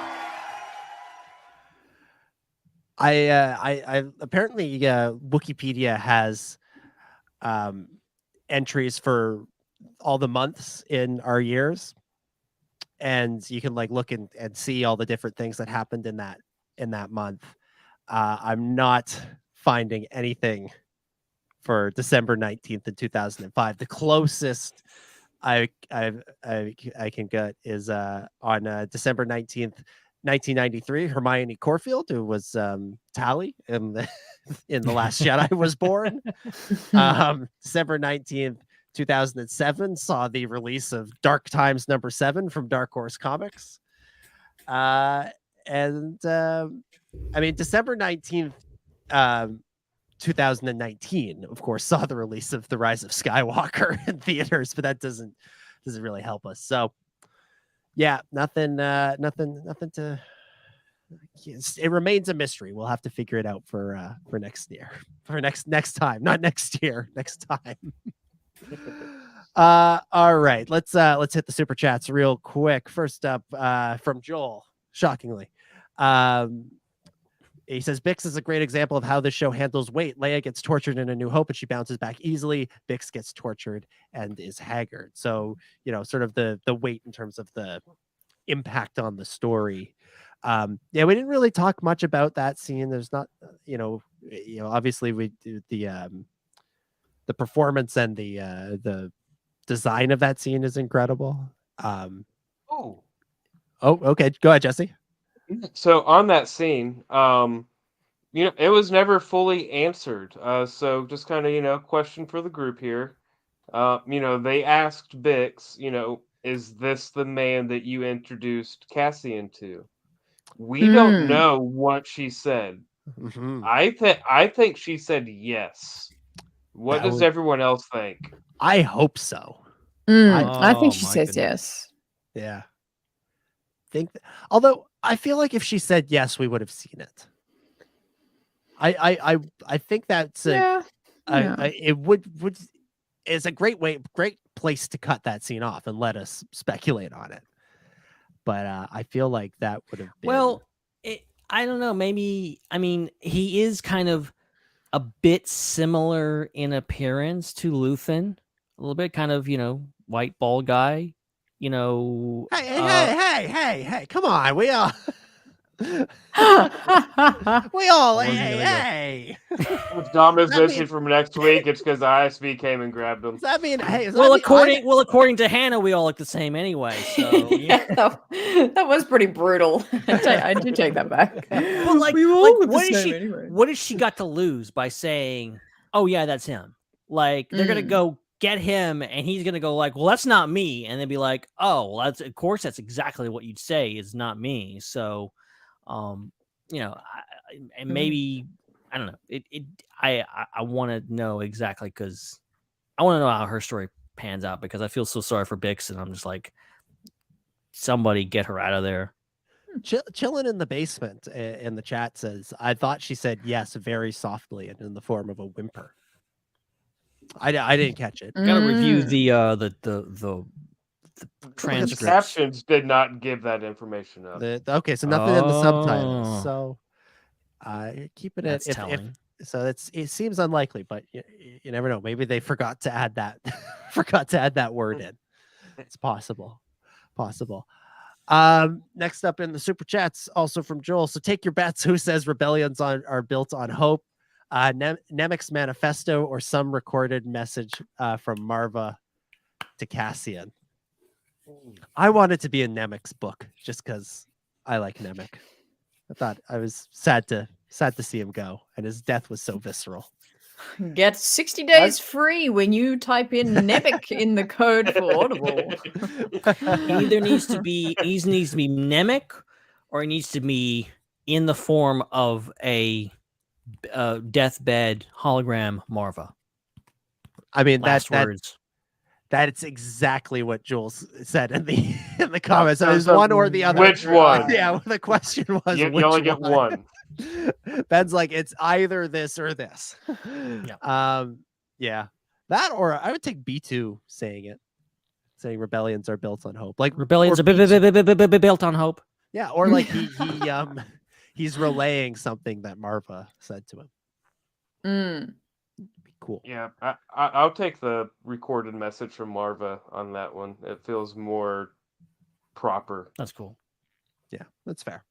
I apparently Wikipedia has entries for all the months in our years, and you can like look and see all the different things that happened in that month. I'm not finding anything for December 19th in 2005. The closest I can get is on December 19th, 1993. Hermione Corfield, who was Tally in the Last Jedi, was born. December 19th, 2007 saw the release of Dark Times #7 from Dark Horse Comics. I mean, December 19th, 2019, of course, saw the release of The Rise of Skywalker in theaters, but that doesn't really help us. So yeah, nothing to. It remains a mystery. We'll have to figure it out for next year, for next time, not next year, next time. All right, let's hit the super chats real quick. First up, from Joel, shockingly. He says Bix is a great example of how this show handles weight. Leia gets tortured in A New Hope and she bounces back easily. Bix gets tortured and is haggard. So, you know, sort of the weight in terms of the impact on the story. Yeah, we didn't really talk much about that scene. There's not, you know, obviously we do the performance and the design of that scene is incredible. Oh, okay. Go ahead, Jesse. So on that scene, you know, it was never fully answered. So just kind of, question for the group here. They asked Bix, is this the man that you introduced Cassian to? We don't know what she said. Mm-hmm. I think she said yes. What does everyone else think? I hope so. I think she says yes. Yeah. Although I feel like if she said yes, we would have seen it. I think that's it would is a great place to cut that scene off and let us speculate on it. But I feel like that would have been... Well, I don't know. Maybe, I mean, he is kind of a bit similar in appearance to Luthen. a little bit, kind of, white bald guy, Hey, come on. We all hey. If Dom is missing from next week, it's because ISV came and grabbed him. Does that mean, according to Hannah, we all look the same anyway. So that was pretty brutal. I do take that back. But what has she got to lose by saying, "Oh yeah, that's him"? Like they're gonna go get him, and he's gonna go like, "Well, that's not me," and then be like, "Oh, well, that's exactly what you'd say is not me." So, and maybe I don't know. I want to know exactly because I want to know how her story pans out because I feel so sorry for Bix, and I'm just like, somebody get her out of there. Chilling in the basement in the chat says, I thought she said yes very softly and in the form of a whimper. I didn't catch it. Gotta review the transcripts. The captions did not give that information up. Okay, so nothing in the subtitles. So keeping it. It seems unlikely, but you never know. Maybe they forgot to add that. Word in. It's possible. Next up in the super chats, also from Joel. So take your bets. Who says rebellions are built on hope? Nemec's manifesto or some recorded message from Marva to Cassian. I want it to be in Nemec's book just because I like Nemec. I thought I was sad to see him go, and his death was so visceral. Get 60 days free when you type in Nemec in the code for Audible. He either needs to be Nemec, or he needs to be in the form of a deathbed hologram Marva. I mean, Last words. That's exactly what Jules said in the comments. So there's one or the other. Which one? Yeah, the question was you only get one. Ben's like, it's either this or this. Yeah. That, or I would take B2 saying rebellions are built on hope. Like rebellions are built on hope. Yeah, or like he's relaying something that Marva said to him. Cool. Yeah, I'll take the recorded message from Marva on that one. It feels more proper. That's cool. Yeah, that's fair.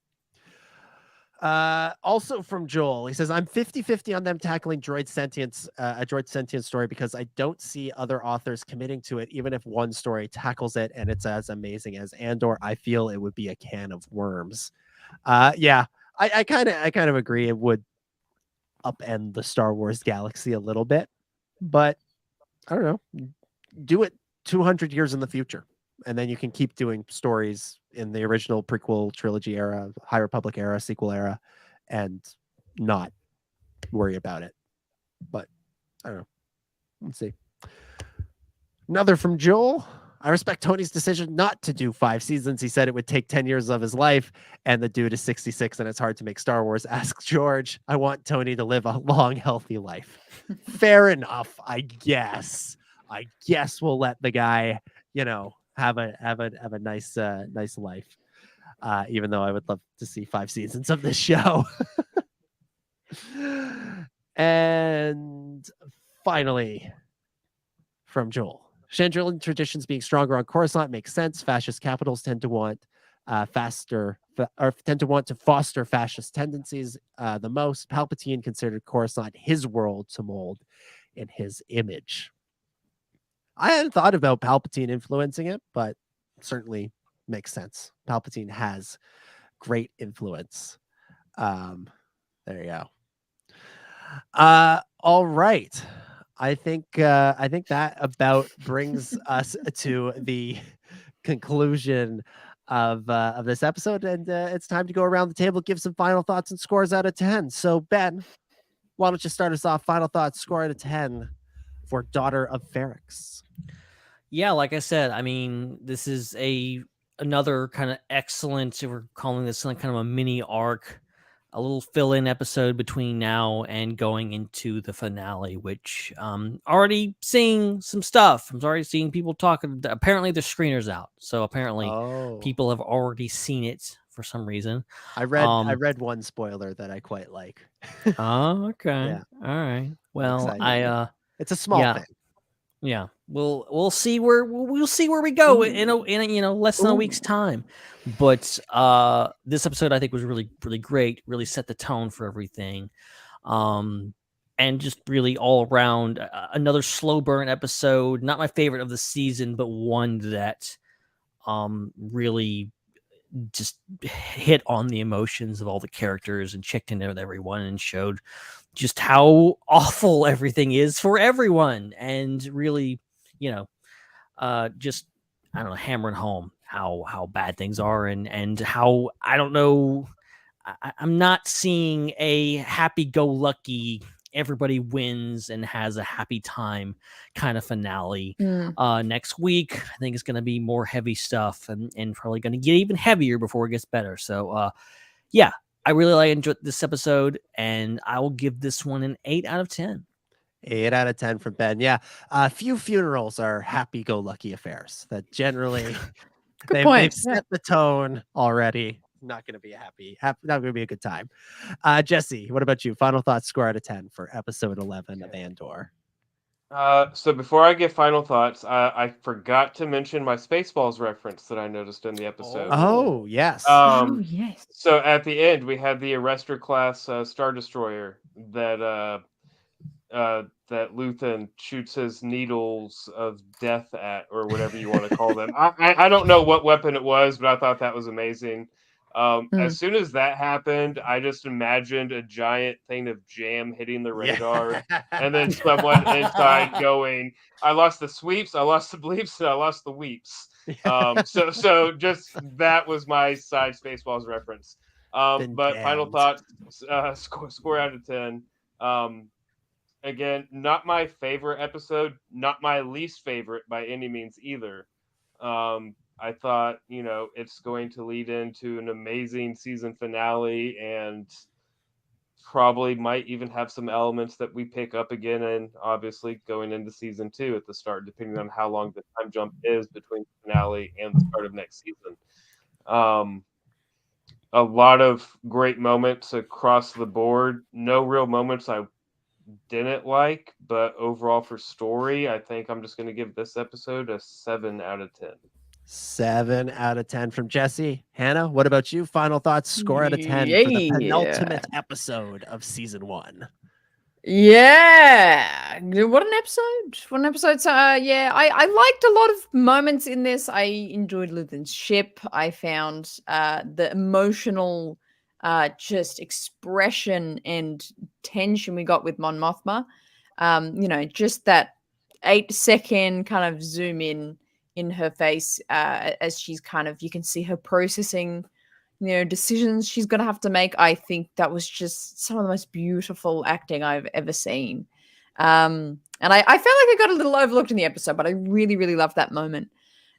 Also from Joel, he says, I'm 50-50 on them tackling droid sentience, a droid sentience story, because I don't see other authors committing to it. Even if one story tackles it and it's as amazing as Andor, I feel it would be a can of worms. Yeah, I kind of agree. It would upend the Star Wars galaxy a little bit, but I don't know, do it 200 years in the future, and then you can keep doing stories in the original prequel trilogy era, High Republic era, sequel era, and not worry about it. But I don't know. Let's see. Another from Joel. I respect Tony's decision not to do 5 seasons. He said it would take 10 years of his life, and the dude is 66, and it's hard to make Star Wars. Ask George. I want Tony to live a long, healthy life. Fair enough, I guess. We'll let the guy, have a nice life. Even though I would love to see 5 seasons of this show. And finally, from Joel. Chandrilan traditions being stronger on Coruscant makes sense. Fascist capitals tend to want to foster fascist tendencies the most. Palpatine considered Coruscant his world to mold in his image. I hadn't thought about Palpatine influencing it, but it certainly makes sense. Palpatine has great influence. There you go. All right. I think that about brings us to the conclusion of this episode, and it's time to go around the table, give some final thoughts and scores out of 10. So Ben, why don't you start us off? Final thoughts, score out of 10 for Daughter of Ferrix. Yeah, like I said, I mean, this is another kind of excellent. We're calling this kind of a mini arc. A little fill-in episode between now and going into the finale, which already seeing some stuff. I'm already seeing people talking. Apparently the screener's out. So apparently people have already seen it for some reason. I read one spoiler that I quite like. Oh, okay. Yeah. All right. Well, it's a small thing. Yeah, we'll see where we go in less than a week's time. But this episode I think was really great. Really set the tone for everything, and just really all around another slow burn episode. Not my favorite of the season, but one that really just hit on the emotions of all the characters and checked in with everyone and showed just how awful everything is for everyone, and really, just, I don't know, hammering home how bad things are, and how, I don't know, I'm not seeing a happy-go-lucky, everybody wins and has a happy time kind of finale. Next week. I think it's going to be more heavy stuff, and probably going to get even heavier before it gets better. So, yeah, I really enjoyed this episode, and I will give this one an 8 out of 10. 8 out of 10 from Ben. Yeah. Few funerals are happy-go-lucky affairs that generally they've set the tone already. Not going to be not going to be a good time. Jesse, what about you? Final thoughts, score out of 10 for episode 11 of Andor. So before I give final thoughts, I forgot to mention my Spaceballs reference that I noticed in the episode. Oh, yes. Yes. So at the end, we had the Arrestor class Star Destroyer that Luthen shoots his needles of death at, or whatever you want to call them. I don't know what weapon it was, but I thought that was amazing. As soon as that happened, I just imagined a giant thing of jam hitting the radar, and then someone inside going, "I lost the sweeps, I lost the bleeps, and I lost the weeps." So just that was my side Spaceballs reference. But final thoughts, score out of 10. Again, not my favorite episode, not my least favorite by any means either. I thought, it's going to lead into an amazing season finale, and probably might even have some elements that we pick up again, and obviously going into season 2 at the start, depending on how long the time jump is between the finale and the start of next season. A lot of great moments across the board. No real moments I didn't like, but overall for story, I think I'm just going to give this episode a 7 out of 10. 7 out of 10 from Jesse. Hannah, what about you? Final thoughts, score out of 10 for the penultimate episode of season 1. Yeah, what an episode. So I liked a lot of moments in this. I enjoyed Luthen's ship. I found the emotional just expression and tension we got with Mon Mothma. Just that 8-second kind of zoom in her face as she's you can see her processing, decisions she's going to have to make. I think that was just some of the most beautiful acting I've ever seen. And I felt like I got a little overlooked in the episode, but I really, really loved that moment.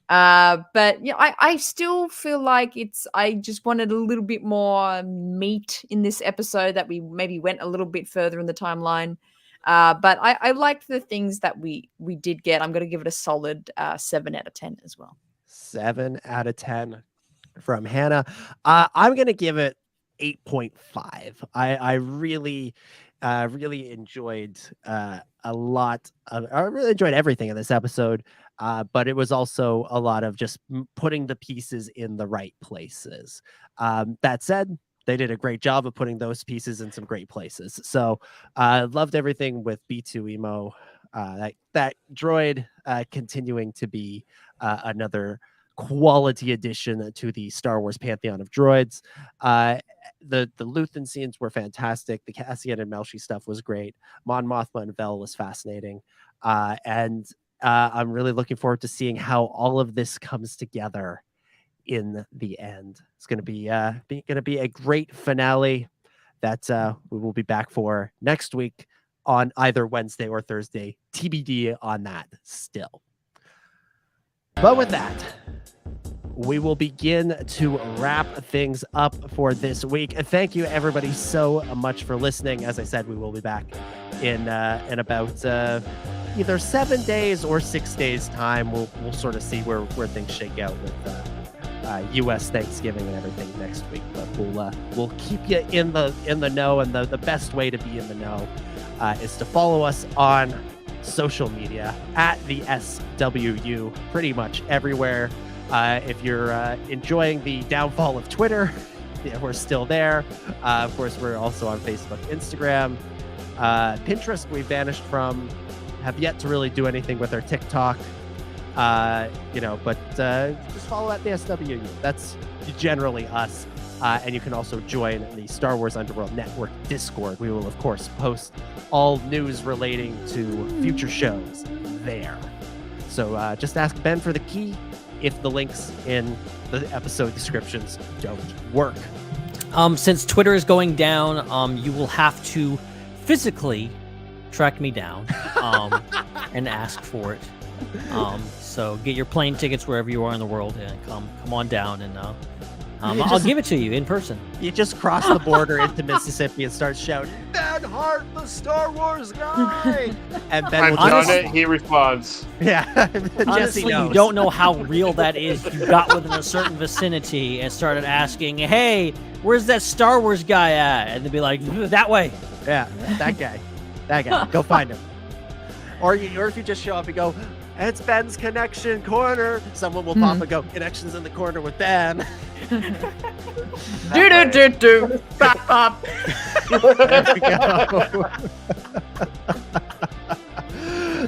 But I still feel like I just wanted a little bit more meat in this episode, that we maybe went a little bit further in the timeline. But I liked the things that we did get. I'm going to give it a solid 7 out of 10 as well. 7 out of 10 from Hannah. I'm going to give it 8.5. I really enjoyed a lot of, I really enjoyed everything in this episode. But it was also a lot of just putting the pieces in the right places. That said, they did a great job of putting those pieces in some great places. So loved everything with B2 Emo. That droid continuing to be another quality addition to the Star Wars pantheon of droids. The Luthen scenes were fantastic. The Cassian and Melshi stuff was great. Mon Mothma and Vel was fascinating. And I'm really looking forward to seeing how all of this comes together in the end. It's going to be a great finale that we will be back for next week on either Wednesday or Thursday. TBD on that still. But with that, we will begin to wrap things up for this week. Thank you everybody so much for listening. As I said, we will be back in about either 7 days or 6 days time. We'll sort of see where things shake out with U.S. Thanksgiving and everything next week. But we'll keep you in the know, and the best way to be in the know is to follow us on social media at the SWU, pretty much everywhere. If you're enjoying the downfall of Twitter, yeah, we're still there. Of course, we're also on Facebook, Instagram, Pinterest. We vanished from, have yet to really do anything with our TikTok. But just follow at the SWU. That's generally us. And you can also join the Star Wars Underworld Network Discord. We will, of course, post all news relating to future shows there. So just ask Ben for the key if the links in the episode descriptions don't work. Since Twitter is going down, you will have to physically track me down and ask for it. So get your plane tickets wherever you are in the world and come on down, and I'll give it to you in person. You just cross the border into Mississippi and start shouting, Ben Hart, the Star Wars guy! And Ben will done it, he responds. Yeah. Honestly, you don't know how real that is. You got within a certain vicinity and started asking, hey, where's that Star Wars guy at? And they'd be like, that way. Yeah, that guy. That guy. Go find him. Or if you just show up and go, it's Ben's Connection Corner. Someone will pop and go, Connections in the Corner with Ben. Do. Bop, bop. There we go.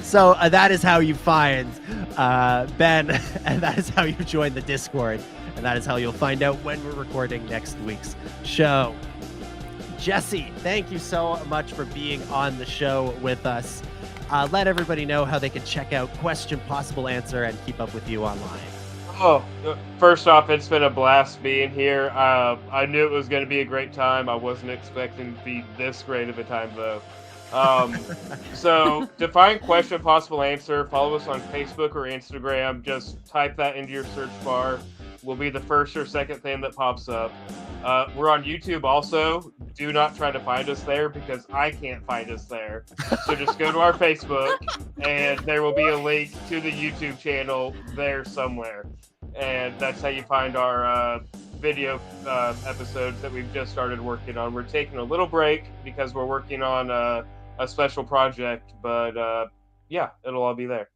So that is how you find Ben, and that is how you join the Discord, and that is how you'll find out when we're recording next week's show. Jesse, thank you so much for being on the show with us. Let everybody know how they can check out Question Possible Answer and keep up with you online. Oh, first off, it's been a blast being here. I knew it was going to be a great time. I wasn't expecting to be this great of a time, though. So to find Question Possible Answer, follow us on Facebook or Instagram. Just type that into your search bar. We'll be the first or second thing that pops up. We're on YouTube also. Do not try to find us there because I can't find us there. So just go to our Facebook and there will be a link to the YouTube channel there somewhere. And that's how you find our video episodes that we've just started working on. We're taking a little break because we're working on a special project, but yeah, it'll all be there.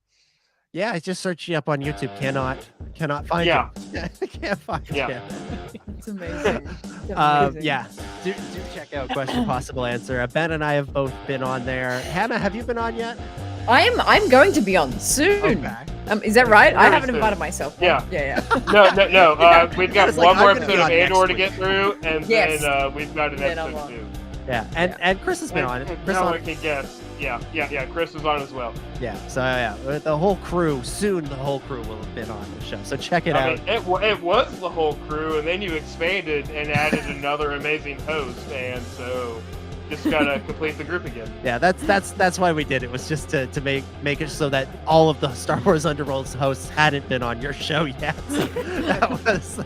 Yeah, I just searched you up on YouTube. Cannot find you. Can't find you. It's amazing. Yeah, do check out Question Possible Answer. Ben and I have both been on there. Hannah, have you been on yet? I'm going to be on soon. Okay. Is that right? I Very haven't soon. invited myself. Yeah. No. We've got one more episode of Andor to get through, and Yes. then we've got an episode too. Yeah, and Chris has been on it. Chris no on one can guess. Yeah. Chris is on as well. Yeah, so the whole crew, soon the whole crew will have been on the show. So check it out. Mean, it was the whole crew, and then you expanded and added another amazing host, and so just gotta complete the group again. Yeah, that's why we did it. Was just to make it so that all of the Star Wars Underworld hosts hadn't been on your show yet. That was.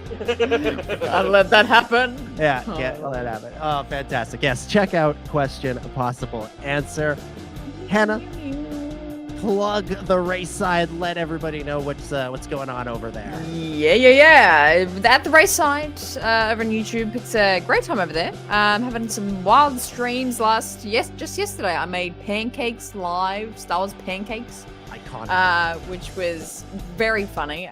I'll let that happen. Yeah, let that happen. Oh, fantastic! Yes, check out Question Possible Answer. Hannah, plug the Raeside. Let everybody know what's going on over there. Yeah. At the Raeside over on YouTube, it's a great time over there. Having some wild streams. Just yesterday, I made pancakes live, Star Wars pancakes. Iconic. Which was very funny.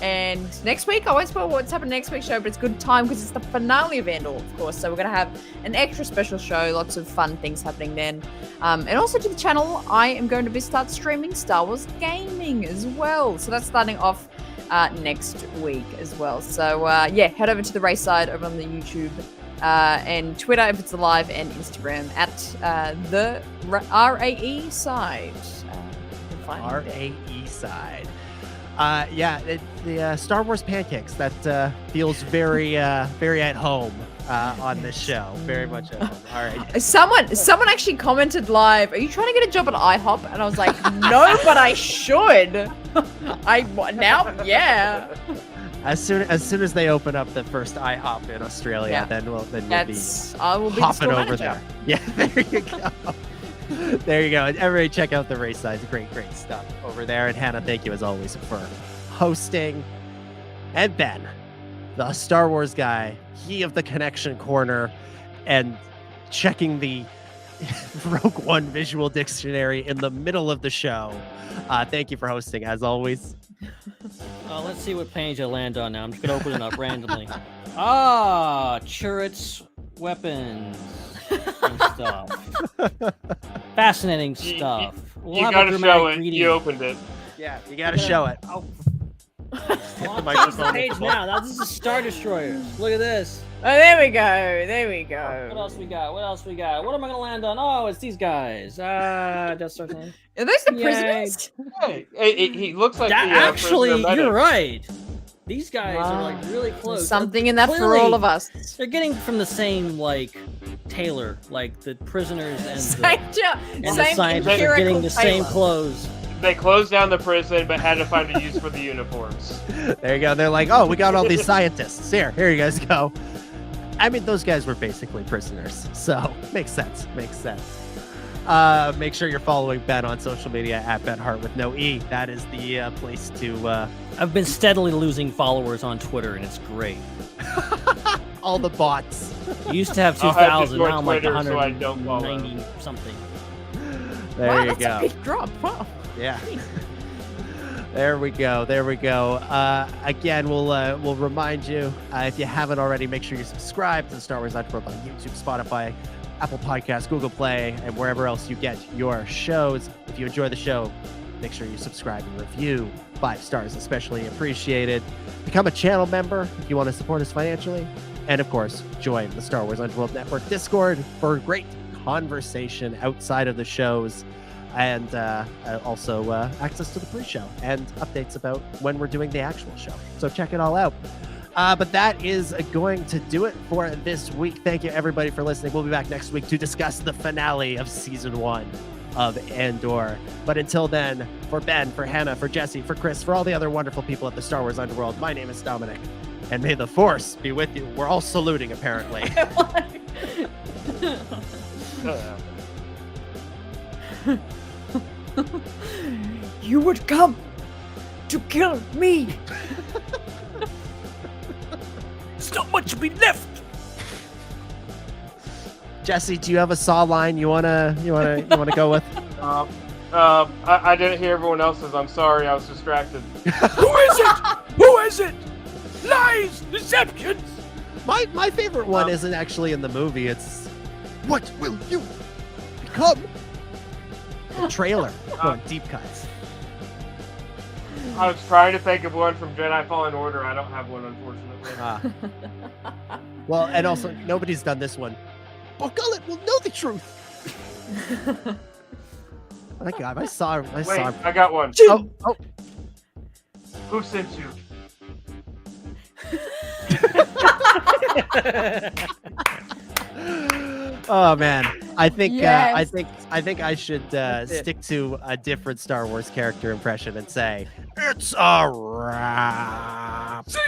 And next week, I won't spoil what's happening next week's show, but it's good time because it's the finale of Andor, of course. So we're going to have an extra special show, lots of fun things happening then. And also to the channel, I am going to start streaming Star Wars gaming as well. So that's starting off next week as well. So head over to the Raeside over on the YouTube and Twitter if it's live, and Instagram at the RAE side. RAE side. The Star Wars pancakes, that feels very at home on this show. Very much at home. All right. Someone actually commented live, are you trying to get a job at IHOP? And I was like, no, but I should. Yeah. As soon as they open up the first IHOP in Australia, then you'll be I will be hopping the over there. Yeah, there you go. There you go. And everybody check out the Raeside. Great stuff over there. And Hannah, thank you as always for hosting. And Ben, the Star Wars guy, he of the Connection Corner, and checking the Rogue One visual dictionary in the middle of the show. Thank you for hosting, as always. Let's see what page I land on now. I'm just gonna open it up randomly. Turrets, weapons, and stuff. Fascinating stuff. You gotta show it. You opened it. Yeah, you gotta show it. The microphone page now. This is Star Destroyers. Look at this. Oh, there we go. There we go. What else we got? What else we got? What am I gonna land on? Oh, it's these guys. Just Are those the prisoners? Hey, he looks like actually, prisoner you're medic. right. These guys are like really close. Something in that for Clearly, all of us. They're getting from the same like tailor, like the prisoners and the scientists are getting the same clothes. They closed down the prison, but had to find a use for the uniforms. There you go. They're like, oh, we got all these scientists. Here you guys go. I mean, those guys were basically prisoners, so makes sense. Makes sense. Make sure you're following Ben on social media at Ben Hart with no E. That is the place to. I've been steadily losing followers on Twitter, and it's great. All the bots. You used to have 2,000, now I'm like 190 something. There you that's go. A big drop. Wow. Yeah. There we go. There we go. Again, we'll remind you, if you haven't already, make sure you subscribe to the Star Wars Underworld on YouTube, Spotify, Apple Podcasts, Google Play, and wherever else you get your shows. If you enjoy the show, make sure you subscribe and review. 5 stars, especially appreciated. Become a channel member if you want to support us financially. And of course, join the Star Wars Underworld Network Discord for great conversation outside of the shows. And also access to the pre-show and updates about when we're doing the actual show. So check it all out. But that is going to do it for this week. Thank you, everybody, for listening. We'll be back next week to discuss the finale of Season 1 of Andor. But until then, for Ben, for Hannah, for Jesse, for Chris, for all the other wonderful people at the Star Wars Underworld, my name is Dominic. And may the Force be with you. We're all saluting, apparently. You would come to kill me. There's not much to be left. Jesse, do you have a saw line you wanna go with? I didn't hear everyone else's. I'm sorry, I was distracted. Who is it? Who is it? Lies, deceptions. My favorite one isn't actually in the movie. It's what will you become? The trailer going deep cuts. I was trying to think of one from Jedi Fallen Order. I don't have one, unfortunately. Well, and also nobody's done this one. But Gullet will know the truth. Oh my God, I saw. I got one. Oh. Who sent you? Oh man, I think Yes. I think I should stick to a different Star Wars character impression and say it's a wrap. See